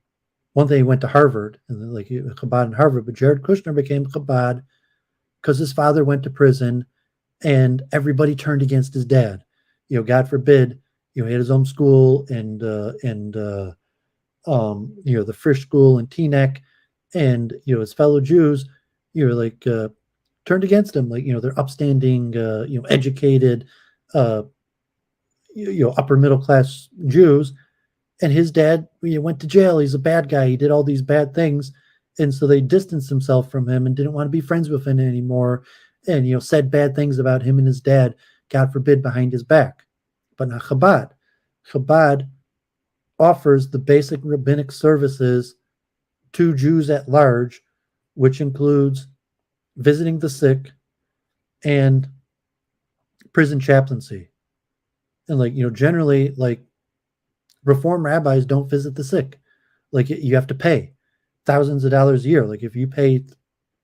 One thing he went to Harvard, and then like Chabad in Harvard, but Jared Kushner became Chabad because his father went to prison and everybody turned against his dad. God forbid, he had his own school and the Frisch school in Teaneck, and his fellow Jews, turned against him. Like, they're upstanding, educated, upper middle class Jews, and his dad went to jail. He's a bad guy. He did all these bad things. And so they distanced themselves from him and didn't want to be friends with him anymore, and said bad things about him and his dad, God forbid, behind his back. But not Chabad. Chabad offers the basic rabbinic services to Jews at large, which includes visiting the sick and prison chaplaincy. And generally, Reform rabbis don't visit the sick. You have to pay thousands of dollars a year. Like if you pay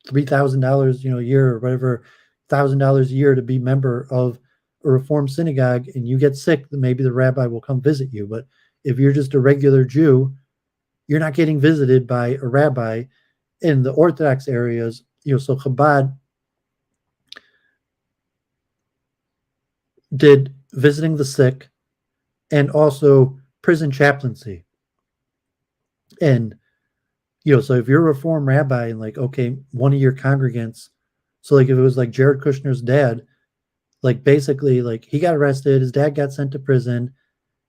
$3,000, a year or whatever, $1,000 a year to be member of a Reform synagogue, and you get sick, then maybe the rabbi will come visit you. But if you're just a regular Jew, you're not getting visited by a rabbi, in the Orthodox areas, so Chabad did visiting the sick and also prison chaplaincy. And, so if you're a Reform rabbi and like, okay, one of your congregants, so like if it was like Jared Kushner's dad, like basically like he got arrested, his dad got sent to prison.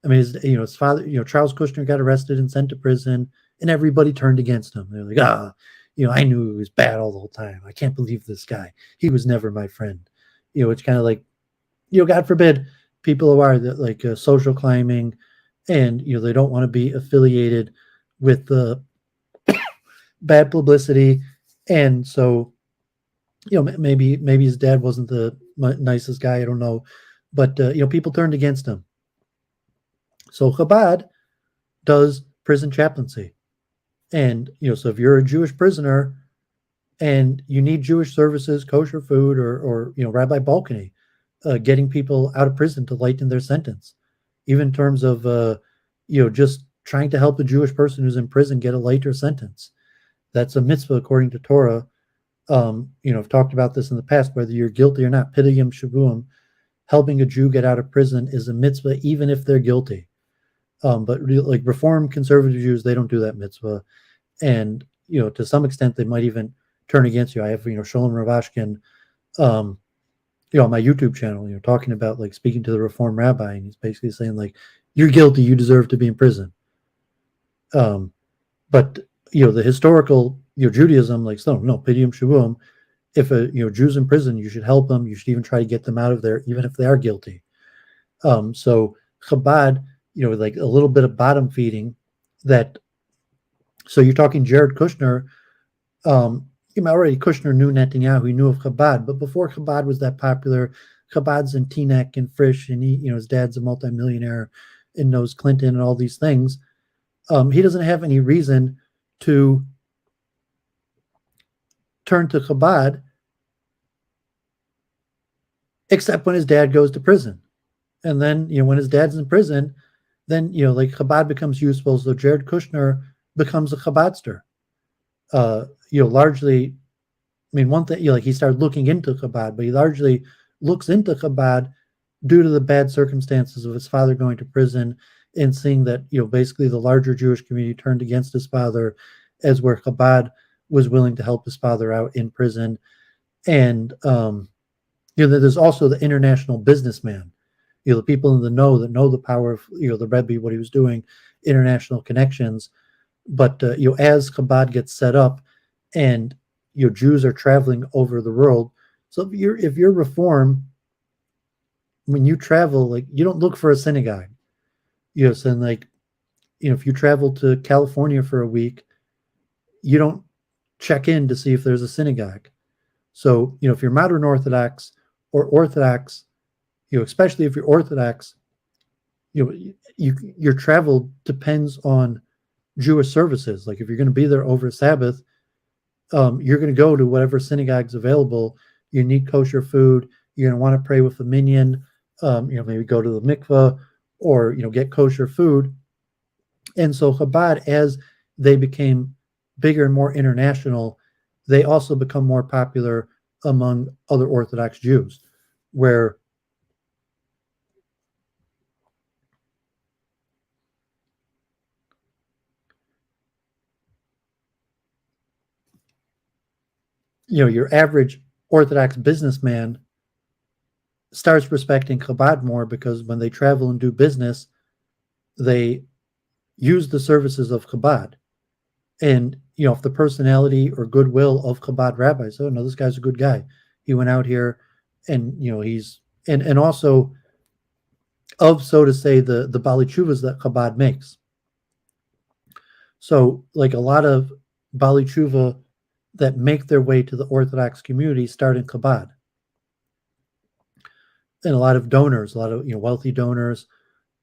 I mean, his father, Charles Kushner got arrested and sent to prison, and everybody turned against him. They're like, I knew he was bad all the whole time. I can't believe this guy. He was never my friend. It's kind of like, God forbid, people who are like social climbing, and they don't want to be affiliated with the bad publicity, and so maybe his dad wasn't the nicest guy. I don't know, but people turned against him. So Chabad does prison chaplaincy, and so if you're a Jewish prisoner and you need Jewish services, kosher food, or Rabbi Balcony, getting people out of prison to lighten their sentence, even in terms of just trying to help a Jewish person who's in prison get a lighter sentence. That's a mitzvah according to Torah. I've talked about this in the past, whether you're guilty or not. Pidiyim shavuim, helping a Jew get out of prison is a mitzvah, even if they're guilty. But like Reform Conservative Jews, they don't do that mitzvah. And, to some extent, they might even turn against you. I have, Sholem Ravashkin, on my YouTube channel, talking about like speaking to the Reform rabbi, and he's basically saying like, you're guilty, you deserve to be in prison. But, the historical, Judaism, like, no, Pidiyim Shavuim, if a, Jew's in prison, you should help them. You should even try to get them out of there, even if they are guilty. So Chabad, like a little bit of bottom feeding that. So you're talking Jared Kushner. Already Kushner knew Netanyahu, he knew of Chabad, but before Chabad was that popular, Chabad's in Teaneck and Frisch, and he, his dad's a multimillionaire and knows Clinton and all these things. He doesn't have any reason to turn to Chabad except when his dad goes to prison. And then, when his dad's in prison, then, like Chabad becomes useful. So Jared Kushner becomes a Chabadster. Largely, I mean, one thing, like he started looking into Chabad, but he largely looks into Chabad due to the bad circumstances of his father going to prison and seeing that, basically the larger Jewish community turned against his father, as where Chabad was willing to help his father out in prison. And, there's also the international businessman, the people in the know that know the power of, the Rebbe, what he was doing, international connections. But, as Chabad gets set up and, Jews are traveling over the world. So if you're Reform, when you travel, like you don't look for a synagogue, so like, if you travel to California for a week, you don't check in to see if there's a synagogue. So, if you're modern Orthodox or Orthodox, especially if you're Orthodox, your travel depends on Jewish services. Like if you're going to be there over Sabbath, you're going to go to whatever synagogue's available. You need kosher food. You're going to want to pray with a minyan. Maybe go to the mikveh or get kosher food. And so Chabad, as they became bigger and more international, they also become more popular among other Orthodox Jews, where your average Orthodox businessman starts respecting Chabad more because when they travel and do business, they use the services of Chabad. And, if the personality or goodwill of Chabad rabbis, oh, no, this guy's a good guy. He went out here and, he's, and also of, so to say, the Bali Tshuvas that Chabad makes. So, like a lot of Bali Tshuva that make their way to the Orthodox community start in Chabad. And a lot of donors, a lot of wealthy donors,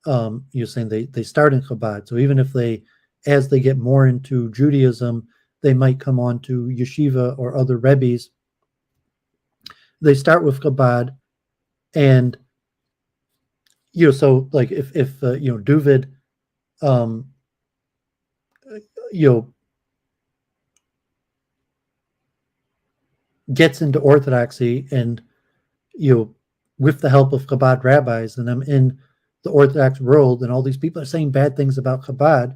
you're saying they start in Chabad. So even if as they get more into Judaism, they might come on to yeshiva or other rebbes. They start with Chabad, and so like if Doooovid, gets into Orthodoxy, and with the help of Chabad rabbis, and I'm in the Orthodox world, and all these people are saying bad things about Chabad.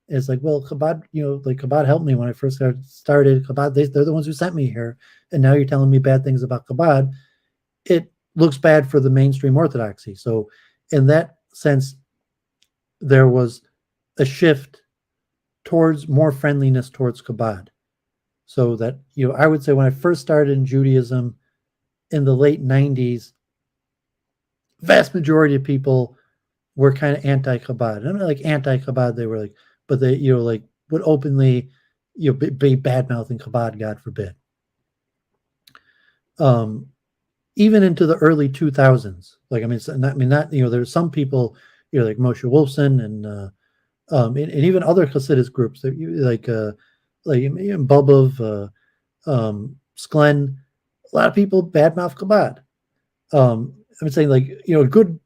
And it's like, well, Chabad, like Chabad helped me when I first started Chabad. They're the ones who sent me here, and now you're telling me bad things about Chabad. It looks bad for the mainstream Orthodoxy. So in that sense, there was a shift towards more friendliness towards Chabad. So that, I would say when I first started in Judaism in the late 90s, vast majority of people were kind of anti-Chabad. I'm not like anti-Chabad, they were like, but they, like would openly, be bad-mouthing Chabad, God forbid. Even into the early 2000s, there's some people, like Moshe Wolfson and even other Hasidic groups that like Bubov, Sklen, a lot of people badmouth Chabad. I'm saying, like, a good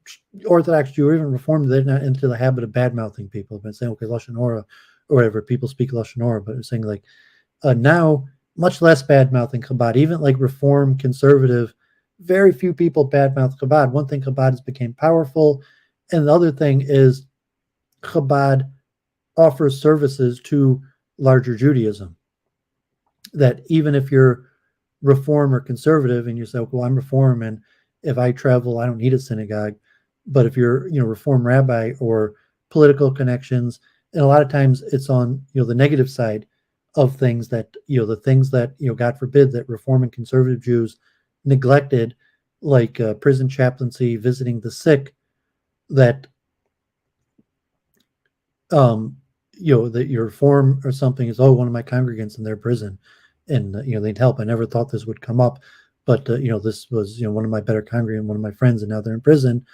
Orthodox Jew or even Reformed, they're not into the habit of bad-mouthing people. But saying, okay, Lashon Hora or whatever, people speak Lashon Hora, but I'm saying, like, now, much less bad-mouthing Chabad. Even, like, Reform Conservative, very few people bad-mouth Chabad. One thing, Chabad has become powerful, and the other thing is Chabad offers services to larger Judaism. That even if you're Reform or Conservative, and you say, well, I'm Reform, and if I travel, I don't need a synagogue. But if you're, Reform rabbi or political connections, and a lot of times it's on, the negative side of things that, the things that, God forbid, that Reform and Conservative Jews neglected, like prison chaplaincy, visiting the sick, that, that your Reform or something is, one of my congregants in their prison, and, they'd help. I never thought this would come up. But, this was, one of my better congregants, one of my friends, and now they're in prison.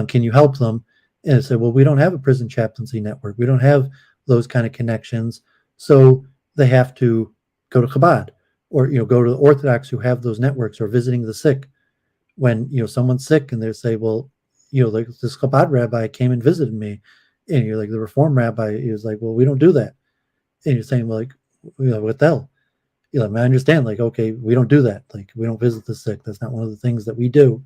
Can you help them? And I said, well, we don't have a prison chaplaincy network. We don't have those kind of connections. So they have to go to Chabad or, go to the Orthodox who have those networks, or visiting the sick. When, someone's sick and they say, well, like this Chabad rabbi came and visited me. And you're like, the Reform rabbi is like, well, we don't do that. And you're saying, well, like, what the hell? I understand, like, okay, we don't do that. Like, we don't visit the sick. That's not one of the things that we do.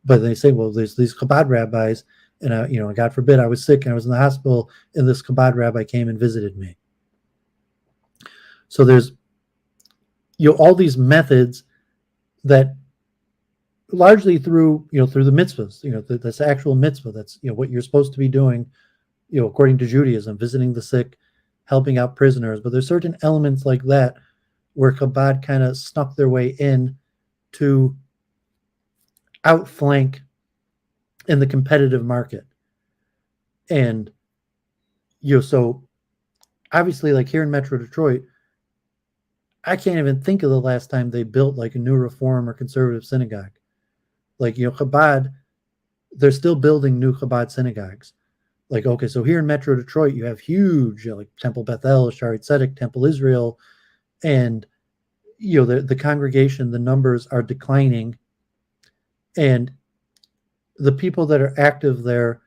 But they say, well, there's these Chabad rabbis, and God forbid, I was sick and I was in the hospital, and this Chabad rabbi came and visited me. So there's, all these methods that largely through the mitzvahs, that's actual mitzvah. That's, what you're supposed to be doing, according to Judaism, visiting the sick, helping out prisoners. But there's certain elements like that where Chabad kind of snuck their way in to outflank in the competitive market. And, so obviously, like here in Metro Detroit, I can't even think of the last time they built like a new Reform or Conservative synagogue. Like, Chabad, they're still building new Chabad synagogues. Like, okay, so here in Metro Detroit, you have huge, like Temple Bethel, Shari Tzedek, Temple Israel, and the congregation, the numbers are declining, and the people that are active there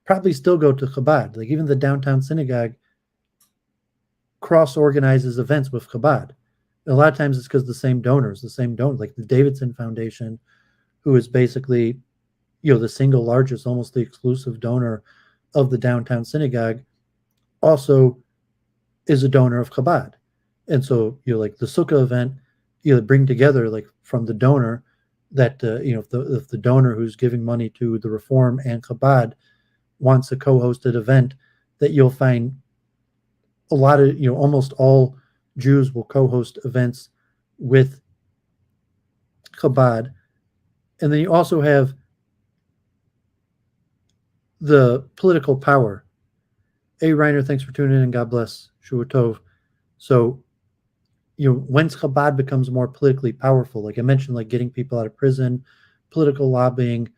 probably still go to Chabad. Like even the downtown synagogue cross organizes events with Chabad. And a lot of times it's because the same donors, like the Davidson Foundation, who is basically the single largest, almost the exclusive donor of the downtown synagogue, also is a donor of Chabad. And so, like the Sukkah event, bring together, like from the donor, that, if the donor who's giving money to the Reform and Chabad wants a co-hosted event, that you'll find a lot of, almost all Jews will co-host events with Chabad. And then you also have the political power. A. Reiner, thanks for tuning in, and God bless. Shua Tov. So, once Chabad becomes more politically powerful, like I mentioned, like getting people out of prison, political lobbying,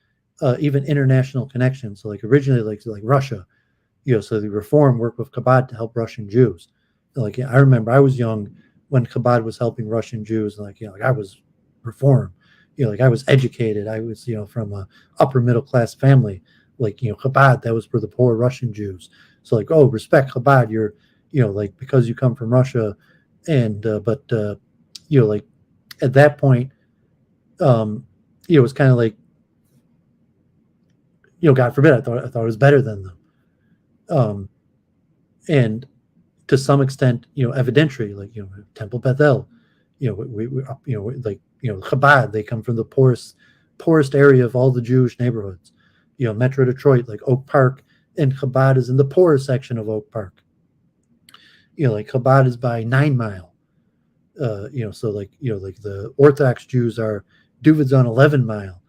even international connections. So, like originally, like Russia, so the Reform worked with Chabad to help Russian Jews. Like I remember, I was young when Chabad was helping Russian Jews. Like like I was Reform, like I was educated. I was from a upper middle class family. Like Chabad, that was for the poor Russian Jews. So like, oh, respect Chabad. You're like because you come from Russia. And like at that point, it was kind of like, God forbid, I thought it was better than them, and to some extent, evidentiary, like Temple Bethel, Chabad, they come from the poorest area of all the Jewish neighborhoods, Metro Detroit, like Oak Park, and Chabad is in the poorer section of Oak Park. Like Chabad is by 9 Mile. So like the Orthodox Jews are, Doooovid's on 11 Mile.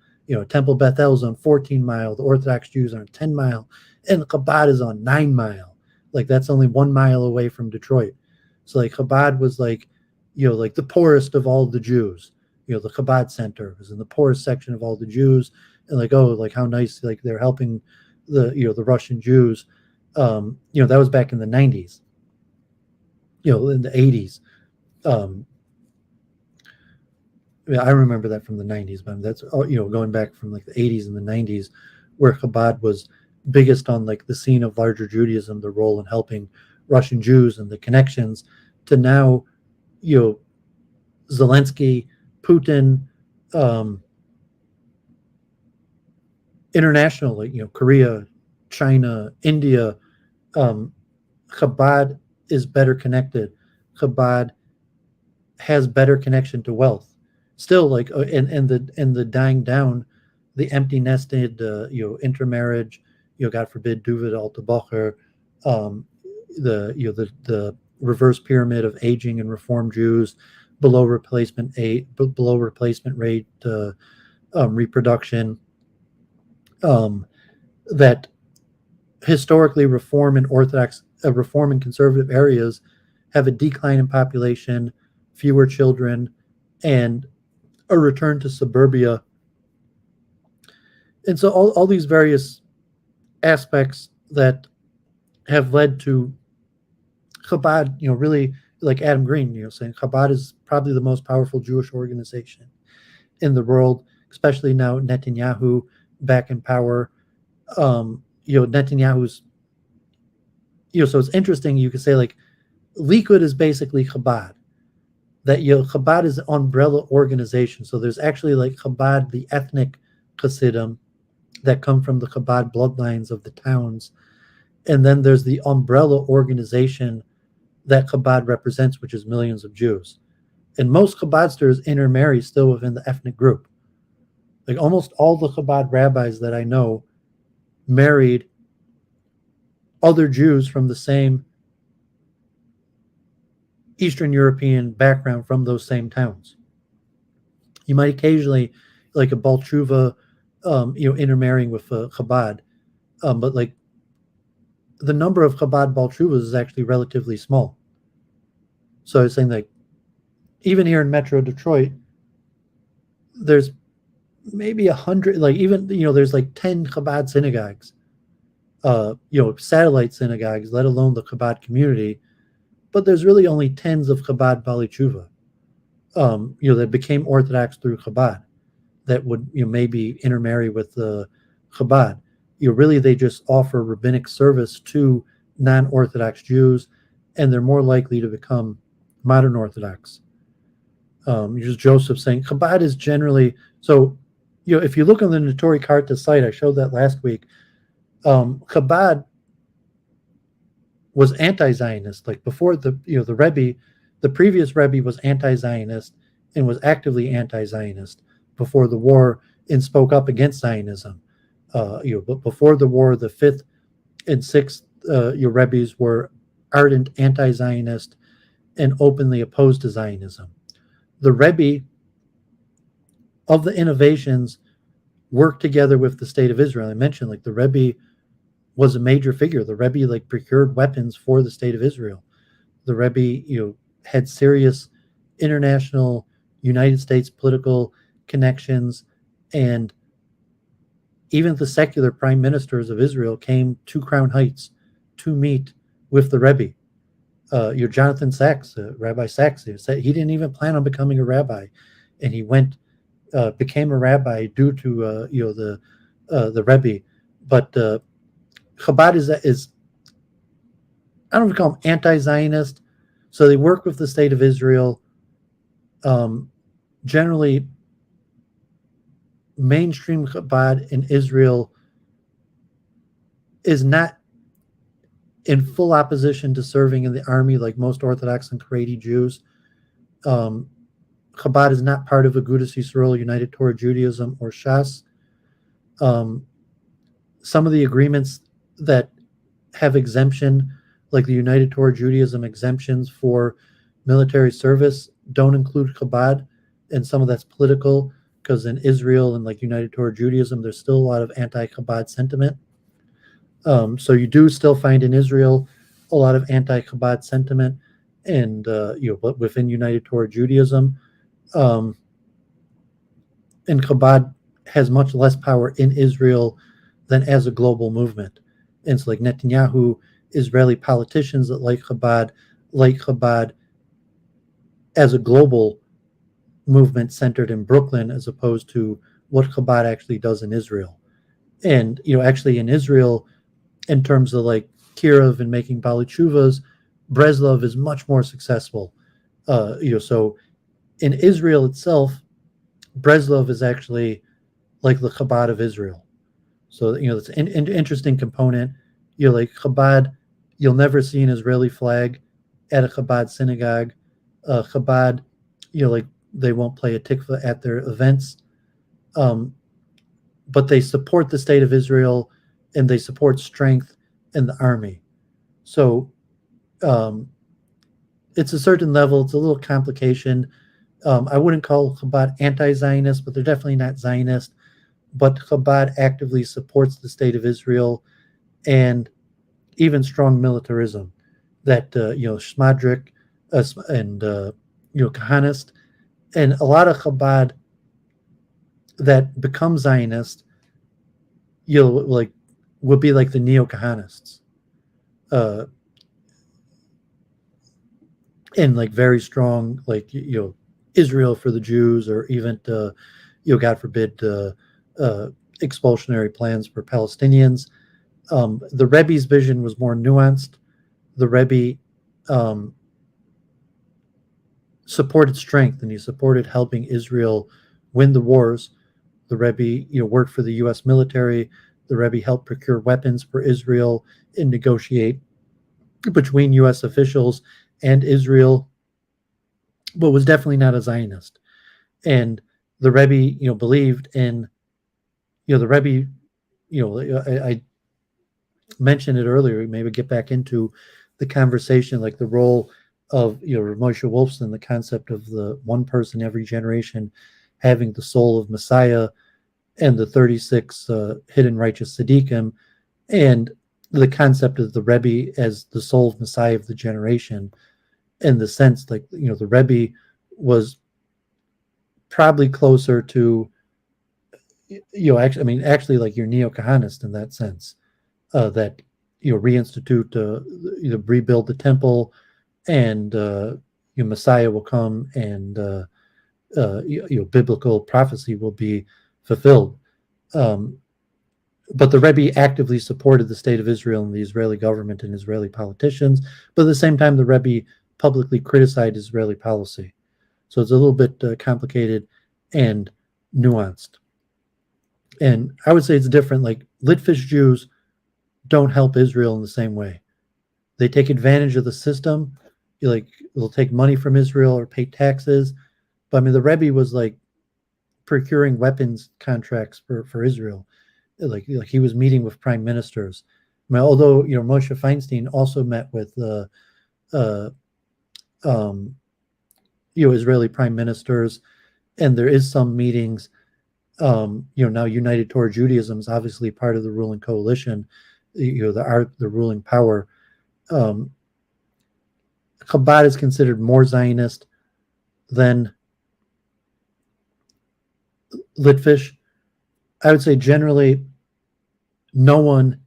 Temple Bethel's on 14 Mile. The Orthodox Jews are on 10 Mile, and Chabad is on 9 Mile. Like that's only 1 mile away from Detroit. So like Chabad was like, like the poorest of all the Jews. The Chabad Center was in the poorest section of all the Jews, and like, oh, like how nice, like they're helping the Russian Jews. That was back in the 90s. In the 80s. I remember that from the 90s, but that's going back from like the 80s and the 90s, where Chabad was biggest on like the scene of larger Judaism, the role in helping Russian Jews and the connections to now, Zelensky, Putin, internationally, Korea, China, India, Chabad is better connected. Chabad has better connection to wealth. Still, like and the dying down, the empty nested, intermarriage, God forbid, Doooovid Alta Bocher, the reverse pyramid of aging and Reform Jews, below replacement rate reproduction, that historically Reform and conservative areas have a decline in population, fewer children, and a return to suburbia. And so all these various aspects that have led to Chabad, really, like Adam Green, saying Chabad is probably the most powerful Jewish organization in the world, especially now Netanyahu back in power. Netanyahu's, so it's interesting. You could say like Likud is basically Chabad. That Chabad is an umbrella organization. So there's actually like Chabad, the ethnic Hasidim that come from the Chabad bloodlines of the towns. And then there's the umbrella organization that Chabad represents, which is millions of Jews. And most Chabadsters intermarry still within the ethnic group. Like almost all the Chabad rabbis that I know married other Jews from the same Eastern European background from those same towns. You might occasionally, like a Baal Tshuva, intermarrying with Chabad, but like the number of Chabad Baal Tshuvas is actually relatively small. So I was saying, like, even here in Metro Detroit, there's maybe 100, like even there's like 10 Chabad synagogues, satellite synagogues, let alone the Chabad community. But there's really only tens of Chabad Bali Tshuva, that became Orthodox through Chabad, that would maybe intermarry with the Chabad. Really they just offer rabbinic service to non-Orthodox Jews, and they're more likely to become modern Orthodox. Just Joseph saying Chabad is generally so. If you look on the Notori Karta site, I showed that last week. Chabad was anti-Zionist. Like before the Rebbe, the previous Rebbe was anti-Zionist and was actively anti-Zionist before the war and spoke up against Zionism. But before the war, the 5th and 6th Rebbes were ardent anti-Zionist and openly opposed to Zionism. The Rebbe of the innovations worked together with the state of Israel. I mentioned like the Rebbe was a major figure. The Rebbe like procured weapons for the state of Israel. The Rebbe, had serious international United States political connections, and even the secular prime ministers of Israel came to Crown Heights to meet with the Rebbe. Jonathan Sachs, Rabbi Sachs, said he didn't even plan on becoming a rabbi, and he became a rabbi due to the Rebbe. But Chabad is I don't know if we call them anti-Zionist. So they work with the state of Israel, generally mainstream Chabad in Israel is not in full opposition to serving in the army like most Orthodox and Haredi Jews. Chabad is not part of Agudas Yisrael, United Torah Judaism, or Shas. Some of the agreements that have exemption, like the United Torah Judaism exemptions for military service, don't include Chabad, and some of that's political, because in Israel and like United Torah Judaism, there's still a lot of anti-Chabad sentiment. So you do still find in Israel a lot of anti-Chabad sentiment, and but within United Torah Judaism, and Chabad has much less power in Israel than as a global movement. And so, like Netanyahu, Israeli politicians that like Chabad as a global movement centered in Brooklyn, as opposed to what Chabad actually does in Israel. And actually in Israel, in terms of like Kirov and making Bali Tshuvas, Breslov is much more successful. So in Israel itself, Breslov is actually like the Chabad of Israel. So it's an interesting component. Like Chabad, you'll never see an Israeli flag at a Chabad synagogue. Chabad, like they won't play a tikva at their events, but they support the state of Israel and they support strength in the army. So it's a certain level. It's a little complication. I wouldn't call Chabad anti-Zionist, but they're definitely not Zionist. But Chabad actively supports the state of Israel and even strong militarism. That Shmadrik and Kahanist, and a lot of Chabad that become Zionist, would be like the neo-Kahanists, and like very strong, like Israel for the Jews, or even God forbid expulsionary plans for Palestinians. The Rebbe's vision was more nuanced. The Rebbe supported strength, and he supported helping Israel win the wars. The Rebbe worked for the U.S. military. The Rebbe helped procure weapons for Israel and negotiate between U.S. officials and Israel, but was definitely not a Zionist. And the Rebbe, believed in, the Rebbe, I mentioned it earlier. Maybe get back into the conversation, like the role of, Rabbi Moshe Wolfson, the concept of the one person every generation having the soul of Messiah, and the 36 hidden righteous tzaddikim, and the concept of the Rebbe as the soul of Messiah of the generation, in the sense like the Rebbe was probably closer to actually like your neo-Kahanist in that sense, that reinstitute, rebuild the temple, and Messiah will come, and biblical prophecy will be fulfilled. But the Rebbe actively supported the state of Israel and the Israeli government and Israeli politicians, but at the same time the Rebbe publicly criticized Israeli policy. So it's a little bit complicated and nuanced. And I would say it's different. Like Litvish Jews don't help Israel in the same way. They take advantage of the system. They'll take money from Israel or pay taxes. But the Rebbe was like procuring weapons contracts for Israel. Like he was meeting with prime ministers. Although Moshe Feinstein also met with Israeli prime ministers, and there is some meetings. Now United Torah Judaism is obviously part of the ruling coalition, the ruling power. Chabad is considered more Zionist than Litvish. I would say generally no one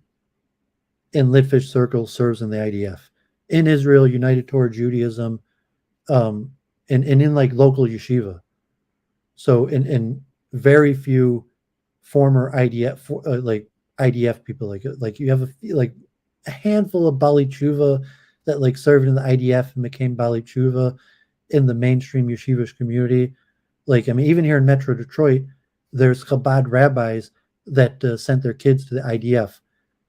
in Litvish circles serves in the IDF. In Israel, United Torah Judaism, and in like local yeshiva. So in very few former IDF like IDF people, like you have a handful of Bali Tshuva that like served in the IDF and became Bali Tshuva in the mainstream yeshivish community. Like, I mean, even here in Metro Detroit, there's Chabad rabbis that sent their kids to the IDF.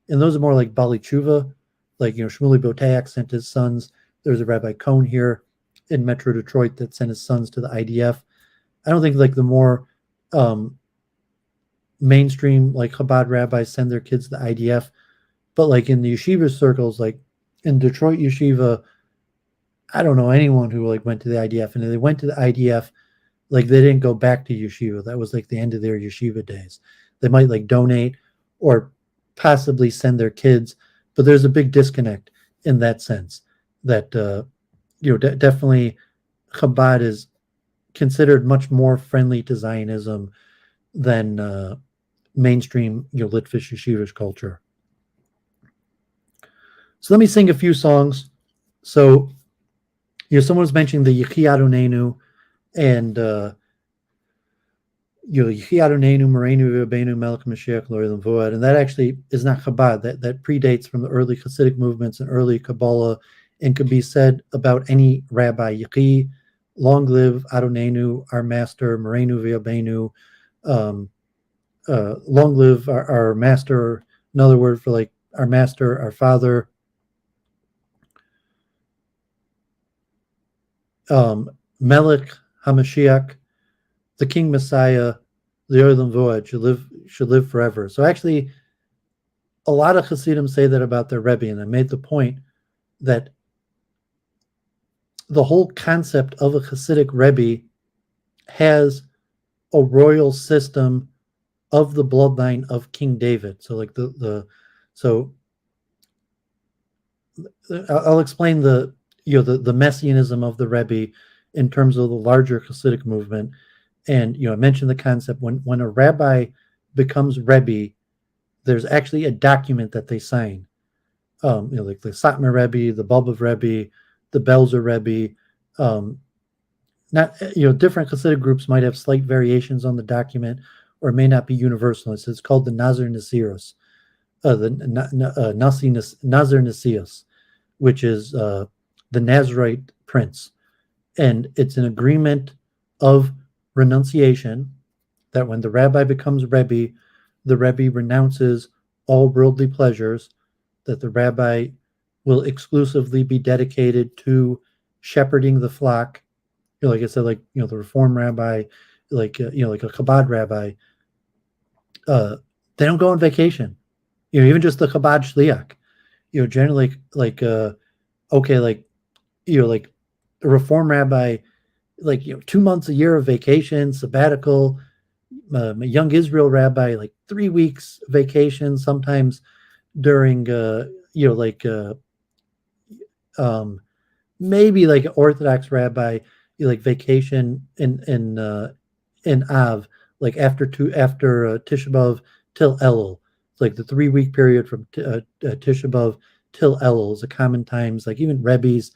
And those are more like Bali Tshuva, like, Shmuley Boteach sent his sons. There's a Rabbi Cohn here in Metro Detroit that sent his sons to the IDF. I don't think like the more mainstream like Chabad rabbis send their kids to the IDF, but like in the yeshiva circles, like in Detroit yeshiva, I don't know anyone who like went to the IDF, and if they went to the IDF, like they didn't go back to yeshiva. That was like the end of their yeshiva days. They might like donate or possibly send their kids, but there's a big disconnect in that sense that definitely Chabad is considered much more friendly to Zionism than mainstream Litvish yeshivish culture. So let me sing a few songs. So someone was mentioning the Yechi Adonenu and Yechi Adonenu, Morenu V'Yabenu, Melech Mashiach, L'Olam V'Oed, and that actually is not Chabad. That predates from the early Hasidic movements and early Kabbalah, and could be said about any rabbi. Yechi, long live Adonenu, our master, Morenu V'Yabenu, long live our master. Another word for like our master, our father. Melech HaMashiach, the King Messiah, the Olam V'Oed should live forever. So actually, a lot of Hasidim say that about their Rebbe, and I made the point that the whole concept of a Hasidic Rebbe has a royal system of the bloodline of King David. So like I'll explain the messianism of the Rebbe in terms of the larger Hasidic movement. And I mentioned the concept when a rabbi becomes Rebbe, there's actually a document that they sign. Like the Satmar Rebbe, the Bulbov Rebbe, the Belzer Rebbe. Different Hasidic groups might have slight variations on the document, or it may not be universal. It's called the Nazir Nasiros, the Nazir Nasios, which is the Nazirite prince. And it's an agreement of renunciation that when the rabbi becomes Rebbe, the Rebbe renounces all worldly pleasures, that the rabbi will exclusively be dedicated to shepherding the flock. Like I said, like, the Reform rabbi, like a Chabad rabbi, they don't go on vacation. Even just the Chabad Shliach, generally like a Reform rabbi, like 2 months a year of vacation, sabbatical. A young Israel rabbi, like 3 weeks vacation, sometimes during maybe like an Orthodox rabbi, like vacation in Av, like after Tisha B'Av till Elul. It's like the 3 week period from Tisha B'Av till Elul is a common times. Like even Rebbe's,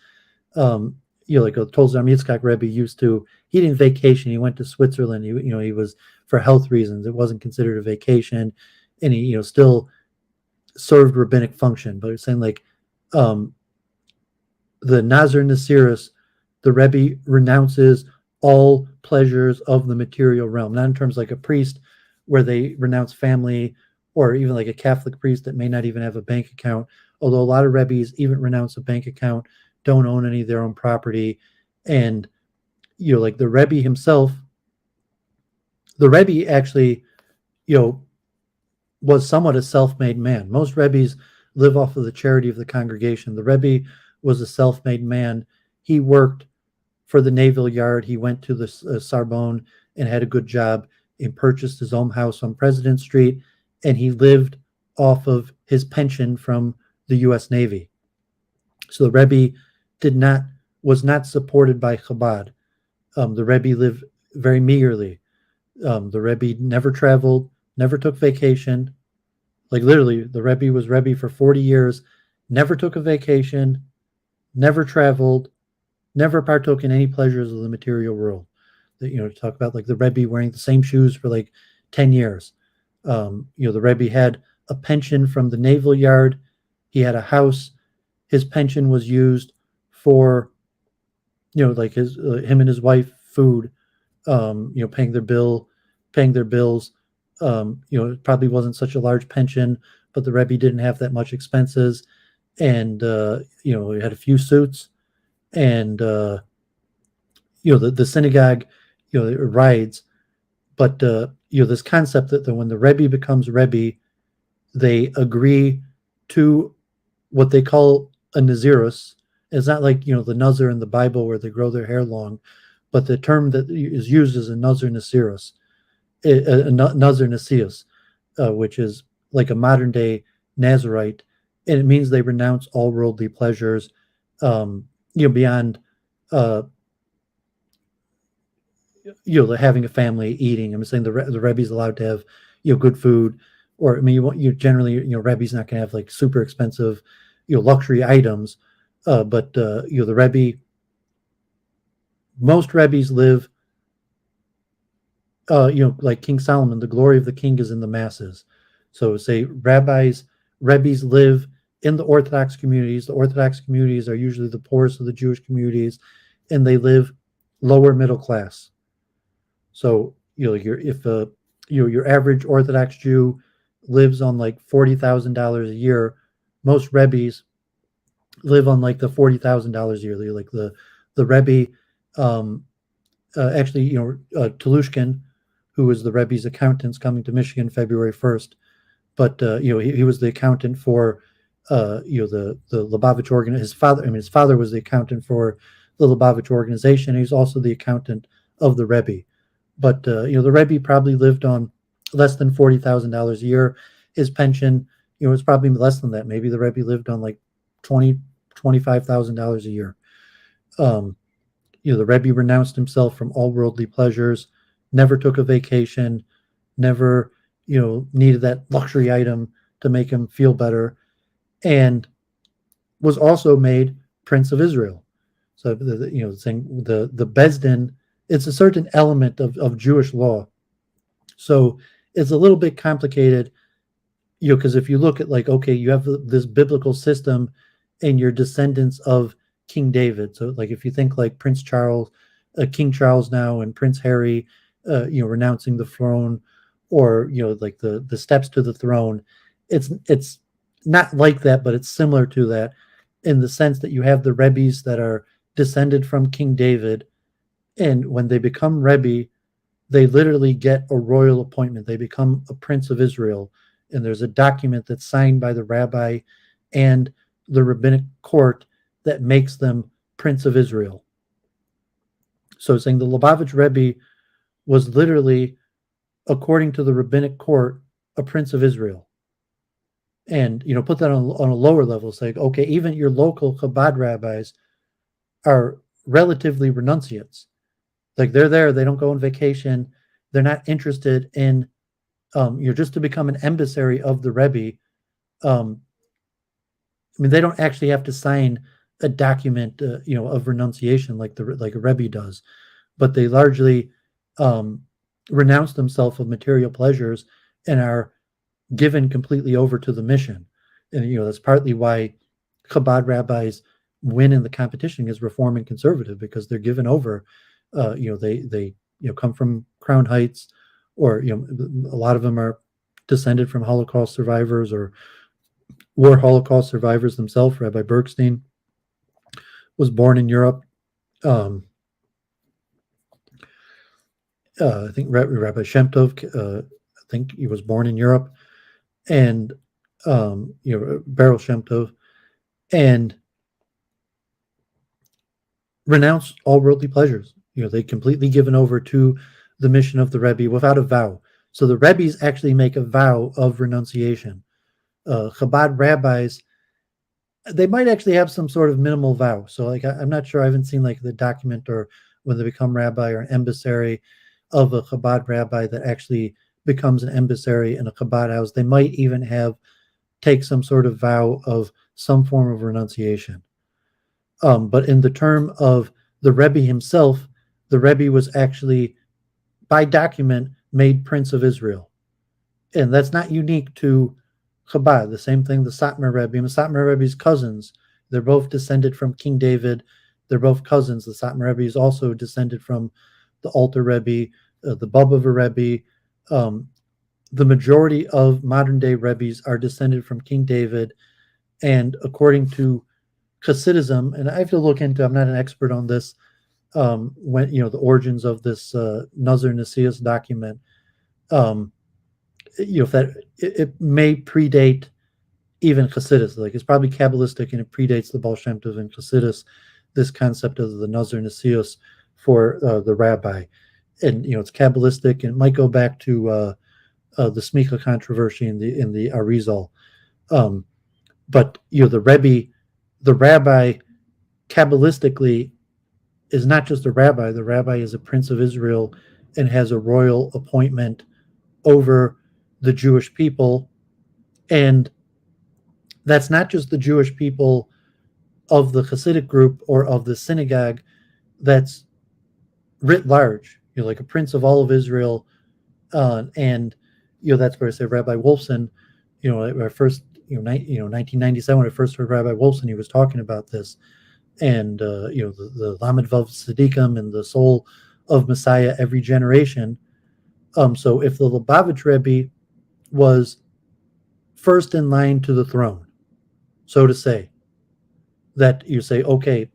like a Tolzar Yitzchak Rebbe he didn't vacation. He went to Switzerland. He was for health reasons. It wasn't considered a vacation, and he still served rabbinic function. But it's saying like the Nazir Nasiris, the Rebbe renounces all pleasures of the material realm, not in terms like a priest where they renounce family, or even like a Catholic priest that may not even have a bank account. Although a lot of Rebbes even renounce a bank account, don't own any of their own property. And like the Rebbe himself, the Rebbe actually was somewhat a self-made man. Most Rebbes live off of the charity of the congregation. The Rebbe was a self-made man. He worked for the Naval Yard. He went to the Sorbonne and had a good job and purchased his own house on President Street, and he lived off of his pension from the U.S. Navy. So the Rebbe was not supported by Chabad. The Rebbe lived very meagerly. The Rebbe never traveled, never took vacation. Like literally, the Rebbe was Rebbe for 40 years, never took a vacation, never traveled, never partook in any pleasures of the material world. To talk about like the Rebbe wearing the same shoes for like 10 years. The Rebbe had a pension from the Naval Yard. He had a house. His pension was used for, like him and his wife, food. paying their bills. It probably wasn't such a large pension, but the Rebbe didn't have that much expenses, and he had a few suits, and the synagogue, it rides, but this concept that when the Rebbe becomes Rebbe, they agree to what they call a nazirus. It's not like the nazir in the Bible where they grow their hair long, but the term that is used is a nazir nasirus, a nazir nasius, which is like a modern day Nazirite, and it means they renounce all worldly pleasures, beyond having a family, eating. I'm saying the Rebbe's allowed to have good food, or you generally Rebbe's not going to have like super expensive luxury items, but the Rebbe, most Rebbe's live like King Solomon, the glory of the king is in the masses. So say Rebbe's live in the Orthodox communities. The Orthodox communities are usually the poorest of the Jewish communities, and they live lower middle class. So your average Orthodox Jew lives on like $40,000 a year. Most Rebbe's live on like the $40,000 yearly. Like the Rebbe, Tolushkin, who was the Rebbe's accountant, coming to Michigan February 1st. But he was the accountant for the Lubavitch organization. His father was the accountant for the Lubavitch organization. He's also the accountant of the Rebbe. But the Rebbe probably lived on less than $40,000 a year. His pension, was probably less than that. Maybe the Rebbe lived on like $25,000 a year. The Rebbe renounced himself from all worldly pleasures, never took a vacation, never, needed that luxury item to make him feel better, and was also made Prince of Israel. So saying the Bezdin, it's a certain element of Jewish law. So it's a little bit complicated, because if you look at like, okay, you have this biblical system and you're descendants of King David. So like if you think like Prince Charles, King Charles now, and Prince Harry, renouncing the throne, or like the steps to the throne, it's not like that, but it's similar to that in the sense that you have the Rebbe's that are descended from King David, and when they become Rebbe, they literally get a royal appointment. They become a Prince of Israel, and there's a document that's signed by the rabbi and the rabbinic court that makes them Prince of Israel. So saying the Lubavitch Rebbe was literally, according to the rabbinic court, a Prince of Israel. And put that on a lower level. Say, okay, even your local Chabad rabbis are relatively renunciates. Like they're there, they don't go on vacation, they're not interested in just to become an emissary of the Rebbe. They don't actually have to sign a document of renunciation like a Rebbe does, but they largely renounce themselves of material pleasures and are given completely over to the mission. And that's partly why Chabad rabbis win in the competition as Reform and Conservative, because they're given over. They come from Crown Heights, or a lot of them are descended from Holocaust survivors or were Holocaust survivors themselves. Rabbi Bergstein was born in Europe. I think Rabbi Shem Tov, I think he was born in Europe, and Beryl Shem Tov, and renounce all worldly pleasures. They completely given over to the mission of the Rebbe without a vow. So the Rebbes actually make a vow of renunciation. Chabad rabbis, they might actually have some sort of minimal vow. So like I'm not sure, I haven't seen like the document or when they become rabbi or an emissary of a Chabad rabbi that actually becomes an emissary in a Chabad house. They might even take some sort of vow of some form of renunciation. But in the term of the Rebbe himself, the Rebbe was actually, by document, made Prince of Israel. And that's not unique to Chabad. The same thing, the Satmar Rebbe and the Satmar Rebbe's cousins, they're both descended from King David. They're both cousins. The Satmar Rebbe is also descended from the Alter Rebbe, the Lubavitch Rebbe. The majority of modern-day Rebbes are descended from King David, and according to Hasidism, and I have to look into, I'm not an expert on this, when the origins of this Nazir Nasius document, if that it may predate even Hasidus, like it's probably Kabalistic and it predates the Baal Shem Tov and Hasidus, this concept of the Nazir Nasius for the rabbi, and it's Kabalistic, and it might go back to the Smicha controversy in the Arizal, but the rabbi Kabbalistically is not just a rabbi. The rabbi is a prince of Israel and has a royal appointment over the Jewish people. And that's not just the Jewish people of the Hasidic group or of the synagogue. That's writ large, like a prince of all of Israel. And that's where I say Rabbi Wolfson, at first, 1997, when I first heard Rabbi Wolfson, he was talking about this. And, the Lamed Vav Tzadikim and the soul of Messiah every generation. So if the Lubavitch Rebbe was first in line to the throne, so to say, that you say, okay,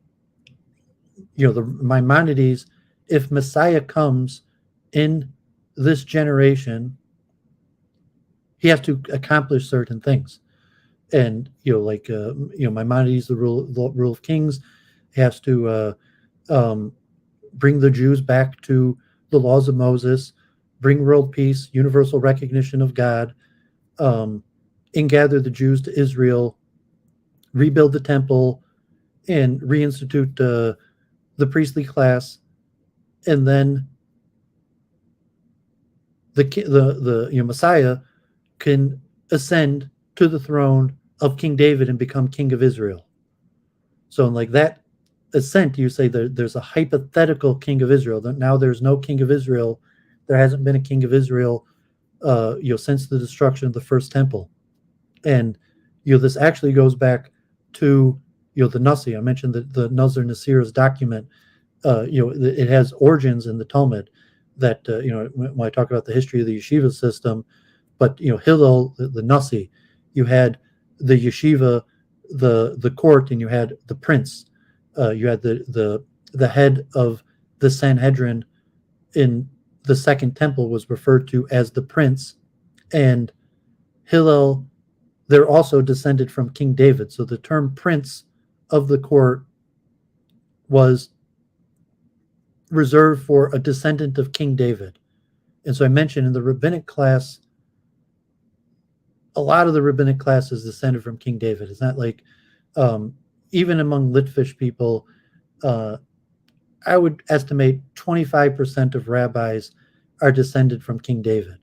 the Maimonides, if Messiah comes in this generation, he has to accomplish certain things. And Maimonides, the rule of kings, has to bring the Jews back to the laws of Moses, bring world peace, universal recognition of God, ingather the Jews to Israel, rebuild the temple, and reinstitute the priestly class, and then the Messiah can ascend to the throne of King David and become king of Israel. So in like that ascent, you say there's a hypothetical king of Israel. Now there's no king of Israel. There hasn't been a king of Israel since the destruction of the first temple. And this actually goes back to the Nasi. I mentioned the Nazir Nasir's document. It has origins in the Talmud that when I talk about the history of the yeshiva system. But Hillel, the Nasi, you had the yeshiva, the court, and you had the prince. You had the head of the Sanhedrin in the Second Temple was referred to as the prince, and Hillel, they're also descended from King David. So the term prince of the court was reserved for a descendant of King David. And so I mentioned in the rabbinic class, a lot of the rabbinic class is descended from King David. It's not like, even among Litvish people, I would estimate 25% of rabbis are descended from King David.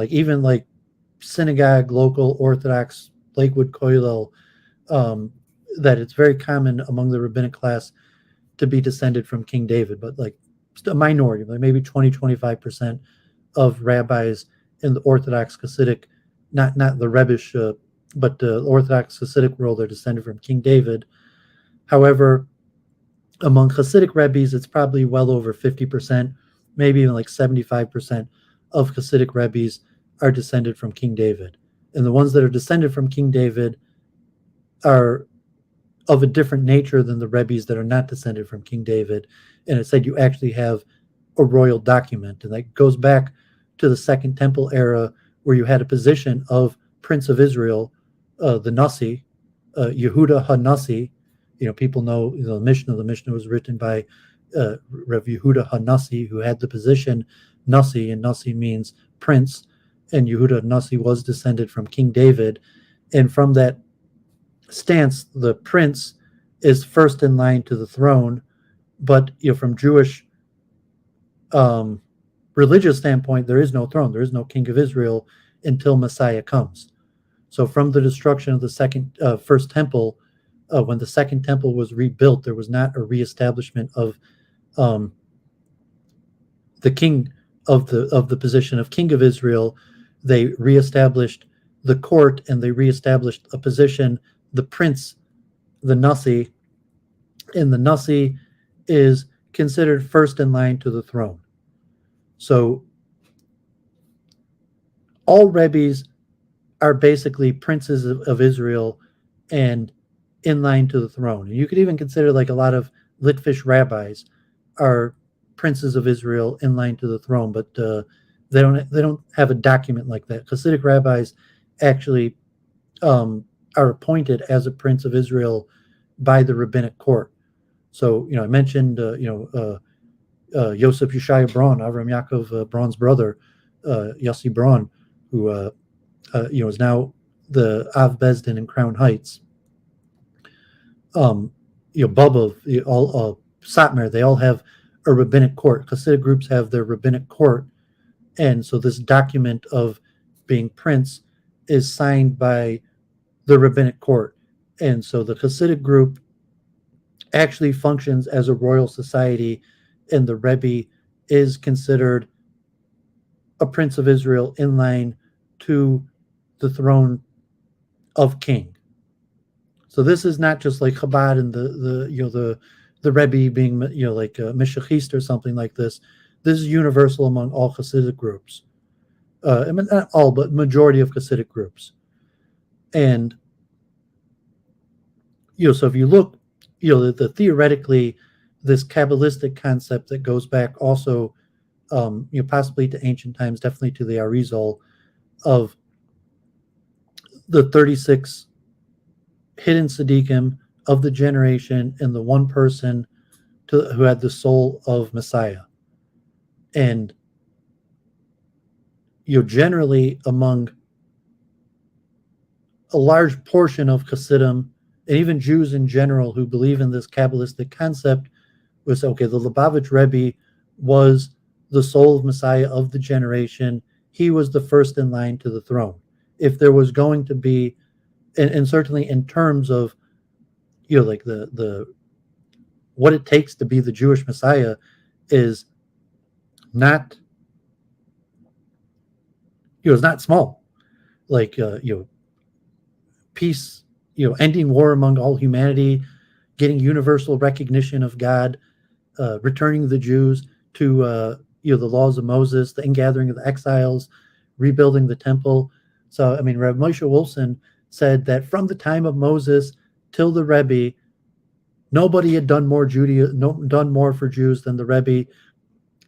Even synagogue, local Orthodox, Lakewood Koilel, that it's very common among the rabbinic class to be descended from King David, but a minority, maybe 20-25% of rabbis in the Orthodox Hasidic, not the Rebbe, but the Orthodox Hasidic world are descended from King David. However, among Hasidic Rebbes, it's probably well over 50%, maybe even 75% of Hasidic Rebbes are descended from King David. And the ones that are descended from King David are of a different nature than the Rebbes that are not descended from King David. And it said you actually have a royal document. And that goes back to the Second Temple era, where you had a position of Prince of Israel, the Nasi, Yehuda HaNasi. People know the Mishnah. The Mishnah was written by Rev Yehuda HaNasi, who had the position Nasi, and Nasi means prince. And Yehuda Nasi was descended from King David. And from that stance, the prince is first in line to the throne. But from Jewish religious standpoint, there is no throne. There is no king of Israel until Messiah comes. So from the destruction of the first temple, when the Second Temple was rebuilt, there was not a reestablishment of the king of the position of king of Israel. They reestablished the court, and they reestablished a position, the prince, the Nasi. And the Nasi is considered first in line to the throne. So all Rebbes are basically princes of Israel and in line to the throne. And you could even consider like a lot of Litvish rabbis are princes of Israel in line to the throne, but they don't have a document like that. Hasidic rabbis actually are appointed as a prince of Israel by the rabbinic court. So I mentioned Yosef Yeshaya Braun, Avram Yaakov Braun's brother, Yossi Braun, who is now the Av Bezdin in Crown Heights. Bubba, all Satmar, they all have a rabbinic court. Hasidic groups have their rabbinic court, and so this document of being prince is signed by the rabbinic court, and so the Hasidic group actually functions as a royal society, and the Rebbe is considered a prince of Israel in line to the throne of king. So this is not just like Chabad and the Rebbe being like a Meshachist or something like this. This is universal among all Hasidic groups. I mean, not all, but majority of Hasidic groups. And so if you look, the theoretically this Kabalistic concept that goes back also, possibly to ancient times, definitely to the Arizal, of the 36 hidden Tzaddikim of the generation and the one person who had the soul of Messiah. And generally among a large portion of Hasidim and even Jews in general who believe in this Kabbalistic concept was, okay, the Lubavitch Rebbe was the soul of Messiah of the generation. He was the first in line to the throne. If there was going to be, and certainly in terms of, like the what it takes to be the Jewish Messiah is not, it's not small. Like, peace, ending war among all humanity, getting universal recognition of God, returning the Jews to, the laws of Moses, the ingathering of the exiles, rebuilding the temple. So, I mean, Rabbi Moshe Wolfson said that from the time of Moses till the Rebbe, nobody had done more for Jews than the Rebbe,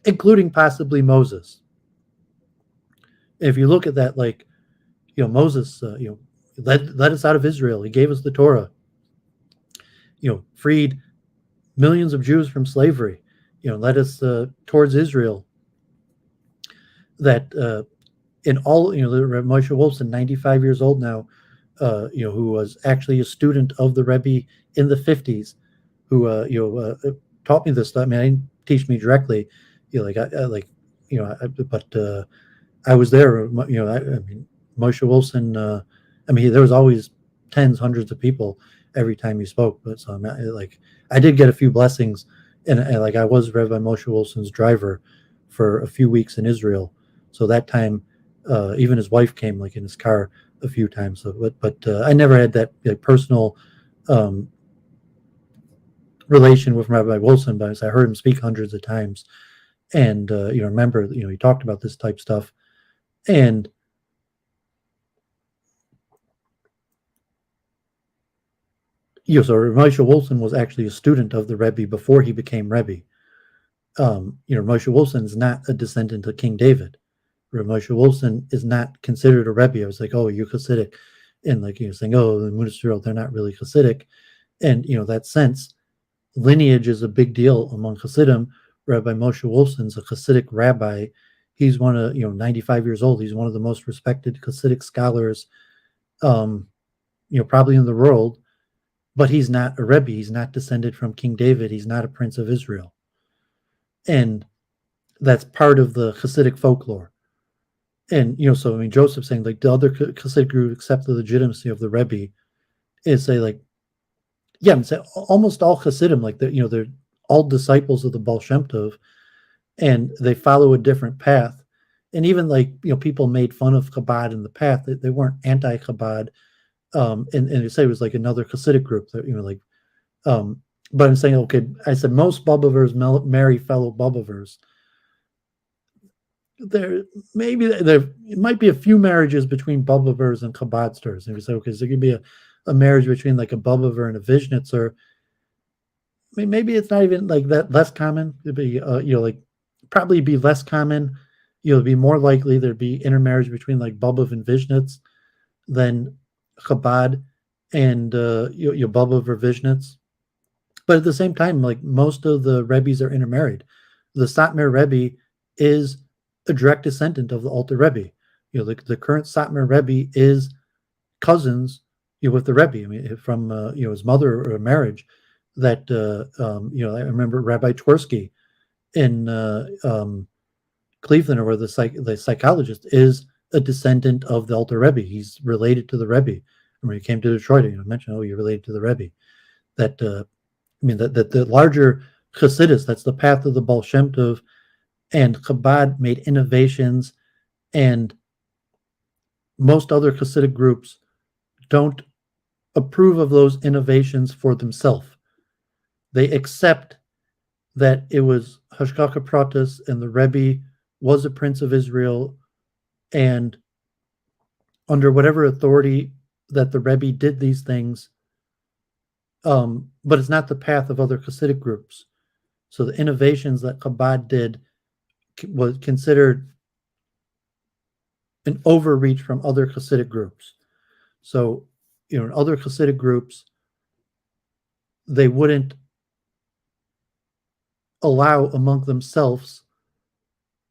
including possibly Moses. If you look at that, like, Moses, led us out of Israel. He gave us the Torah. Freed millions of Jews from slavery. Led us towards Israel. That in all, Rabbi Moshe Wolfson, 95 years old now, who was actually a student of the Rebbe in the 50s, who taught me this stuff. I mean, I didn't teach me directly, but I was there. I mean, Moshe Wolfson. I mean, there was always tens, hundreds of people every time he spoke. But so I did get a few blessings, and I was Rabbi Moshe Wolfson's driver for a few weeks in Israel. So that time, even his wife came like in his car a few times. So, but I never had that personal relation with Rabbi Wolfson, but I heard him speak hundreds of times, and remember, he talked about this type stuff, and so Moshe Wolfson was actually a student of the Rebbe before he became Rebbe. Moshe Wolfson is not a descendant of King David. Moshe Wolfson is not considered a Rebbe. I was like, oh, you're Hasidic, and saying, oh, the Munisrael, they're not really Hasidic, and that sense, lineage is a big deal among Hasidim. Rabbi Moshe Wolfson's a Hasidic rabbi. He's one of 95 years old. He's one of the most respected Hasidic scholars, probably in the world. But he's not a Rebbe. He's not descended from King David. He's not a prince of Israel, and that's part of the Hasidic folklore. And so I mean, Joseph's saying like the other Hasidic group accept the legitimacy of the Rebbe is say like, yeah, I'm saying almost all Hasidim they're all disciples of the Baal Shem Tov, and they follow a different path. And even people made fun of Chabad in the past. They weren't anti-Chabad, and they say it was like another Hasidic group that But I'm saying, okay, I said most Bubavers marry fellow Bubavers. There might be a few marriages between Bubavers and Chabadsters. And we say, okay, so there could be a marriage between like a Bubaver and a Vishnitzer. I mean, maybe it's not even like that less common. It'd be like probably be less common. It'd be more likely there'd be intermarriage between like Bubov and Vishnitz than Chabad and Bubov or Vishnitz. But at the same time, like most of the Rebbes are intermarried. The Satmar Rebbe is a direct descendant of the Alter Rebbe. The current Satmar Rebbe is cousins with the Rebbe. I mean, from his mother or a marriage that I remember Rabbi Twersky in Cleveland, or where the psychologist is a descendant of the Alter Rebbe. He's related to the Rebbe. When he came to Detroit, I mentioned, you're related to the Rebbe. That that the larger Hasidus, that's the path of the Baal Shem Tov, and Chabad made innovations, and most other Hasidic groups don't approve of those innovations for themselves. They accept that it was Hashgacha Pratis and the Rebbe was a prince of Israel, and under whatever authority that the Rebbe did these things, but it's not the path of other Hasidic groups. So the innovations that Chabad did was considered an overreach from other Hasidic groups. So, in other Hasidic groups, they wouldn't allow among themselves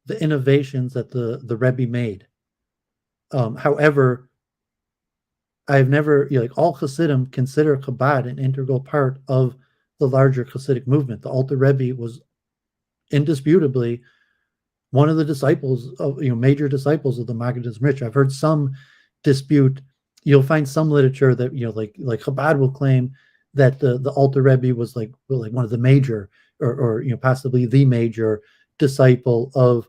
the innovations that the Rebbe made. However, I've never, all Hasidim consider Chabad an integral part of the larger Hasidic movement. The Alter Rebbe was indisputably one of the disciples of, major disciples of the Maggid Rich. I've heard some dispute. You'll find some literature that, like Chabad will claim that the Alter Rebbe was like one of the major, or possibly the major disciple of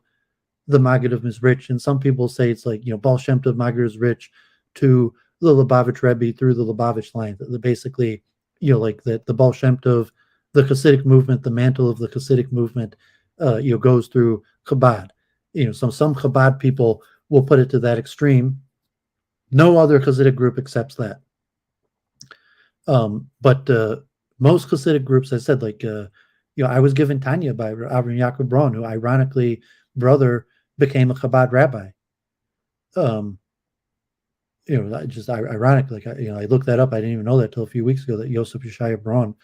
the Maggid of Mizrich. And some people say it's like, Baal Shem Tov Maggid Mizrich to the Lubavitch Rebbe through the Lubavitch line. Basically, like that the Baal Shem Tov, the Hasidic movement, the mantle of the Hasidic movement, goes through Chabad. Some Chabad people will put it to that extreme. No other Hasidic group accepts that. But most Hasidic groups, I said, like, I was given Tanya by Avram Yaakov Braun, who ironically brother became a Chabad rabbi. Just ironic. Like, I looked that up. I didn't even know that till a few weeks ago, that Yosef Yeshaya Braun,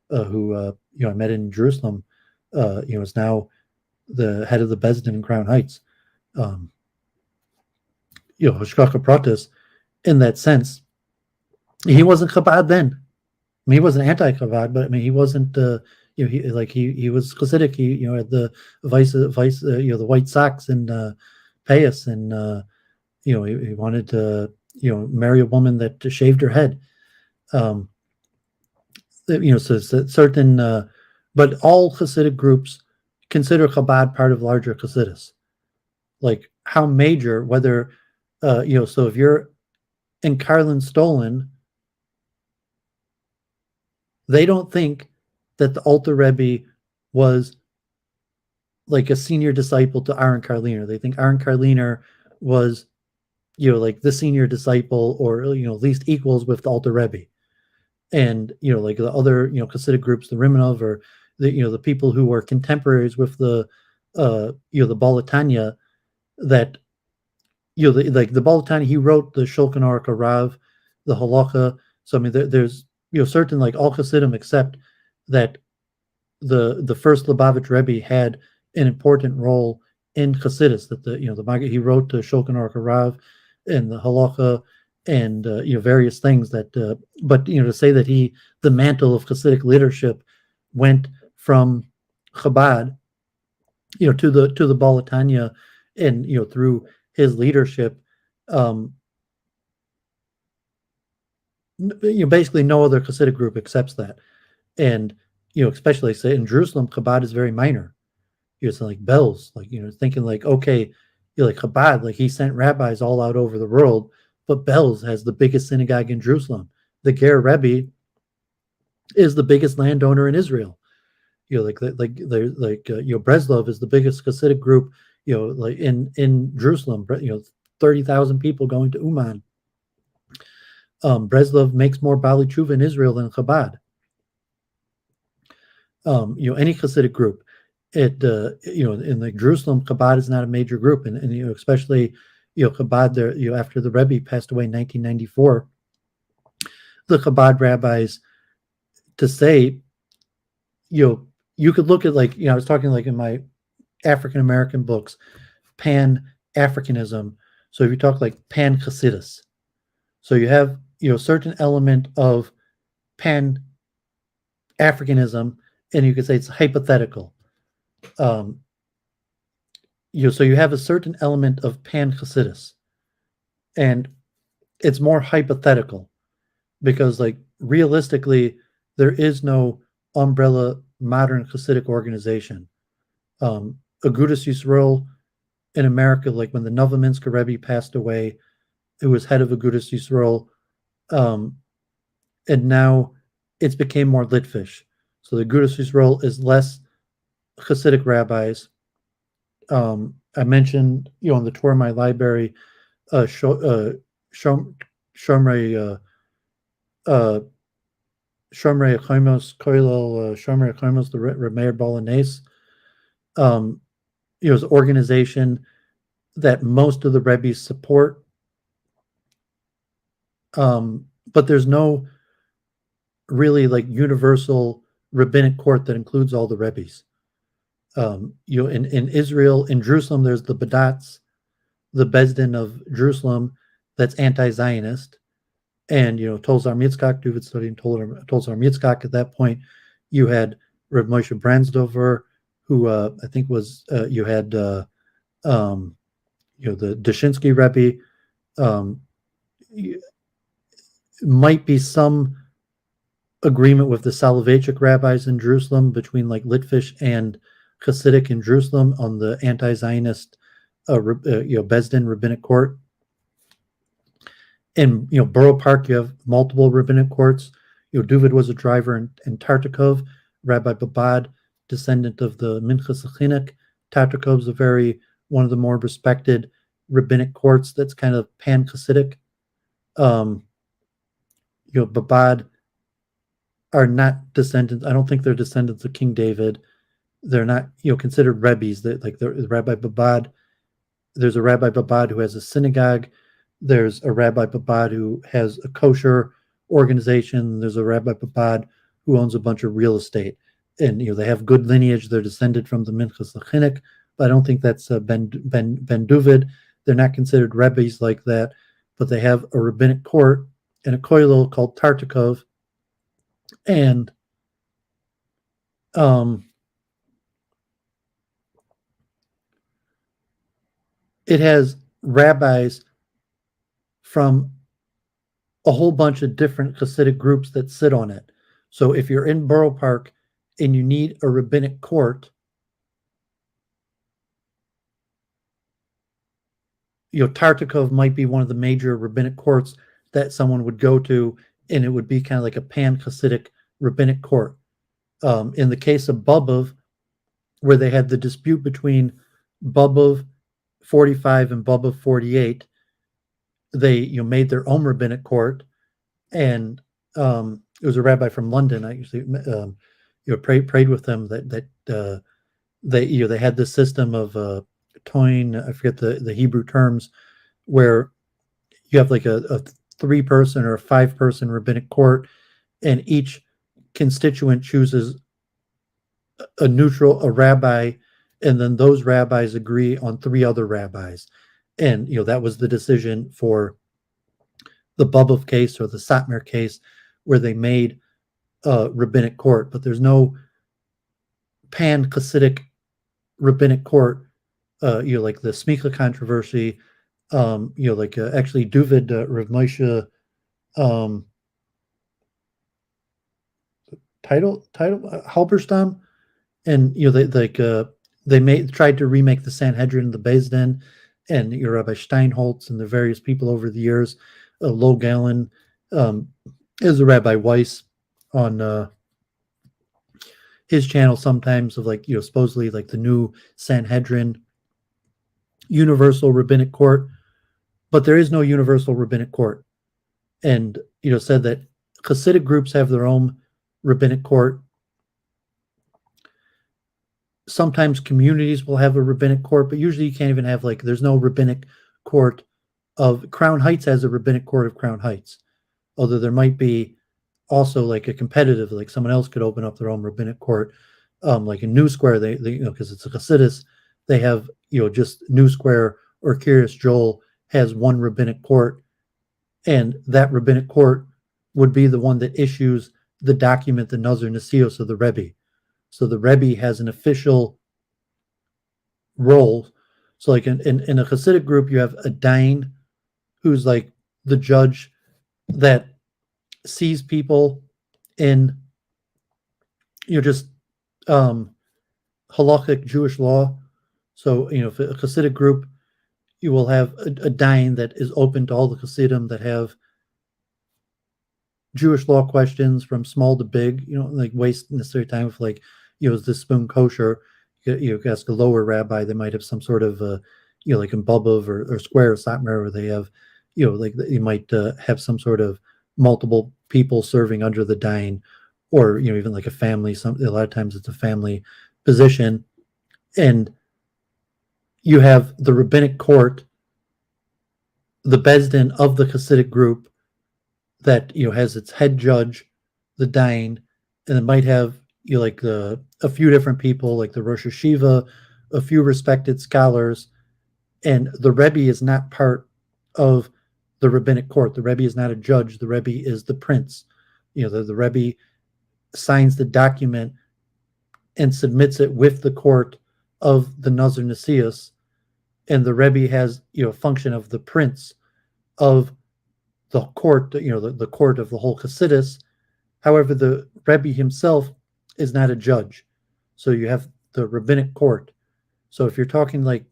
who I met in Jerusalem, is now the head of the Bezdin in Crown Heights. Hashgacha Pratis, in that sense, he wasn't Chabad then. I mean, he wasn't anti-Chabad, but I mean, he wasn't. He was Chasidic. He had the the white socks and payas, and he wanted to marry a woman that shaved her head. So certain, but all Hasidic groups consider Chabad part of larger Hasidus. Like how major, whether so if you're in Karlin Stolen, they don't think that the Alter Rebbe was like a senior disciple to Aaron Karliner. They think Aaron Karliner was, like the senior disciple, or at least equals with the Alter Rebbe. And like the other Hasidic groups, the Rimanov, or the people who were contemporaries with the the Balatanya, that like the Balatanya, he wrote the Shulchan Aruch Harav, the Halacha. So I mean, there's certain, like all Hasidim accept that the first Lubavitch Rebbe had an important role in Hasidus. That the Maggid, he wrote the Shulchan Aruch Harav and the Halacha, and various things that. But to say that the mantle of Hasidic leadership went from Chabad, to the Balatanya, and through his leadership, basically no other Hasidic group accepts that. And especially say in Jerusalem, Chabad is very minor. It's like bells, like thinking like, okay, like Chabad, like he sent rabbis all out over the world, but Belz has the biggest synagogue in Jerusalem. The Ger Rebbe is the biggest landowner in Israel. Breslov is the biggest Hasidic group, like in Jerusalem. 30,000 people going to Uman. Breslov makes more Bali Tshuva in Israel than Chabad. Any Hasidic group, in Jerusalem, Chabad is not a major group, and especially Chabad there. After the Rebbe passed away in 1994, the Chabad rabbis, to say, you could look at, I was talking in my African American books, Pan-Africanism. So if you talk Pan-Hasidus, so you have certain element of Pan-Africanism, and you could say it's hypothetical. So you have a certain element of Pan-Hasidus, and it's more hypothetical because, realistically, there is no umbrella modern Hasidic organization. Agudas Yisrael in America, when the Novominsker Rebbe passed away, it was head of Agudas Yisrael, and now it's became more Litvish. So the Agudas Yisrael is less Hasidic rabbis. I mentioned, in the tour of my library, Shomrei Achimos, Koilel Shomrei Achimos, the Remeir Bolognese, is an organization that most of the Rebbe's support, but there's no really universal rabbinic court that includes all the Rebbe's. In Israel, in Jerusalem, there's the Badats, the Bezdin of Jerusalem, that's anti-Zionist, and Tolzar Yitzchak, Doooovid studying Tolzar Yitzchak. At that point, you had Rabbi Moshe Brandsdover, who I think was you had the Dushinsky Rebbe. Might be some agreement with the Soloveitchik rabbis in Jerusalem between Litvish and Hasidic in Jerusalem on the anti-Zionist Bezdin rabbinic court. In Borough Park, you have multiple rabbinic courts. Doooovid was a driver in Tartykov. Rabbi Babad, descendant of the Minchas Chinuch. Tartykov is one of the more respected rabbinic courts that's kind of pan-Hasidic. Babad are not descendants. I don't think they're descendants of King David. They're not, considered Rebbe's. The Rabbi Babad. There's a Rabbi Babad who has a synagogue. There's a Rabbi Babad who has a kosher organization. There's a Rabbi Babad who owns a bunch of real estate, and they have good lineage. They're descended from the Minchas Chinuch, but I don't think that's Ben Doooovid. They're not considered Rebbe's like that, but they have a rabbinic court and a koilel called Tartykov, and it has rabbis from a whole bunch of different Hasidic groups that sit on it. So if you're in Borough Park and you need a rabbinic court, Tartykov might be one of the major rabbinic courts that someone would go to, and it would be kind of like a pan-Hasidic rabbinic court. In the case of Bobov, where they had the dispute between Bobov 45 and Bobov 48, they made their own rabbinic court, and it was a rabbi from London. I usually prayed with them that they had this system of toin. I forget the Hebrew terms, where you have a 3-person or a 5-person rabbinic court, and each constituent chooses a rabbi, and then those rabbis agree on 3 other rabbis. And that was the decision for the Bobov case or the Satmar case, where they made a rabbinic court. But there's no pan-Hasidic rabbinic court, like the Smicha controversy. Actually Doooovid, Rav Moshe, title Halberstam, and they tried to remake the Sanhedrin and the Beis Din, and Rabbi Steinholtz and the various people over the years, Lo Galen, is a Rabbi Weiss, on his channel sometimes of like, supposedly like the new Sanhedrin, universal rabbinic court, but there is no universal rabbinic court. And, said that Hasidic groups have their own rabbinic court. Sometimes communities will have a rabbinic court, but usually you can't even have there's no rabbinic court of Crown Heights has a rabbinic court of Crown Heights. Although there might be also like a competitive, like someone else could open up their own rabbinic court. Like in New Square, they because it's a Hasidus, they have, just New Square or Kiryas Joel has one rabbinic court, and that rabbinic court would be the one that issues the document, the Nazir Nesios of the Rebbe. So the Rebbe has an official role. So like in a Hasidic group, you have a Dain, who's like the judge that sees people in, just halakhic Jewish law. So, if a Hasidic group, you will have a Dain that is open to all the Hasidim that have Jewish law questions from small to big, like waste necessary time of like, is this spoon kosher? You ask a lower rabbi, they might have some sort of, like in Bubov or Square or Satmar, where they have, like you might have some sort of multiple people serving under the Dain, or, even like a family. A lot of times it's a family position. And you have the rabbinic court, the Bezdin of the Hasidic group that, has its head judge, the Dain, and it might have, like a few different people, like the Rosh Hashiva, a few respected scholars, and the Rebbe is not part of the rabbinic court. The Rebbe is not a judge. The Rebbe is the prince. The Rebbe signs the document and submits it with the court of the Nazir Nesios, and the Rebbe has, a function of the prince of the court, the court of the whole Hasidus. However, the Rebbe himself is not a judge. So you have the rabbinic court. So if you're talking like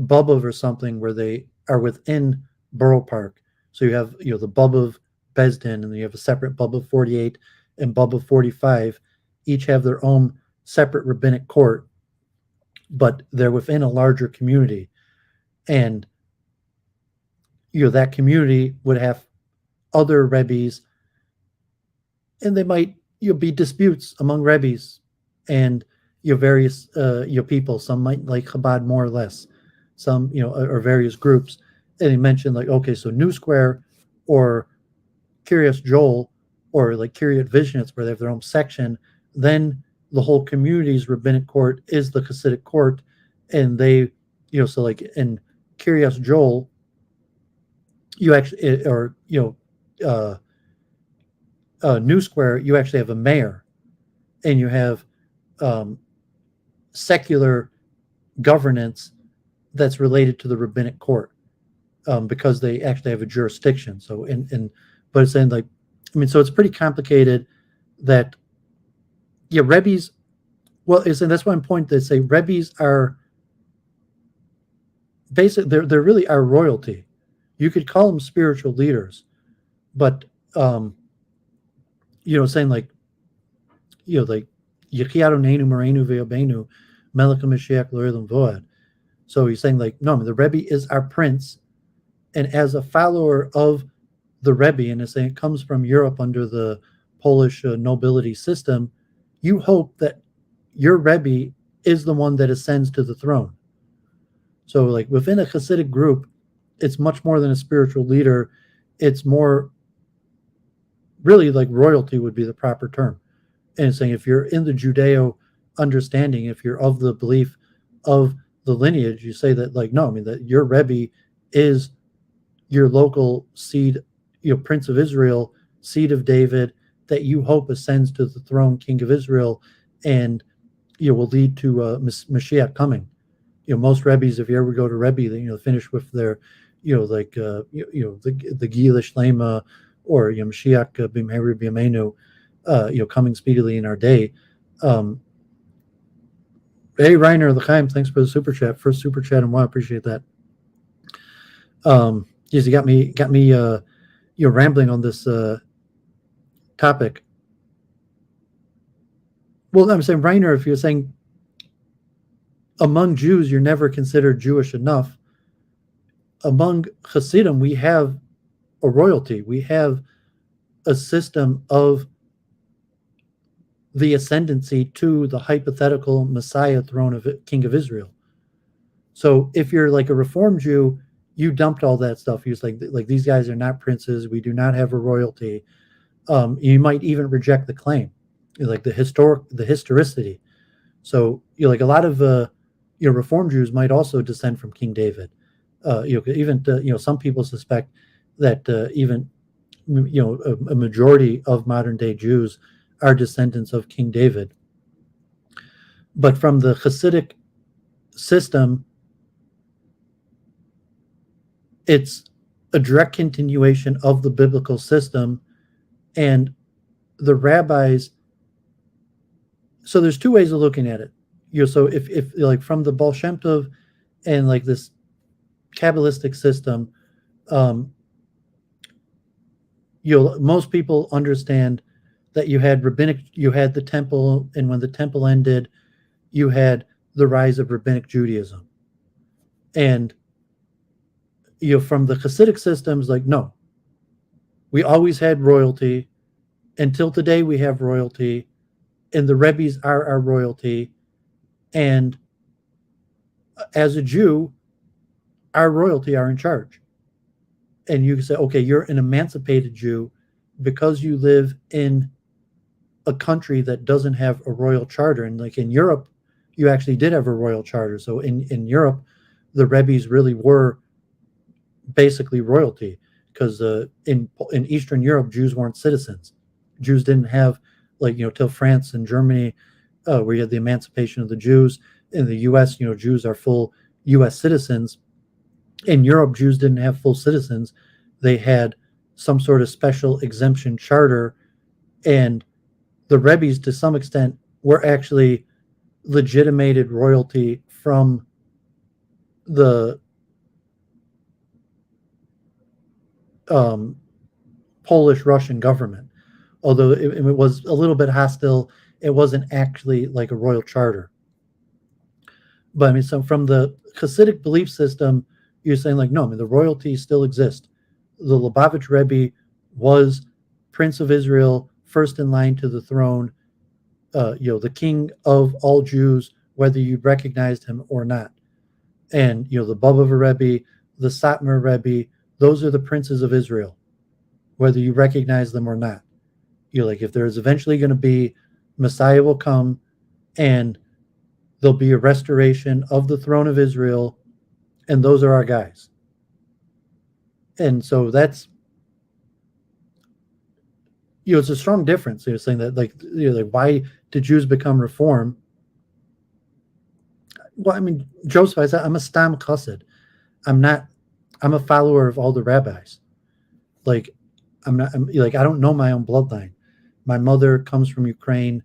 Bubov or something where they are within Borough Park, so you have, the Bubov Bezdin, and you have a separate Bubov 48 and Bubov 45, each have their own separate rabbinic court, but they're within a larger community. And, that community would have other Rebbes, and they might, be disputes among Rebbes and, various, people. Some might like Chabad more or less, some, or various groups. And he mentioned like, okay, so New Square or Kiryas Joel or like Kiryat Vishnitz, where they have their own section, then the whole community's rabbinic court is the Hasidic court. And they, so like in Kiryas Joel, you actually, or, New Square, you actually have a mayor, and you have secular governance that's related to the rabbinic court, because they actually have a jurisdiction. So, but it's saying like, so it's pretty complicated that, Rebbes, well, and that's one point they say Rebbes are basically, they're really our royalty. You could call them spiritual leaders, but, saying like, like, Yechi Adonenu Morenu Ve'Abenu Menachem Mashiach L'Olam Voed. So he's saying like, no, the Rebbe is our prince, and as a follower of the Rebbe, and it's saying it comes from Europe under the Polish nobility system, you hope that your Rebbe is the one that ascends to the throne. So like within a Hasidic group, it's much more than a spiritual leader. It's more really like royalty would be the proper term. And it's saying if you're in the Judeo understanding, if you're of the belief of the lineage, you say that like, no, that your Rebbe is your local seed, Prince of Israel, seed of David, that you hope ascends to the throne, King of Israel, and will lead to Mashiach coming. Most Rebbes, if you ever go to Rebbe, they finish with their, like the Gila Shlema, or Mashiach B'meheri B'yameinu, coming speedily in our day. Hey, Reiner L'chaim, thanks for the super chat. First super chat in a while. Appreciate that. Yes, you got me rambling on this topic. Well, I'm saying, Reiner, if you're saying among Jews you're never considered Jewish enough, among Hasidim we have a royalty. We have a system of the ascendancy to the hypothetical Messiah throne of King of Israel. So if you're like a Reform Jew, you dumped all that stuff. You're like these guys are not princes. We do not have a royalty. You might even reject the claim, like the historicity. So like a lot of Reform Jews might also descend from King David. Even some people suspect that even a majority of modern day Jews are descendants of King David. But from the Hasidic system, it's a direct continuation of the biblical system, and the rabbis. So there's two ways of looking at it. So if like from the Baal Shem Tov and like this Kabalistic system, most people understand that you had the temple, and when the temple ended, you had the rise of Rabbinic Judaism. And from the Hasidic systems, like, no, we always had royalty. Until today, we have royalty, and the Rebbes are our royalty. And as a Jew, our royalty are in charge. And you can say, okay, you're an emancipated Jew because you live in a country that doesn't have a royal charter. And like in Europe, you actually did have a royal charter. So in Europe, the Rebbes really were basically royalty, because in Eastern Europe, Jews weren't citizens. Jews didn't have, like, till France and Germany, where you had the emancipation of the Jews. In the U.S., Jews are full U.S. citizens. In Europe, Jews didn't have full citizens. They had some sort of special exemption charter, and the Rebbes, to some extent, were actually legitimated royalty from the Polish-Russian government. Although it was a little bit hostile, it wasn't actually like a royal charter. But I mean, so from the Hasidic belief system, you're saying like, no, I mean, the royalty still exists. The Lubavitch Rebbe was Prince of Israel, first in line to the throne, the king of all Jews, whether you recognized him or not. And, the Lubavitch Rebbe, the Satmar Rebbe, those are the princes of Israel, whether you recognize them or not. Like, if there is eventually going to be, Messiah will come, and there'll be a restoration of the throne of Israel, and those are our guys. And so that's, it's a strong difference. You're saying that, like, why did Jews become Reform? Well, I mean, Joseph, I said, I'm a Stam Chassid. I'm a follower of all the rabbis. Like, I don't know my own bloodline. My mother comes from Ukraine,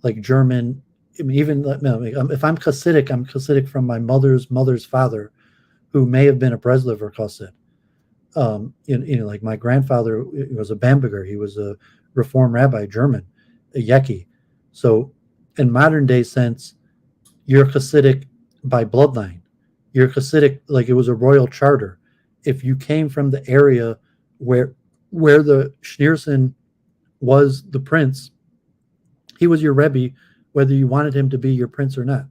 like German. I mean, even if I'm Chasidic from my mother's father, who may have been a Breslever Chassid. Like my grandfather was a Bamberger. He was a Reform rabbi, German, a Yechi. So in modern day sense, you're Hasidic by bloodline. You're Hasidic like it was a royal charter. If you came from the area where the Schneerson was the prince, he was your Rebbe, whether you wanted him to be your prince or not.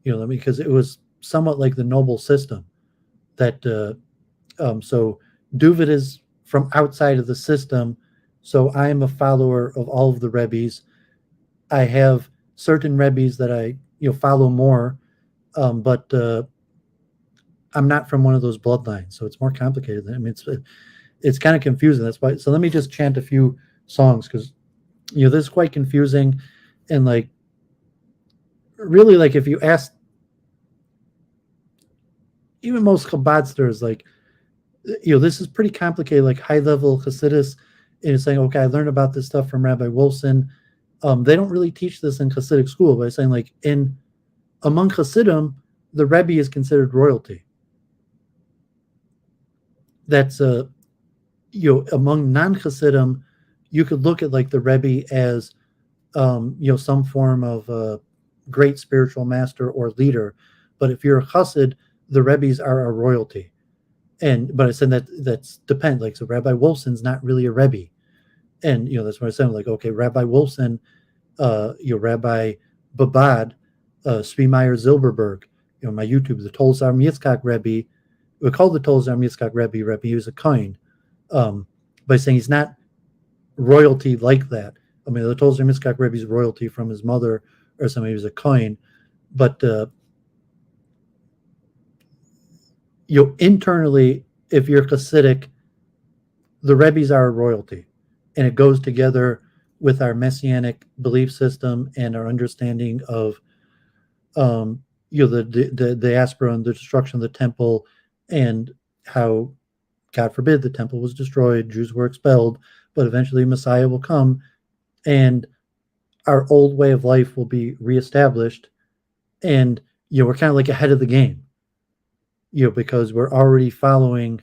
Because it was somewhat like the noble system that so Doooovid is from outside of the system. So I am a follower of all of the Rebbes. I have certain Rebbes that I follow more, but I'm not from one of those bloodlines. So it's more complicated. I mean, it's kind of confusing. That's why. So let me just chant a few songs, because this is quite confusing, and like really, like if you ask even most Chabadsters, like this is pretty complicated, like high level Hasidus, and saying, okay, I learned about this stuff from Rabbi Wolfson. They don't really teach this in Hasidic school, but saying like among Hasidim, the Rebbe is considered royalty. That's among non-Hasidim, you could look at like the Rebbe as some form of great spiritual master or leader. But if you're a chassid, the Rebbes are a royalty. But I said that's depend. Like, so Rabbi Wolfson's not really a Rebbe. And, that's what I said. Like, okay, Rabbi Wolfson, Rabbi Babad, Svi Meyer Zilberberg, my YouTube, the Tolzar Yitzchak Rebbe, we call the Tolzar Yitzchak Rebbe, he was a kohen, by saying he's not royalty like that. I mean, the Tolzar Yitzchak Rebbe's royalty from his mother or something, he was a kohen, but internally, if you're Hasidic, the Rebbes are a royalty, and it goes together with our messianic belief system and our understanding of the diaspora and the destruction of the temple, and how, God forbid, the temple was destroyed, Jews were expelled, but eventually Messiah will come, and our old way of life will be reestablished, and we're kind of like ahead of the game, because we're already following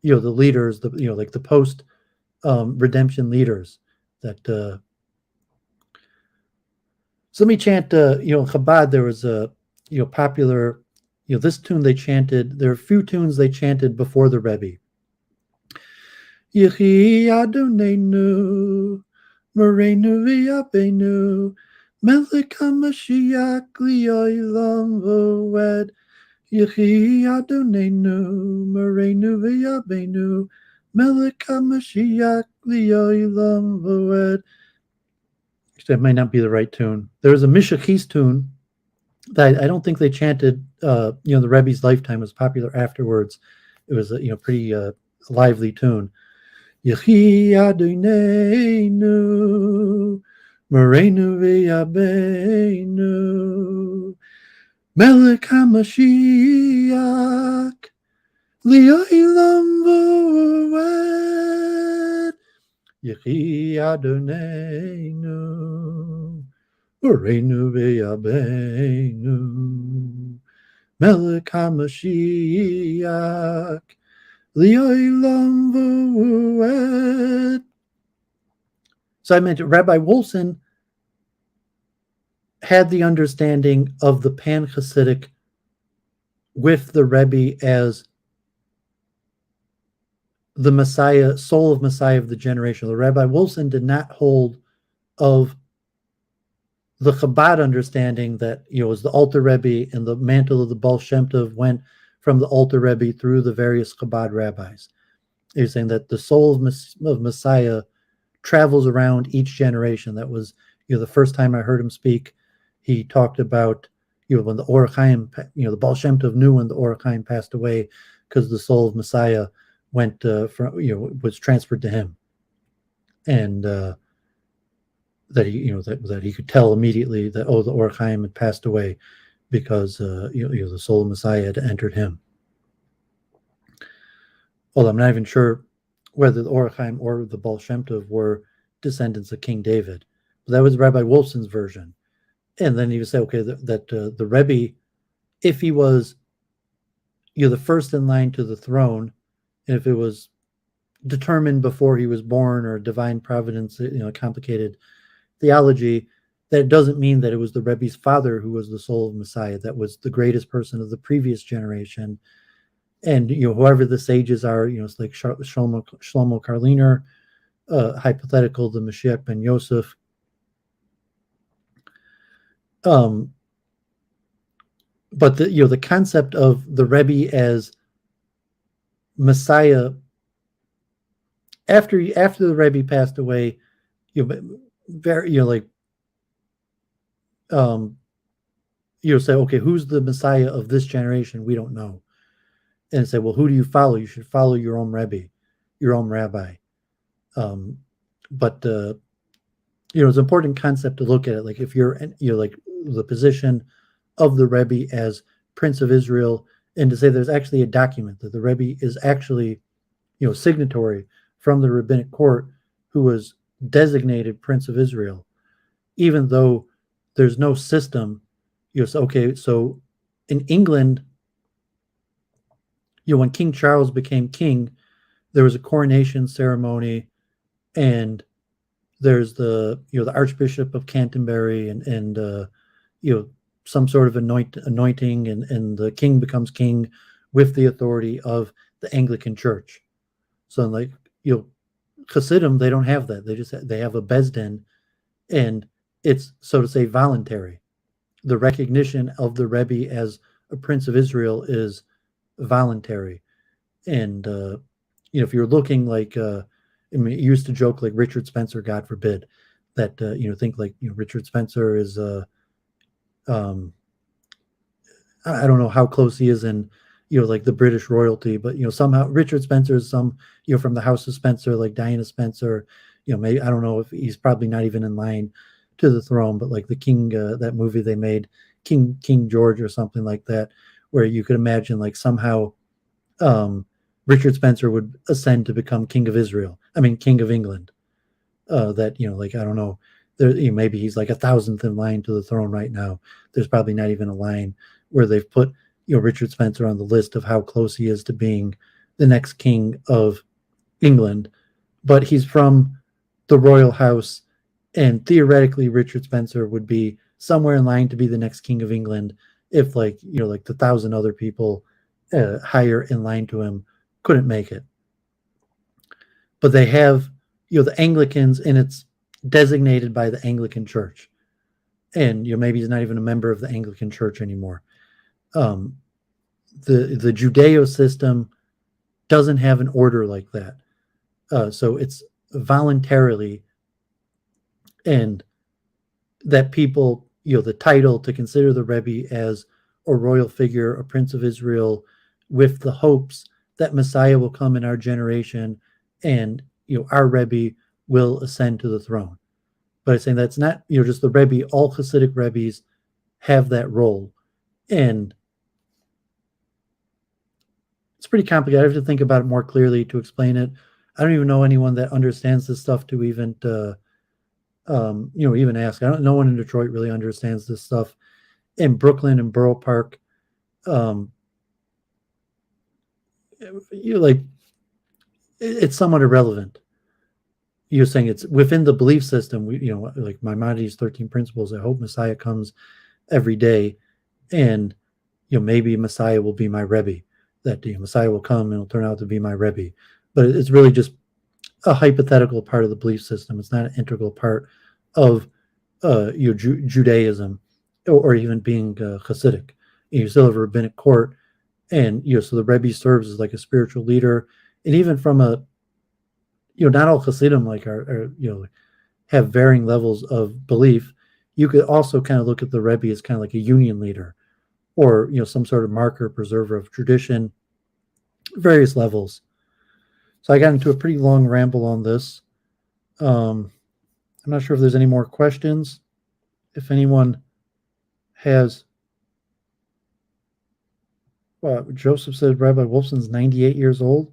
the leaders, like the post redemption leaders that so let me chant. In Chabad, there was a popular, this tune they chanted. There are a few tunes they chanted before the Rebbe. Yechi Adonenu, Morenu v'Yabenu, Melech HaMashiach li'olam v'oed. Yechi Adonenu, Morenu v'Yabenu, Melech HaMashiach li'olam v'oed. That might not be the right tune. There was a Mishachis tune that I don't think they chanted. The Rebbe's lifetime. It was popular afterwards. It was a pretty lively tune. Yechi Adonenu, Morenu v'Yabenu, Melech HaMashiach li'olam v'oed. Yechi Adonenu, Morenu v'Yabenu, Melech HaMashiach li'olam v'oed. So I mentioned Rabbi Wolfson had the understanding of the Pan-Hasidic with the Rebbe as the Messiah, soul of Messiah of the generation. The Rabbi Wolfson did not hold of the Chabad understanding that was the Alter Rebbe, and the mantle of the Baal Shem Tov went from the Alter Rebbe through the various Chabad rabbis. He was saying that the soul of Messiah travels around each generation. That was the first time I heard him speak. He talked about when the Or Chaim, the Baal Shem Tov knew when the Or Chaim passed away, because the soul of Messiah went from was transferred to him, and that he that he could tell immediately that the Or Chaim had passed away, because the soul of Messiah had entered him. Well, I'm not even sure whether the Or Chaim or the Baal Shem Tov were descendants of King David, but that was Rabbi Wolfson's version. And then he would say, okay, that the Rebbe, if he was the first in line to the throne, and if it was determined before he was born, or divine providence, complicated theology, that it doesn't mean that it was the Rebbe's father who was the soul of Messiah. That was the greatest person of the previous generation. And whoever the sages are, it's like Shlomo Karliner, hypothetical the Mashiach ben Yosef. But the concept of the Rebbe as Messiah after the Rebbe passed away, say, okay, who's the Messiah of this generation? We don't know. And say, well, who do you follow? You should follow your own Rebbe, your own rabbi. But it's an important concept to look at it. Like, if you're like the position of the Rebbe as Prince of Israel, and to say there's actually a document that the Rebbe is actually, signatory from the rabbinic court, who was designated Prince of Israel, even though there's no system. Okay, so in England, when King Charles became king, there was a coronation ceremony, and there's the Archbishop of Canterbury and some sort of anointing, and the king becomes king with the authority of the Anglican Church. So like Hasidim, they don't have that. They have a Bezdin, and it's, so to say, voluntary. The recognition of the Rebbe as a Prince of Israel is voluntary. And if you're looking like, it used to joke like Richard Spencer, God forbid, that think like Richard Spencer is I don't know how close he is in like the British royalty, but somehow Richard Spencer is from the House of Spencer, like Diana Spencer. Maybe, I don't know if he's probably not even in line to the throne, but like the King, that movie they made, King George or something like that, where you could imagine like somehow Richard Spencer would ascend to become King of Israel. I mean, King of England. That like, I don't know, maybe he's like 1,000th in line to the throne right now. There's probably not even a line where they've put Richard Spencer on the list of how close he is to being the next king of England, but he's from the royal house, and theoretically Richard Spencer would be somewhere in line to be the next king of England if like like the 1,000 other people higher in line to him couldn't make it. But they have the Anglicans, and it's designated by the Anglican Church, and maybe he's not even a member of the Anglican Church anymore. The Judeo system doesn't have an order like that, so it's voluntarily, and that people, the title to consider the Rebbe as a royal figure, a Prince of Israel, with the hopes that Messiah will come in our generation, and our Rebbe will ascend to the throne. But I'm saying that's not just the Rebbe. All Hasidic Rebbes have that role, and it's pretty complicated. I have to think about it more clearly to explain it. I don't even know anyone that understands this stuff to even even ask. No one in Detroit really understands this stuff. In Brooklyn and Borough Park, it's somewhat irrelevant. You're saying it's within the belief system. Like Maimonides' 13 Principles. I hope Messiah comes every day, and maybe Messiah will be my Rebbe. That Messiah will come and it'll turn out to be my Rebbe. But it's really just a hypothetical part of the belief system. It's not an integral part of Judaism, or even being Hasidic. You still have a rabbinic court, and so the Rebbe serves as like a spiritual leader, and even from a not all Hasidim like are have varying levels of belief. You could also kind of look at the Rebbe as kind of like a union leader, or some sort of marker, preserver of tradition, various levels. So I got into a pretty long ramble on this. I'm not sure if there's any more questions. If anyone has, Joseph said Rabbi Wolfson's 98 years old.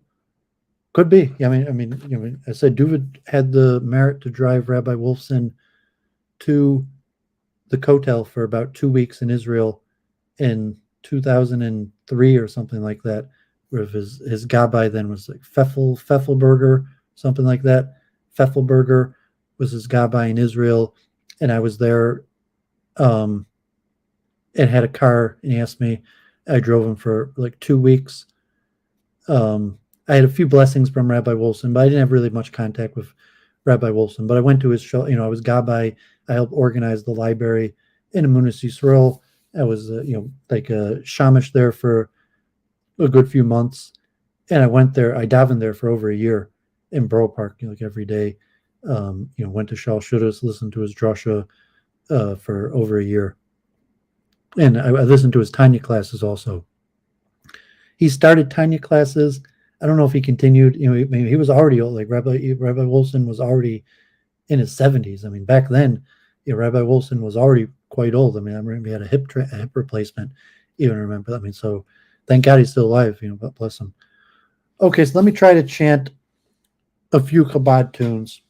Could be. I mean, I said Doooovid had the merit to drive Rabbi Wolfson to the Kotel for about 2 weeks in Israel in 2003 or something like that, where his gabbai then was like Pfeffelberger, something like that. Pfeffelberger was his gabbai in Israel, and I was there and had a car, and he asked me. I drove him for like 2 weeks. I had a few blessings from Rabbi Wolfson, but I didn't have really much contact with Rabbi Wolfson. But I went to his show. I was gabbai. I helped organize the library in Emunas Yisrael. I was, like a shamish there for a good few months. And I went there. I davened there for over a year in Borough Park, like every day. Went to Shal Shudas, listened to his drasha for over a year. And I listened to his Tanya classes also. He started Tanya classes. I don't know if he continued. He was already old. Like Rabbi Wolfson was already in his 70s. I mean, back then, Rabbi Wolfson was already quite old. I mean, I remember he had a hip replacement. Even remember. I mean, so thank God he's still alive. But bless him. Okay, so let me try to chant a few Chabad tunes.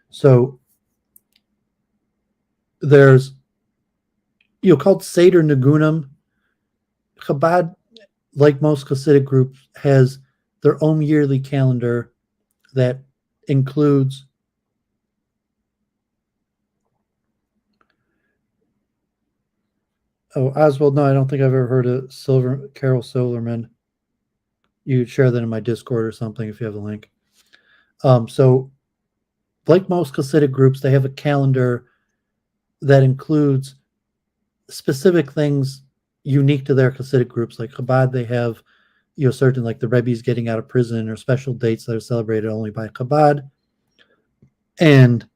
So there's called Seder Nagunim. Chabad, like most Hasidic groups, has their own yearly calendar that includes Oh, Oswald, no, I don't think I've ever heard of Carol Silverman. You share that in my Discord or something if you have a link. So, like most Hasidic groups, they have a calendar that includes specific things unique to their Hasidic groups. Like Chabad, they have, certain, like the Rebbe's getting out of prison or special dates that are celebrated only by Chabad. And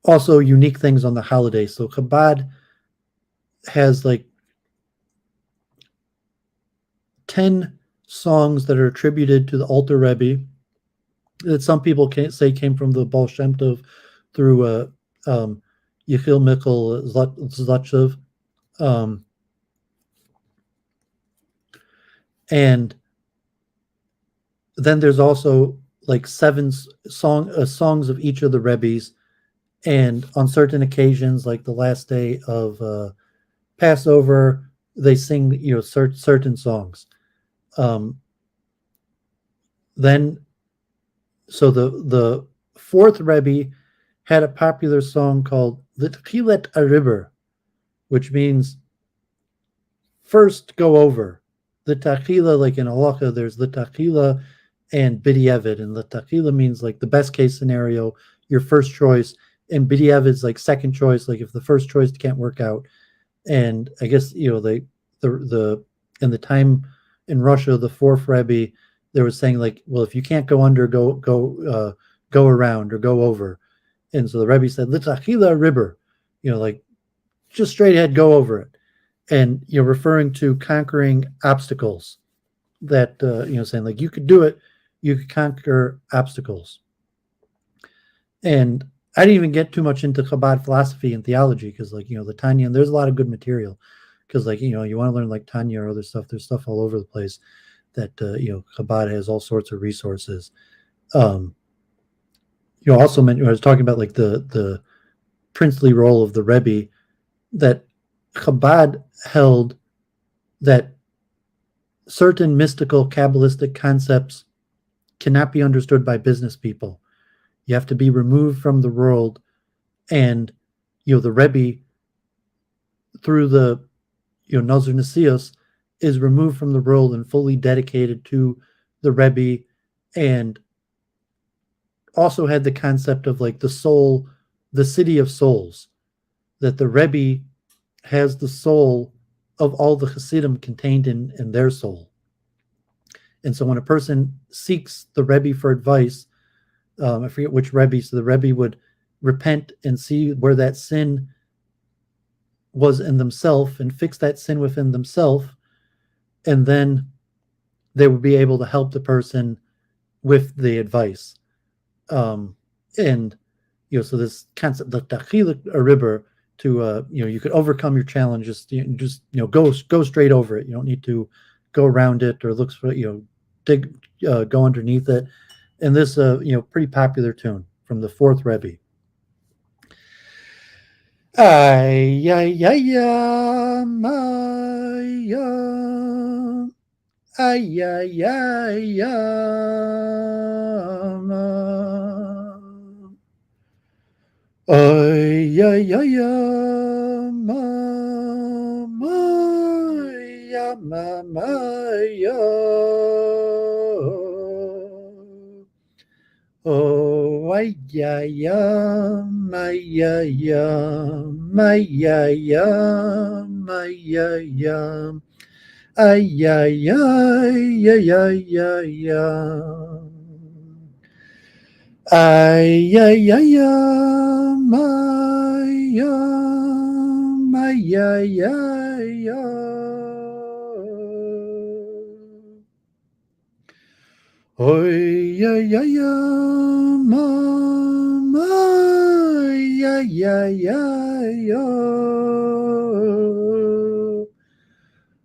also unique things on the holidays. So Chabad has like 10 songs that are attributed to the Alter Rebbe that some people can't say came from the Baal Shem Tov through Yechiel Mikkel Zlotchev. And then there's also like 7 songs of each of the Rebbe's. And on certain occasions, like the last day of Passover, they sing, certain songs. Then, so the fourth Rebbe had a popular song called Lichatchila Ariber, which means first go over. Lichatchila, like in halacha, there's Lichatchila and B'diavad, and Lichatchila means like the best case scenario, your first choice, and B'diavad is like second choice, like if the first choice can't work out. And I guess the in the time in Russia, the fourth Rebbe, they were saying like, well, if you can't go under, go around or go over. And so the Rebbe said, Lichatchila Ariber, like just straight ahead, go over it. And you're referring to conquering obstacles that, saying like you could do it, you could conquer obstacles. And I didn't even get too much into Chabad philosophy and theology because, like, the Tanya, and there's a lot of good material because, like, you want to learn like Tanya or other stuff. There's stuff all over the place that, Chabad has all sorts of resources. Also mentioned, I was talking about like the princely role of the Rebbe, that Chabad held that certain mystical Kabbalistic concepts cannot be understood by business people. You have to be removed from the world, and the Rebbe, through the Nazir Nasios, is removed from the world and fully dedicated to the Rebbe, and also had the concept of like the soul, the city of souls, that the Rebbe has the soul of all the Hasidim contained in their soul. And so when a person seeks the Rebbe for advice, I forget which Rebbe, so the Rebbe would repent and see where that sin was in themselves and fix that sin within themselves, and then they would be able to help the person with the advice. So this concept, the Lichatchila Ariber, to you could overcome your challenge, just go straight over it. You don't need to go around it or look for go underneath it. And this pretty popular tune from the fourth Rebbe. Ay ay ay Maya, ay ay ay ay ay ay Maya. Oh, ay, ay, ay, ay, ay, ay, ay, ay, ay, ay, ay, ay, ay, ay, ay, ay, ay, Oy ya ya ya mama ya ya ya ya.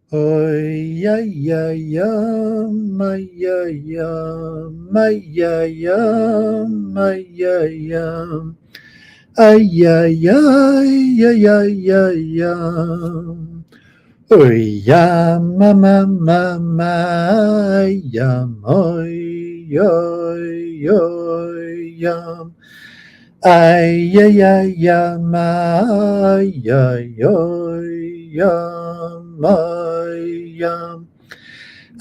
Oy ya ya ya ma ya ya ma ya ya ma ya ya. Ay ya ya ya ya ya ya. Oy ya mama mama ya moy yo yo yam Ay ya ya ya ma ya ya ya ma ya.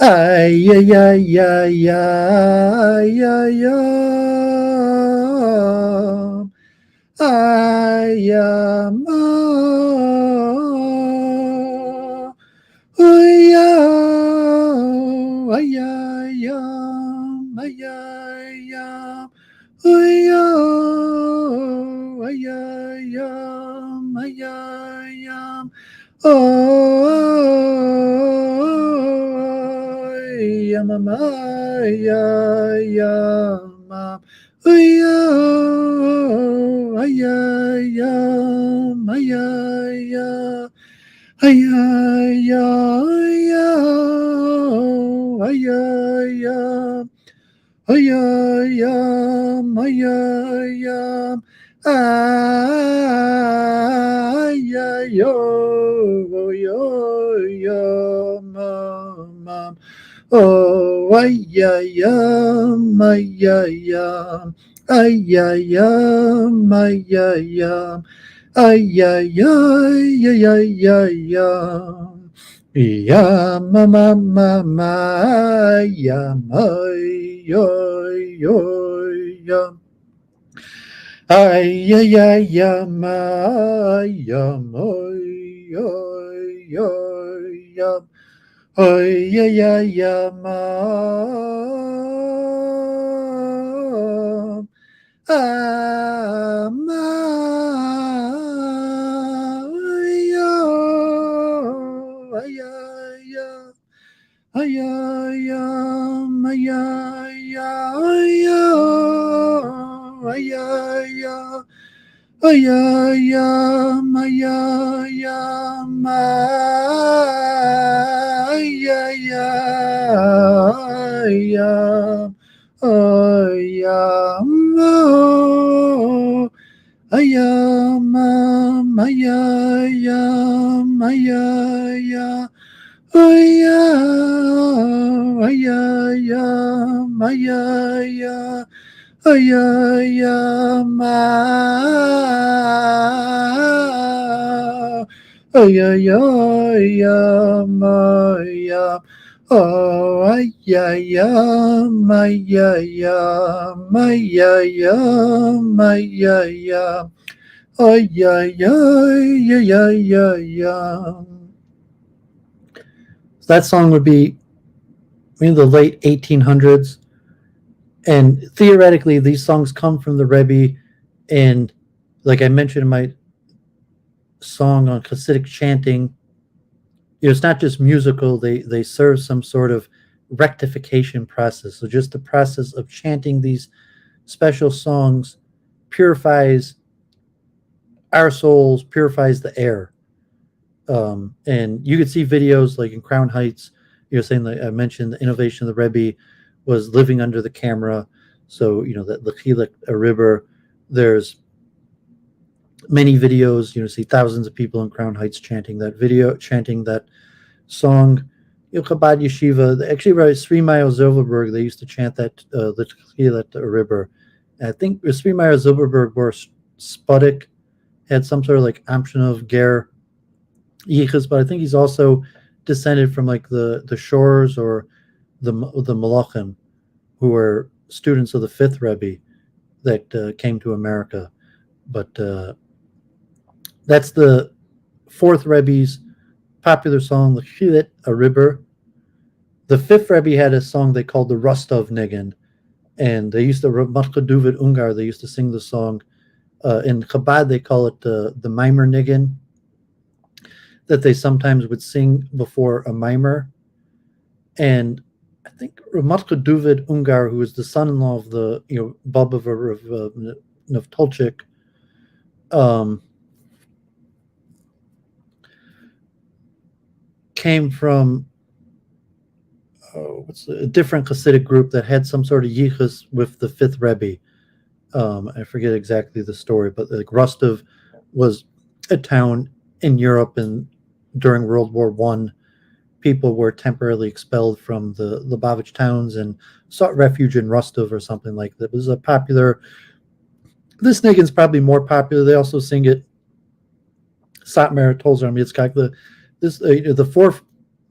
Ay ya ya ya ya ya ya. Ay ya ma. Ay ya ay ya ya ay ya ya. Ayam, ayam, ayam, ayam, ayam, ayam, ayam, ayam, ayam, ayam. Ayam, ayam, ayam, oh, ayam, ayam, ayam, ayam, ayam. Ya mama mama ya yo yo ya ay ya ya ya ma ya yo yo ya ay ya ya ya ma ama ya ya ayam, ayam, ayam, ayam, ayam, ayam, ayam, ayam, ayam, ayam. Ayam, ayam, ayam, ayam, ayam, ayam. Oh, ayam, ayam, ayam, ayam, ayam. That song would be in the late 1800s, and theoretically, these songs come from the Rebbe. And like I mentioned in my song on Hasidic chanting, it's not just musical; they serve some sort of rectification process. So just the process of chanting these special songs purifies our souls, purifies the air. And you could see videos like in Crown Heights, saying that I mentioned the innovation of the Rebbe was living under the camera. So, that Lichatchila, Ariber, there's many videos, see thousands of people in Crown Heights chanting that song. Chabad Yeshiva, actually, right, 3 Mile Zilberberg, they used to chant that Lichatchila Ariber. And I think 3 Mile Zilberberg were Spudik, had some sort of like Amshinov Ger Yichus, but I think he's also descended from like the Shores or the Menachem, who were students of the fifth Rebbe that came to America. But that's the fourth Rebbe's popular song, the Shilet Ariber. The fifth Rebbe had a song they called the Rostov Niggin, and they used to Doooovid Ungar. They used to sing the song. In Chabad, they call it the Mimer Niggin, that they sometimes would sing before a mimer. And I think Doooovid Ungar, who was the son-in-law of the Baba of Navtolchik, came from a different Hasidic group that had some sort of yichus with the fifth Rebbe. I forget exactly the story, but like Rostov was a town in Europe, and during World War I, people were temporarily expelled from the Lubavitch towns and sought refuge in Rostov or something like that. It was a popular This nigun's probably more popular. They also sing it. Satmar Tolzar Yitzchak.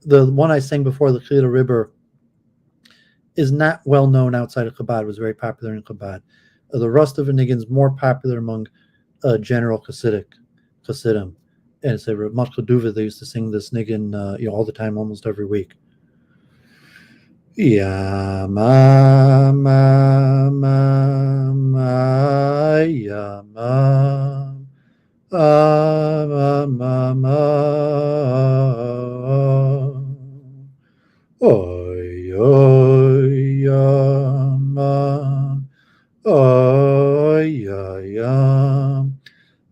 The one I sang before, the Chida Riber, is not well known outside of Chabad. It was very popular in Chabad. The rest of the nigun's more popular among general Hasidim. And it's a Moshe Doooovid. They used to sing this nigun all the time, almost every week. Ya ma ma ma ma ya ma ma ma ma oy oy ya ma oy ya ya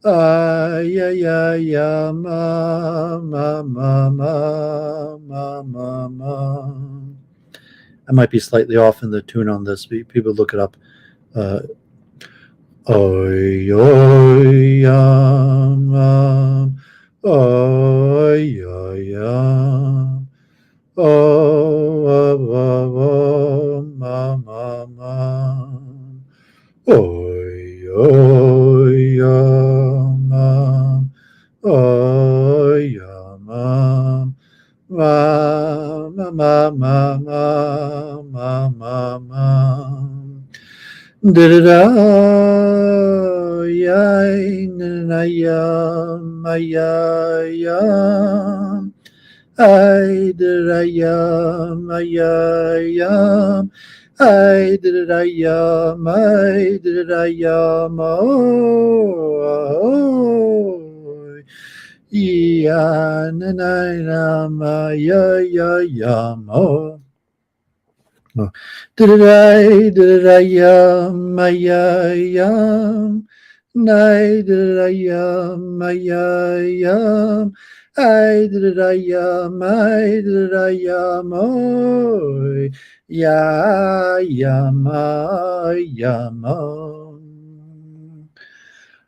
ay ya ya ma ma ma ma ma ma ma. I might be slightly off in the tune on this. People look it up. Oy oy yam oy oy yam oh ma ma ma oy oy yam oy yam ma ma ma ma ma ma ma da ya na ya ma ya ya I da ya ma ya ya I da ya ma da ya ma ya na ma ya ya ya ma did-da-yam, yam, nay-did-da-yam, yam, ay-did-da-yam, oy, ya-yam, yam,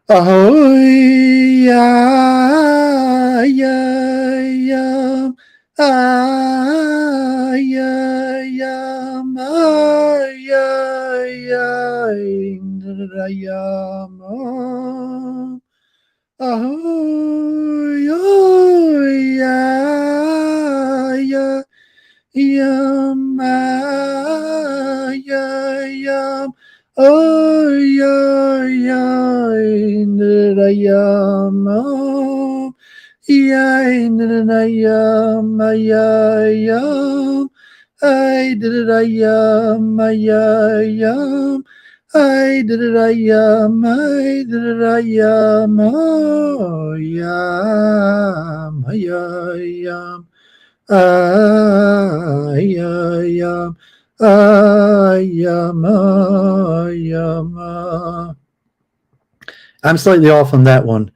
ahoy, ya-yam, yam, yam, ahoy, yam, yam, oh, yam, yam, I did it, yam, yam, I did it, yam, oh, yam, yam, yam. I'm slightly off on that one.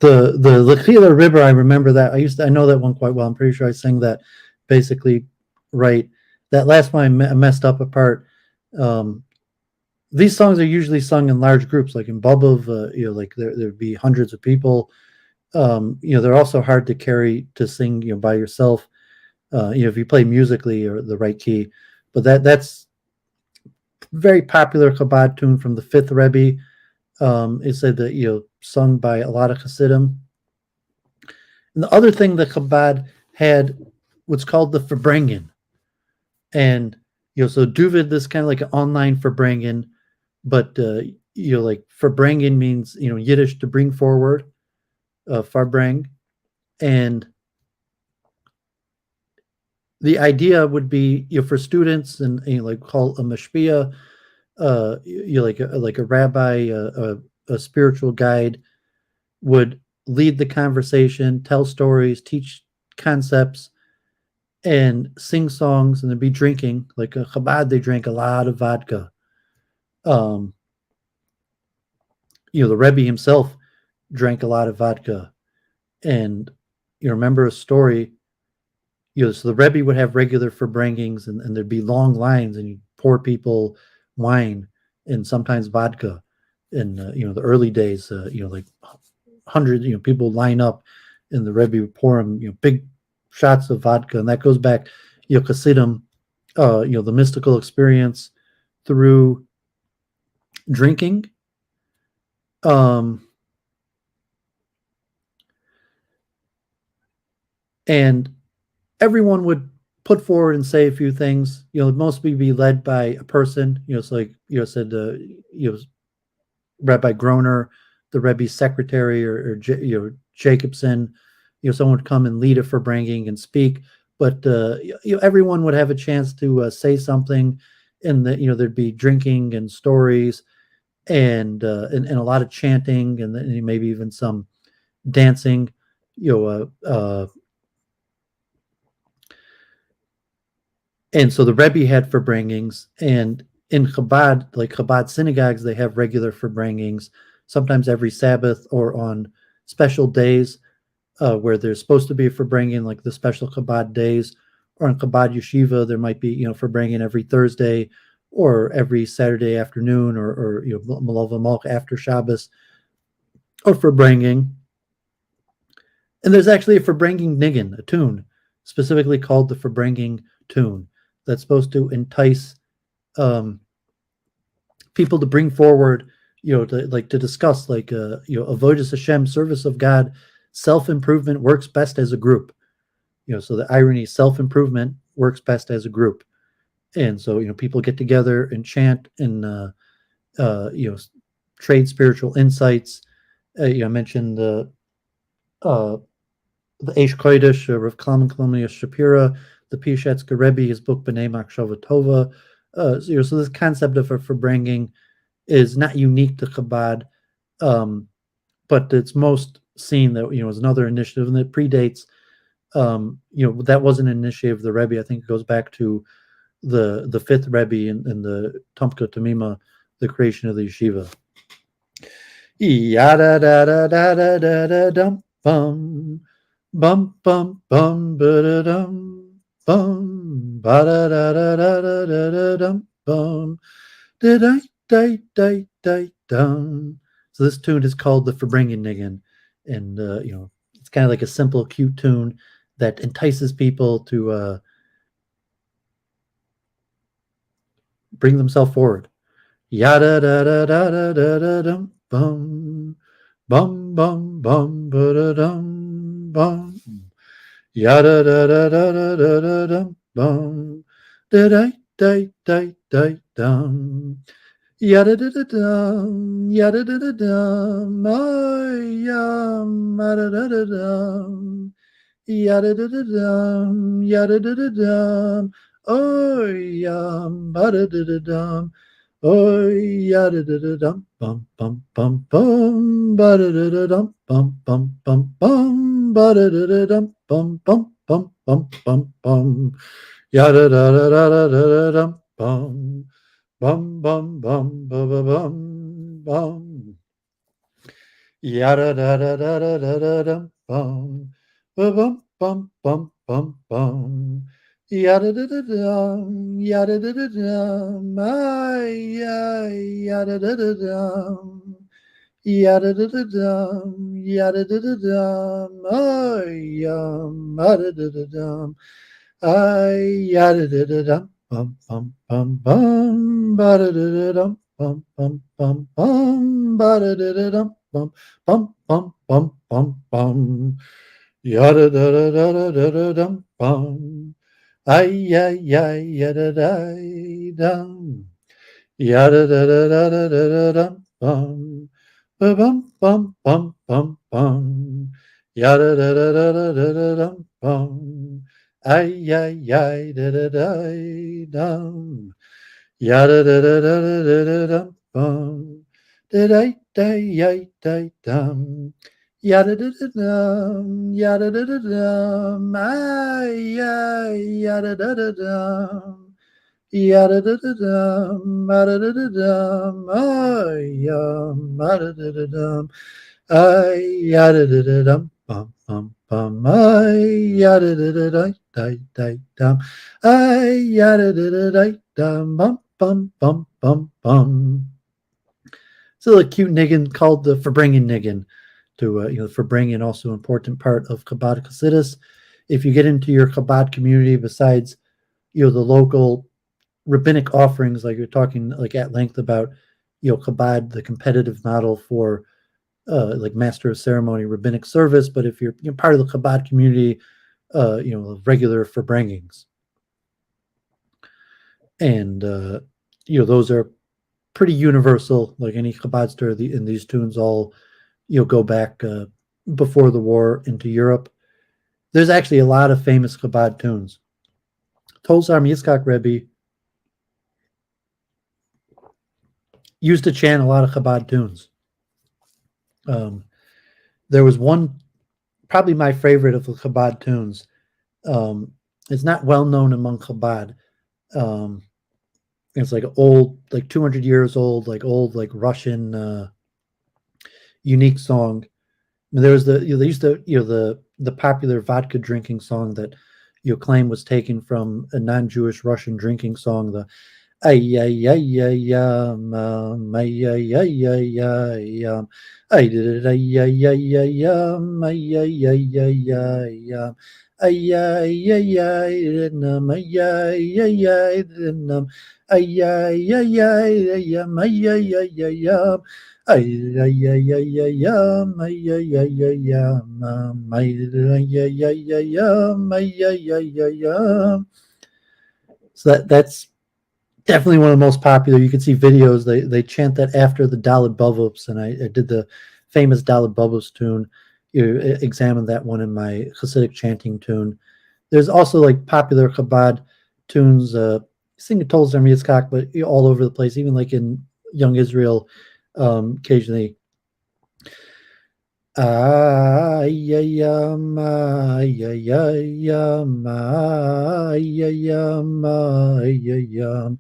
The Lichatchila River, I remember that. I know that one quite well. I'm pretty sure I sang that basically right. That last one I messed up a part. These songs are usually sung in large groups, like in Bubov, like there'd be hundreds of people. They're also hard to carry to sing, by yourself. If you play musically or the right key. But that's very popular Chabad tune from the fifth Rebbe. It said that sung by a lot of Hasidim. And the other thing that Chabad had what's called the Farbrengen. And so Doooovid, this kind of like an online Farbrengen, but like Farbrengen means Yiddish to bring forward, Farbreng, and the idea would be for students and like call a mashpia, like a rabbi, a spiritual guide would lead the conversation, tell stories, teach concepts, and sing songs, and there'd be drinking. Like a Chabad, they drank a lot of vodka. The Rebbe himself drank a lot of vodka, and remember a story. So the Rebbe would have regular Farbrengings, and there'd be long lines, and you'd pour people wine and sometimes vodka. In the early days, like hundreds, people line up, and the Rebbe would pour them, big shots of vodka, and that goes back, Hasidim, the mystical experience through drinking, And everyone would put forward and say a few things. It'd mostly be led by a person. It's like said, Rabbi Groner, the Rebbe's secretary, or Jacobson. Someone would come and lead a Farbrengen and speak. But everyone would have a chance to say something, and there'd be drinking and stories, and a lot of chanting, and then maybe even some dancing. And so the Rebbe had Farbrengens, and in Chabad, like Chabad synagogues, they have regular Farbrengens, sometimes every Sabbath or on special days where there's supposed to be a Farbrengen, like the special Chabad days, or in Chabad Yeshiva, there might be, Farbrengen every Thursday or every Saturday afternoon, or Malova Malch after Shabbos, or Farbrengen. And there's actually a Farbrengen niggin, a tune, specifically called the Farbrengen tune, that's supposed to entice people to bring forward, to discuss, avodas Hashem, service of God, self-improvement works best as a group. So the irony, self-improvement works best as a group. And so, people get together and chant and, trade spiritual insights. I mentioned the Eish Kodesh, Rav Kalman Kolomia Shapira, the Pishetzker Rebbe, his book B'nai Machshava Tova. So this concept of a Farbrengen is not unique to Chabad, but it's most seen that is another initiative, and it predates. That wasn't an initiative of the Rebbe. I think it goes back to the fifth Rebbe in the Tumka Tamima, the creation of the yeshiva. Yada da da da da da da dum bum bum bum bum ba da dum. Bum ba da da da da da da da dum bum da da da da da dum. So this tune is called the Farbrengen niggin, and it's kind of like a simple, cute tune that entices people to bring themselves forward. Yada da da da da da da dum bum bum bum bum ba da dum bum. Yada da da da da da da dum bum da da da da da dum. Yada da da dum, yada da da dum, oh yum, yada da da dum, yada da da dum, yada da da dum, oh yum, yada da da dum, oh yada da da dum, bum bum bum bum, ba da da da dum, bum bum bum bum, ba da da da dum, bum bum bum bum bum bum, yada da da da da da dum, bum. Bum bum bum ba ba bum bum. Yada da da da da da da dum bum ba bum bum bum bum bum. Yada da da dum, yada da da dum, yada da da dum, yada da da dum, yada da da dum, yada da da dum, yada da da dum. Bum bum bum bum ba da da dum bum bum bum bum ba da da dum bum bum bum bum bum bum yada da da da da da dum bum ay yada da dum yada da da da da da dum bum bum bum bum bum bum yada da da da da da dum bum. Ay da da da dum, yada da da da da da dum bum, da da da dum, yada da da dum, yada da da dum, ay yada da da dum, yada da da dum, yada da da dum, ay yada da da dum, ay yada da da dum, bum bum bum, ay yada da da da. Dum, ay yada da da dum, bum bum bum bum bum. So a cute niggin called the Farbrengen niggin. To Farbrengen, also an important part of Chabad Hasidus. If you get into your Chabad community, besides the local rabbinic offerings, like you're talking like at length about Chabad, the competitive model for like master of ceremony, rabbinic service. But if you're part of the Chabad community, regular Farbrengens. And those are pretty universal. Like any Chabadster, in these tunes all go back before the war into Europe. There's actually a lot of famous Chabad tunes. Tolzar Yitzchak Rebbe used to chant a lot of Chabad tunes. There was one, probably my favorite of the Chabad tunes. It's not well known among Chabad. It's like old, like 200 years old, like Russian unique song. I mean, there was they used to the popular vodka drinking song that claim was taken from a non-Jewish Russian drinking song. The ay ay ay ay ay ay ay ay I did it ay ay ay ay ay ay ay ay ay ay ay ay ay so that's definitely one of the most popular. You can see videos. They chant that after the Daled Bavos, and I did the famous Daled Bavos tune. You examine that one in my Hasidic chanting tune. There's also like popular Chabad tunes. Sing a Tolzar Yitzchak, but all over the place. Even like in Young Israel, occasionally. Ayayam, ayayam, ayayam, ayayam.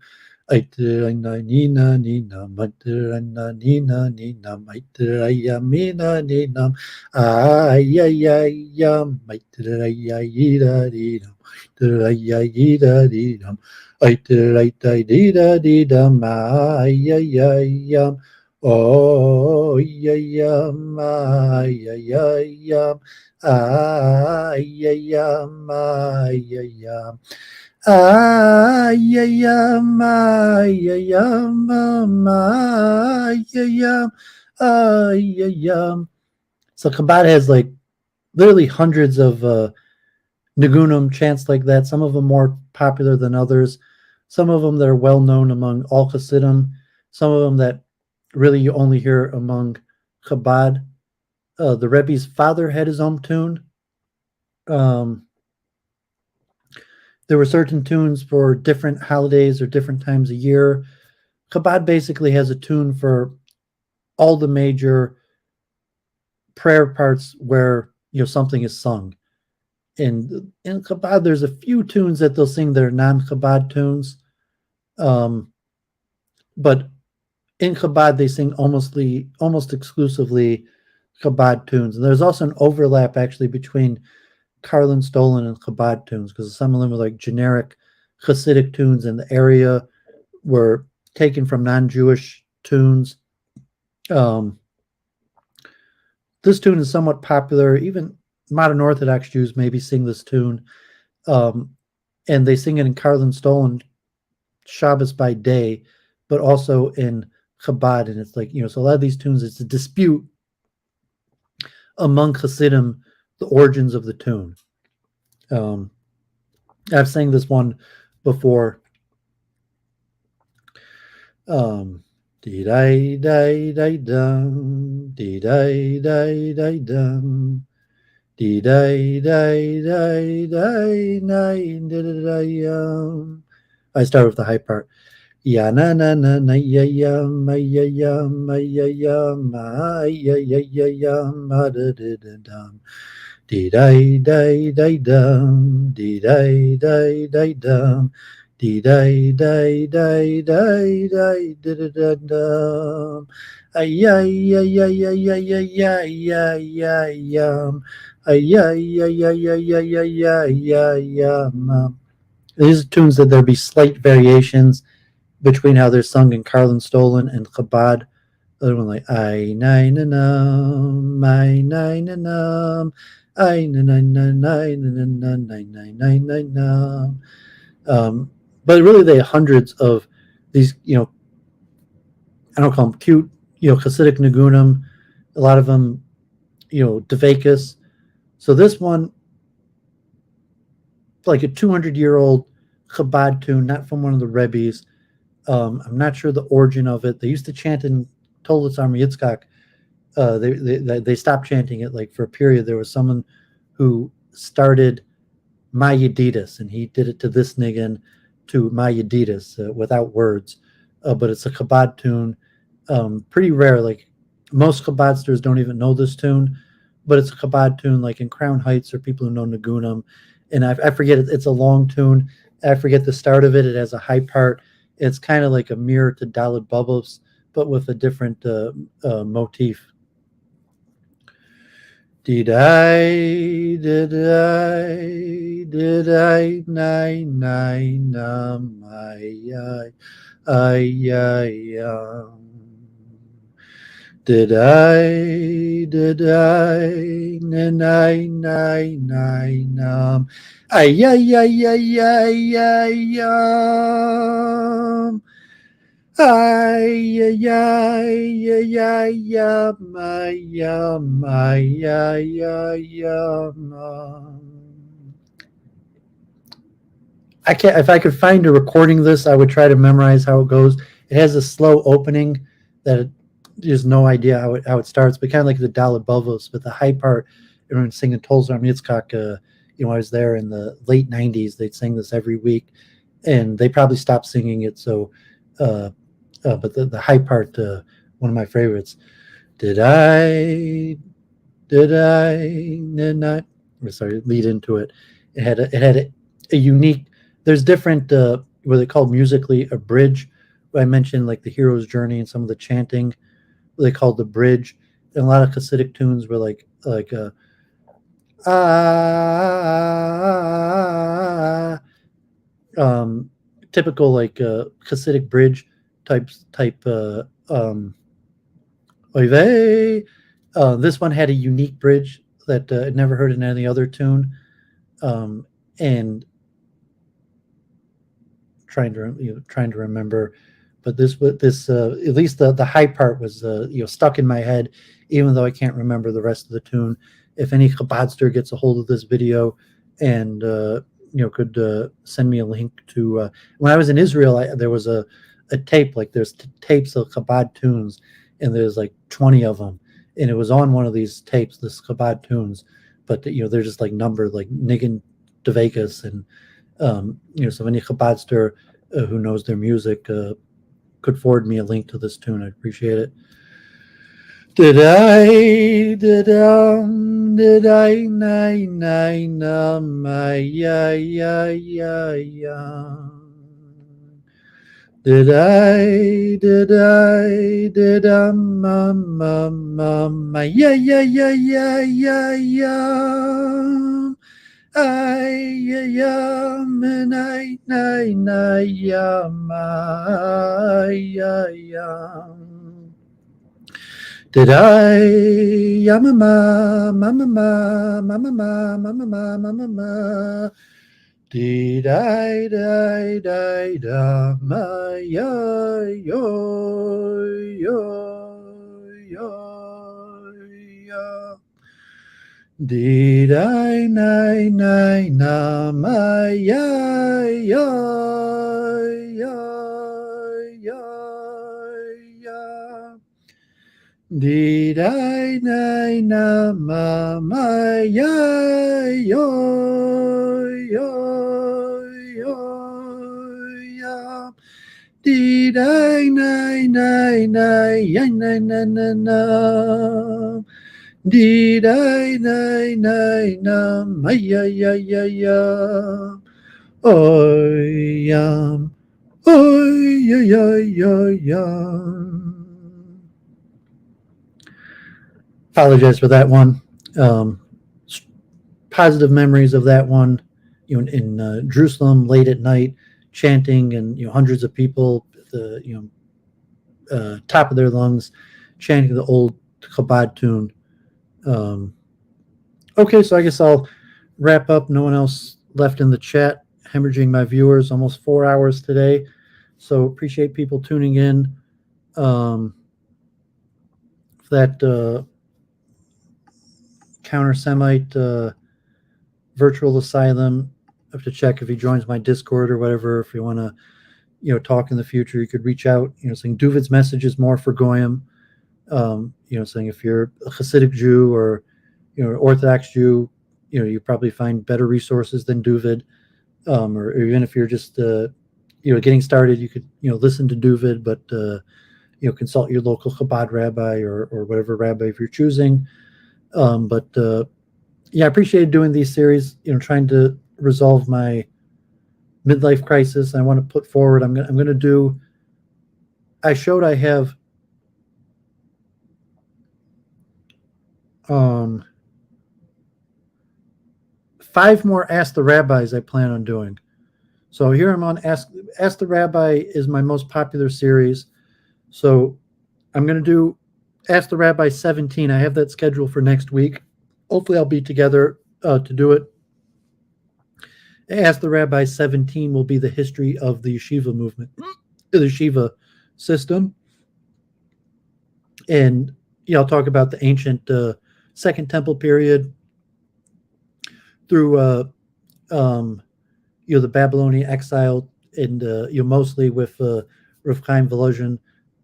Aitrana nina nina, matrana nina nina, maitrayamina nina, ayayam, maitrayayida dinam, maitrayayida dinam, aitraitayida dinam, ayayam. Oh, yam, yam, yam, yam. Yam, yam. So Chabad has like literally hundreds of Nagunim chants like that. Some of them more popular than others. Some of them that are well known among all Hasidim. Some of them that really you only hear among Chabad. The Rebbe's father had his own tune. There were certain tunes for different holidays or different times a year. Chabad basically has a tune for all the major prayer parts where something is sung. And in Chabad, there's a few tunes that they'll sing that are non-Chabad tunes. But in Chabad, they sing almost exclusively Chabad tunes. And there's also an overlap actually between Karlin Stolen and Chabad tunes, because some of them were like generic Hasidic tunes in the area were taken from non-Jewish tunes. This tune is somewhat popular. Even modern Orthodox Jews maybe sing this tune. And they sing it in Karlin Stolen Shabbos by day, but also in Chabad. And it's like, so a lot of these tunes, it's a dispute among Hasidim, the origins of the tune. I've sang this one before. Dee-dai, dai, dai, dum, dee-dai, dai, dai, dum, dee-dai, dai, dai, dai, nai, dee-dai, I start with the high part. Ya na na na na ya ya ma ya ya ma ya ya ma ya ya ya ya ma da da da dum. Dee dai dai dai dum, dee dai dai dai dum, dee dai dai dai dai dai da da da dum. Ay ay ay ay ay ay ay ay ay ay yum. Ay ay ay ay ay ay ay ay ay yum. These tunes that there be slight variations between how they're sung in Karlin Stolen and Chabad. Other one like I nine and I nine and I nine nine nine nine nine nine nine. But really, they have hundreds of these. I don't call them cute, Hasidic Nagunim A lot of them, Dvakas. So this one, like a 200-year-old Chabad tune, not from one of the Rebbes. I'm not sure the origin of it. They used to chant in Tolitz Army Yitzchak. They stopped chanting it like for a period. There was someone who started My Yedidas, and he did it to this niggin, to My Yedidas, without words. But it's a Chabad tune, pretty rare. Like most Chabadsters don't even know this tune, but it's a Chabad tune, like in Crown Heights or people who know Nagunim. And I forget it. It's a long tune. I forget the start of it. It has a high part. It's kind of like a mirror to Dalit Bubbles, but with a different motif. Did I, nine, Did I, I can't. If I could find a recording of this, I would try to memorize how it goes. It has a slow opening that there's no idea how it starts, but kind of like the Dalit Bavos, but the high part. Everyone singing Tolzar Yitzchak. I was there in the late '90s. They'd sing this every week, and they probably stopped singing it. So, but the high part, one of my favorites. Did I? Sorry, lead into it. It had a unique. There's different what they call musically a bridge. I mentioned like the hero's journey and some of the chanting. What they called the bridge, and a lot of Hasidic tunes were like typical like Hasidic bridge type. This one had a unique bridge that I'd never heard in any other tune, and trying to remember, but this at least the high part was stuck in my head, even though I can't remember the rest of the tune. If any Chabadster gets a hold of this video and could send me a link to when I was in Israel, there was a tape, like there's tapes of Chabad tunes, and there's like 20 of them, and it was on one of these tapes, this Chabad tunes, but they're just like numbered like Niggin Devakas, and so any Chabadster who knows their music could forward me a link to this tune. I'd appreciate it. Did I, Did I, did I, da, ma, ya, yo. Did I, na, ma, ya, yo. Did I, na, ma, ya, yo. Did I, ya, na. Did I, ma, ya. Apologize for that one. Positive memories of that one. In Jerusalem late at night, chanting, and hundreds of people, top of their lungs, chanting the old Chabad tune. Okay, so I guess I'll wrap up. No one else left in the chat. Hemorrhaging my viewers, almost 4 hours today. So appreciate people tuning in. That counter-Semite virtual asylum. I have to check if he joins my Discord or whatever. If you want to, talk in the future, you could reach out. Saying Doooovid's message is more for Goyim. Saying if you're a Hasidic Jew or Orthodox Jew, you probably find better resources than Doooovid. Or even if you're just getting started, you could listen to Doooovid, but consult your local Chabad rabbi or whatever rabbi if you're choosing. But I appreciated doing these series. Trying to resolve my midlife crisis. I want to put forward. I'm gonna do. I showed I have 5 more Ask the Rabbis I plan on doing. So here I'm on Ask the Rabbi is my most popular series. So I'm going to do Ask the Rabbi 17. I have that scheduled for next week. Hopefully I'll be together to do it. Ask the Rabbi 17 will be the history of the yeshiva movement, the yeshiva system. And I'll talk about the ancient Second Temple period through the Babylonian exile, and mostly with Rav Chaim Volozhin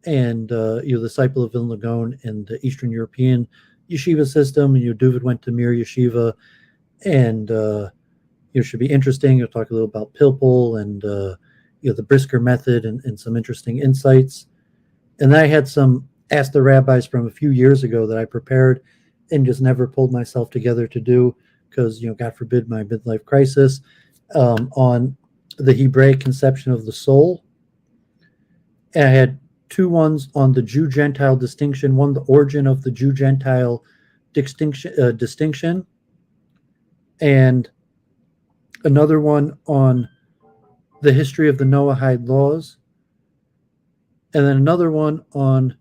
and the disciple of Vilna Gaon and the Eastern European yeshiva system. Doooovid went to Mir Yeshiva, and should be interesting. You'll talk a little about Pilpul and the Brisker method and some interesting insights. And then I had some Ask the Rabbis from a few years ago that I prepared and just never pulled myself together to do because, God forbid, my midlife crisis, on the Hebraic conception of the soul. And I had 2 ones on the Jew-Gentile distinction, one, the origin of the Jew-Gentile distinction, and another one on the history of the Noahide laws, and then another one on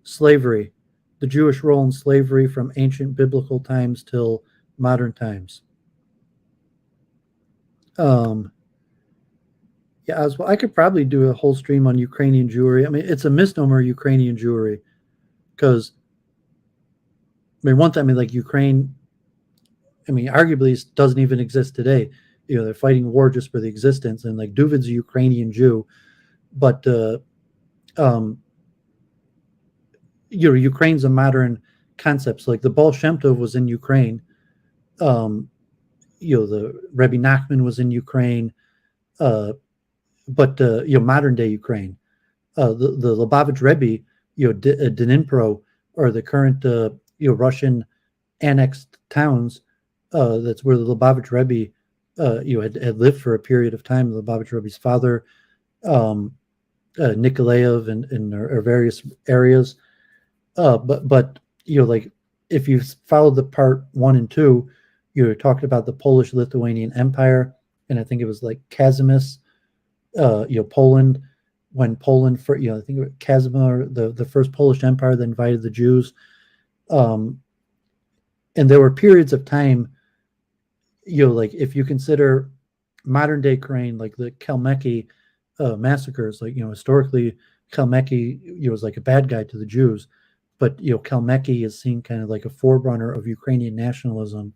slavery, the Jewish role in slavery from ancient biblical times till modern times. I could probably do a whole stream on Ukrainian Jewry. I mean, it's a misnomer, Ukrainian Jewry, because one time, Ukraine, arguably doesn't even exist today. They're fighting war just for the existence, and Doooovid's a Ukrainian Jew, but Ukraine's a modern concept. So the Baal Shem Tov was in Ukraine. The Rebbe Nachman was in Ukraine, but modern day Ukraine, the Lubavitch Rebbe, Dnipro, or the current Russian annexed towns. That's where the Lubavitch Rebbe had lived for a period of time. The Lubavitch Rebbe's father, Nikolaev, and various areas. But if you follow the part 1 and 2. You talked about the Polish-Lithuanian Empire, and I think it was Kazimierz, Poland, when Poland, I think it was Casimir, the first Polish Empire that invited the Jews. And there were periods of time, if you consider modern day Ukraine, the Kalmyki massacres, historically, Kalmyki, was a bad guy to the Jews, but, Kalmyki is seen kind of a forerunner of Ukrainian nationalism.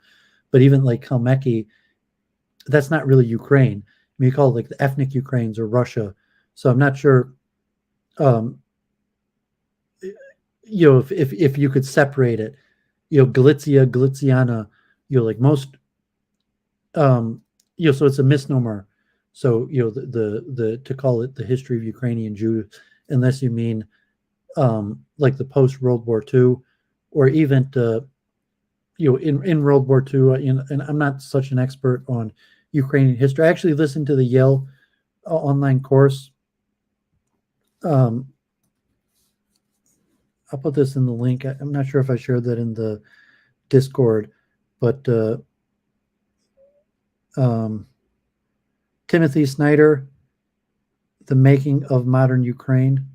But even Kalmyki, that's not really Ukraine. You call it the ethnic Ukraines or Russia. So I'm not sure, if you could separate it, Galicia, Galiciana, most, so it's a misnomer. So the to call it the history of Ukrainian Jews, unless you mean the post World War II, or even in World War II, and I'm not such an expert on Ukrainian history. I actually listened to the Yale online course. I'll put this in the link. I'm not sure if I shared that in the Discord, but Timothy Snyder, The Making of Modern Ukraine.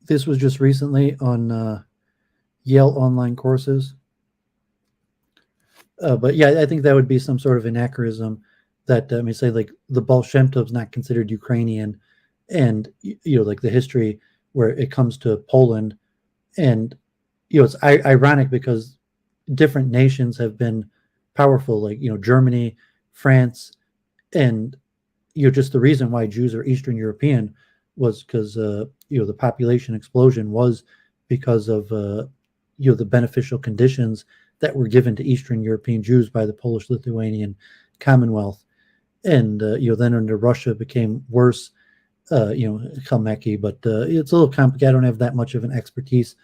This was just recently on Yale online courses. But I think that would be some sort of anachronism that, say the Baal Shem Tov is not considered Ukrainian, and the history where it comes to Poland. And, it's ironic because different nations have been powerful, like, Germany, France, and, just the reason why Jews are Eastern European was because, the population explosion was because of, the beneficial conditions that were given to Eastern European Jews by the Polish-Lithuanian Commonwealth. And, then under Russia became worse, Kalmecki, but it's a little complicated. I don't have that much of an expertise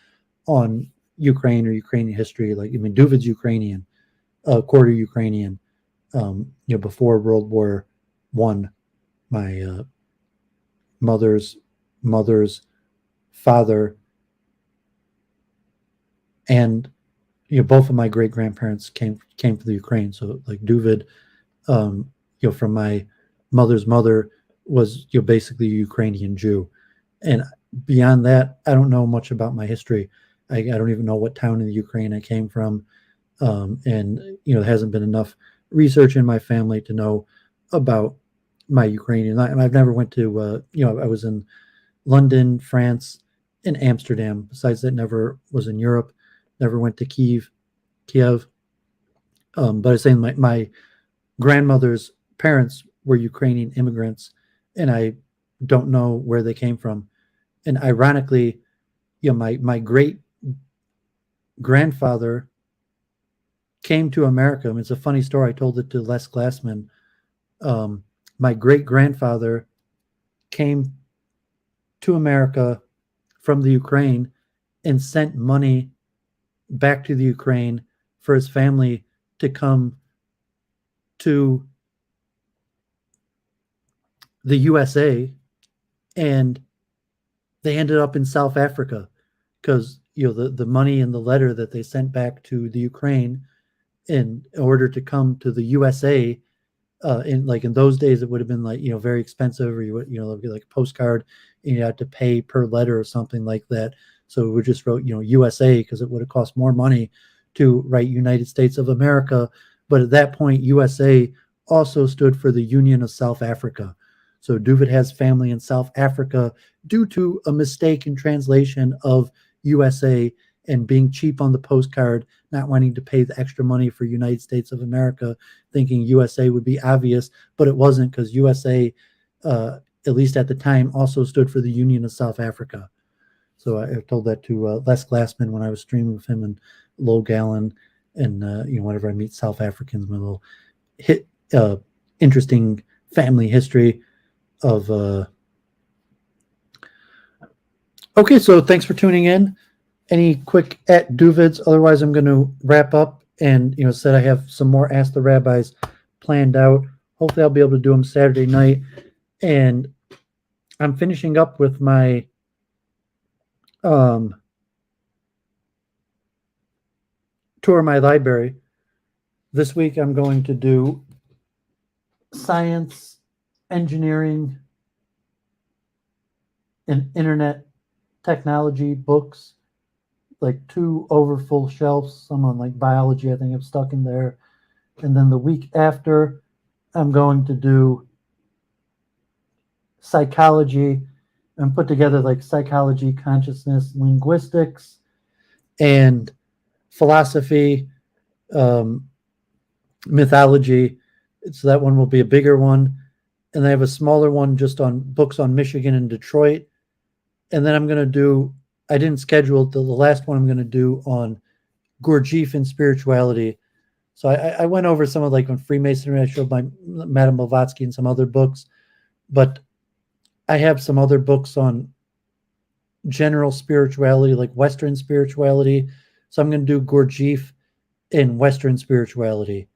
on Ukraine or Ukrainian history. Like, Doooovid's Ukrainian, quarter Ukrainian. Before World War I, my mother's father and both of my great grandparents came from the Ukraine. So like Doooovid, from my mother's mother was basically a Ukrainian Jew. And beyond that, I don't know much about my history. I don't even know what town in the Ukraine I came from. And there hasn't been enough research in my family to know about my Ukrainian. I've never went to, I was in London, France, and Amsterdam. Besides that, never was in Europe, never went to Kiev. But I was saying my grandmother's parents were Ukrainian immigrants, and I don't know where they came from. And ironically, my great grandfather came to America. It's a funny story. I told it to Les Glassman. My great grandfather came to America from the Ukraine and sent money back to the Ukraine for his family to come to the USA, and they ended up in South Africa because the money in the letter that they sent back to the Ukraine in order to come to the USA, in those days it would have been very expensive, or you would like a postcard and you had to pay per letter or something like that. So we just wrote USA because it would have cost more money to write United States of America. But at that point, USA also stood for the Union of South Africa. So Doooovid has family in South Africa due to a mistake in translation of USA and being cheap on the postcard, not wanting to pay the extra money for United States of America, thinking USA would be obvious, but it wasn't, because USA, at least at the time, also stood for the Union of South Africa. So I told that to Les Glassman when I was streaming with him and Low Gallon, and whenever I meet South Africans, my little interesting family history of. Okay, so thanks for tuning in. Any quick at Doooovids? Otherwise, I'm going to wrap up. And said I have some more Ask the Rabbis planned out. Hopefully, I'll be able to do them Saturday night. And I'm finishing up with my tour of my library. This week, I'm going to do science, engineering, and internet technology books, like 2 overfull shelves, some on like biology, I think I'm stuck in there. And then the week after, I'm going to do psychology and put together like psychology, consciousness, linguistics, and philosophy, mythology. So that one will be a bigger one. And I have a smaller one just on books on Michigan and Detroit. And then I'm going to do, I didn't schedule the last one I'm going to do on Gurdjieff and spirituality. So I went over some of like on Freemasonry. I showed my Madame Blavatsky and some other books, but I have some other books on general spirituality, like Western spirituality. So I'm going to do Gurdjieff in Western spirituality.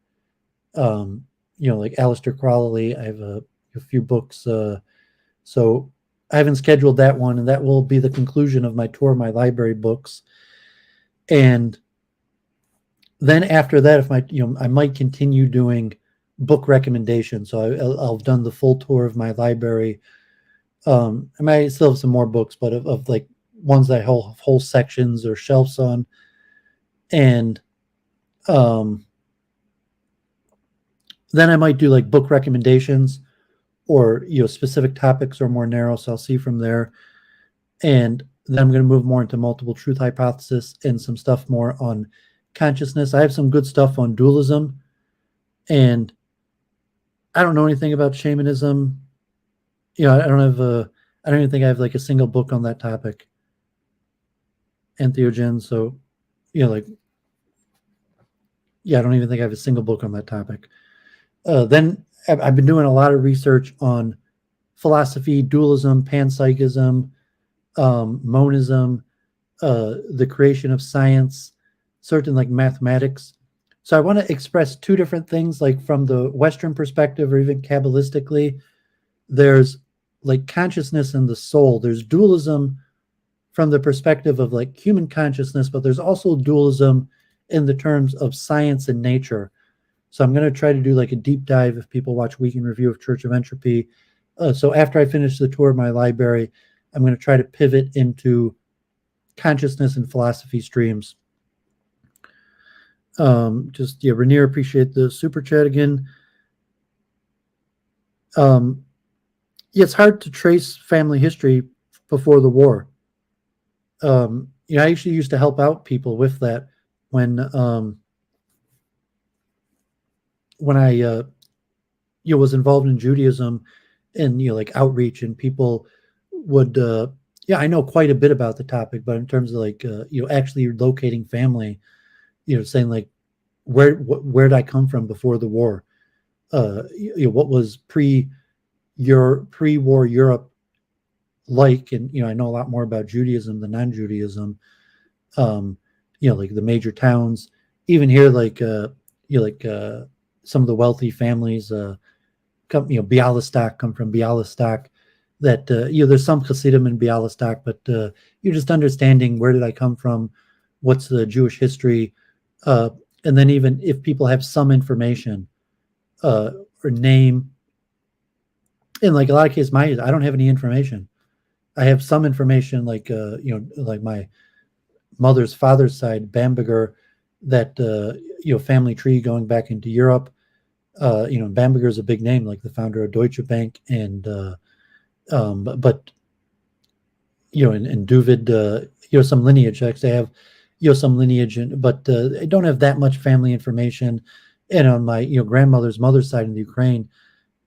Like Aleister Crowley. I have a few books. So I haven't scheduled that one, and that will be the conclusion of my tour of my library books. And then after that, if I might continue doing book recommendations. So I'll have done the full tour of my library. I might still have some more books, but of like ones that I have whole sections or shelves on. And then I might do like book recommendations, or specific topics are more narrow. So I'll see from there. And then I'm going to move more into multiple truth hypothesis and some stuff more on consciousness. I have some good stuff on dualism, and I don't know anything about shamanism. I don't even think I have like a single book on that topic. Entheogen. So, I don't even think I have a single book on that topic. Then I've been doing a lot of research on philosophy, dualism, panpsychism, monism, the creation of science, certain like mathematics. So I want to express two different things, like from the Western perspective or even Kabbalistically. There's like consciousness and the soul. There's dualism from the perspective of like human consciousness, but there's also dualism in the terms of science and nature. So I'm going to try to do like a deep dive if people watch Week in Review of Church of Entropy. So after I finish the tour of my library, I'm going to try to pivot into consciousness and philosophy streams. Rainier, appreciate the super chat again. It's hard to trace family history before the war. I actually used to help out people with that when I was involved in Judaism and like outreach, and people would I know quite a bit about the topic, but in terms of like actually locating family, saying like where did I come from before the war? What was pre-war Europe like? And I know a lot more about Judaism than non-Judaism. Like the major towns, even here, like some of the wealthy families come, Bialystok come from Bialystok. That there's some Hasidim in Bialystok, but you're just understanding where did I come from, what's the Jewish history, and then even if people have some information or name, in like a lot of cases, I don't have any information. I have some information, like like my mother's father's side, Bamberger, that family tree going back into Europe. Bamberger is a big name, like the founder of Deutsche Bank, and but and Doooovid, some lineage. Actually, I have some lineage, but I don't have that much family information. And on my grandmother's mother's side in the Ukraine,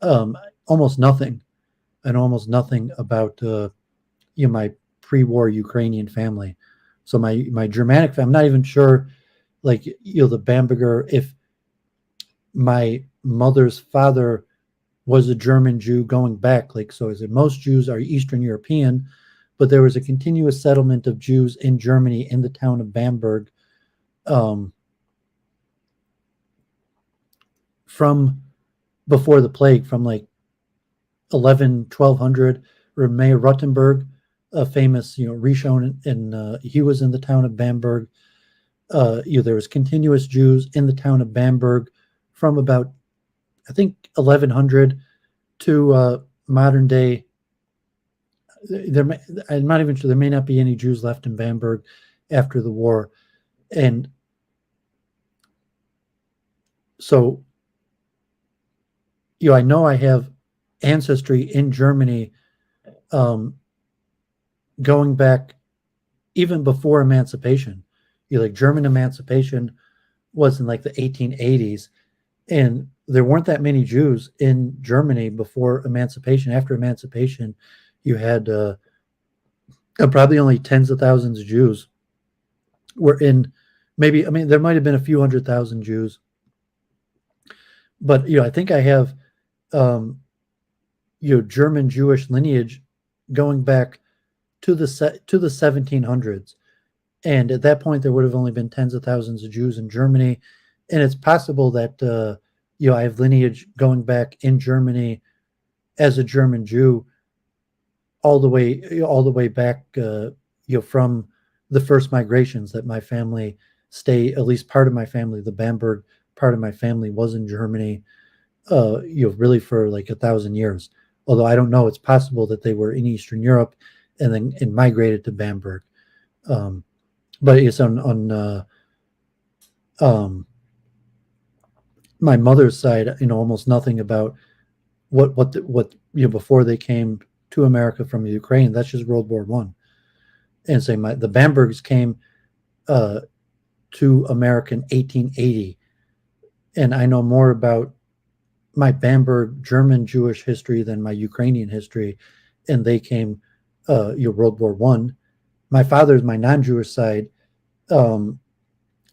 almost nothing. I know almost nothing about my pre-war Ukrainian family. So my Germanic family, I'm not even sure, like the Bamberger, if my mother's father was a German Jew going back, like, so is it most Jews are Eastern European, but there was a continuous settlement of Jews in Germany in the town of Bamberg from before the plague, from like 1200. Mayor Rottenberg, a famous Rishon, and he was in the town of Bamberg. There was continuous Jews in the town of Bamberg from about, I think, 1100 to modern day. I'm not even sure, there may not be any Jews left in Bamberg after the war. And so, I know I have ancestry in Germany going back even before emancipation. Like German emancipation was in like the 1880s, and there weren't that many Jews in Germany before emancipation. After emancipation, you had probably only tens of thousands of Jews were in, maybe, I mean, there might have been a few 100,000 Jews, but I think I have German Jewish lineage going back to the 1700s, and at that point there would have only been tens of thousands of Jews in Germany, and it's possible that I have lineage going back in Germany as a German Jew all the way back from the first migrations that my family at least part of my family, the Bamberg part of my family, was in Germany really for like 1,000 years. Although I don't know, it's possible that they were in Eastern Europe and then migrated to Bamberg. But it's on my mother's side, almost nothing about what before they came to America from Ukraine. That's just World War I. and say the Bambergs came to America in 1880, and I know more about my Bamberg German Jewish history than my Ukrainian history, and they came World War I. My father's, my non-Jewish side,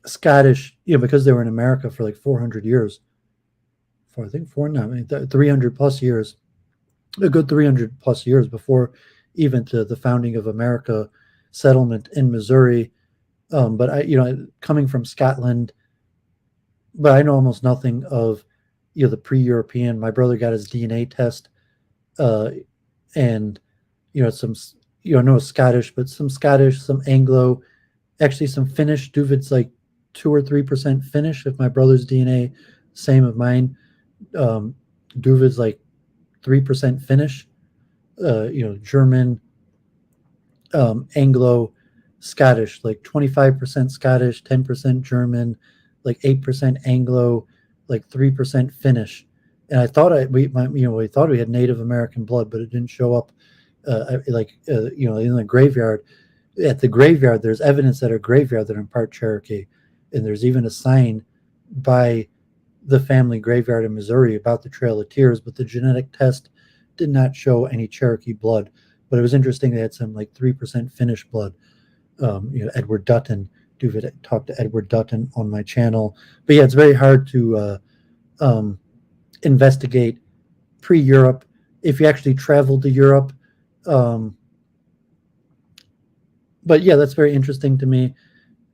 Scottish, because they were in America for like 400 years, 300 plus years, a good 300 plus years before even to the founding of America, settlement in Missouri. But I, coming from Scotland, but I know almost nothing of, the pre-European. My brother got his DNA test, and some, no Scottish, but some Scottish, some Anglo, actually some Finnish. Doooovid's like 2 or 3% Finnish. If my brother's DNA, same of mine. Doooovid's like 3% Finnish. German, Anglo, Scottish, like 25% Scottish, 10% German, like 8% Anglo, like 3% Finnish. And I thought we thought we had Native American blood, but it didn't show up. In the graveyard. At the graveyard, there's evidence at a graveyard that are in part Cherokee, and there's even a sign by the family graveyard in Missouri about the Trail of Tears. But the genetic test did not show any Cherokee blood. But it was interesting they had some like 3% Finnish blood. Edward Dutton. Doooovid talked to Edward Dutton on my channel. But yeah, it's very hard to investigate pre-Europe. If you actually traveled to Europe, but yeah, that's very interesting to me.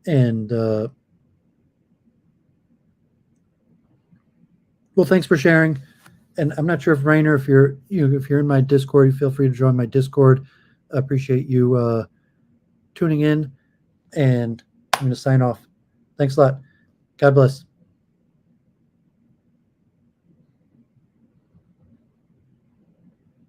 And well, thanks for sharing. And I'm not sure if Rainer, if you're in my Discord, you feel free to join my Discord. I appreciate you tuning in, and I'm going to sign off. Thanks a lot. God bless.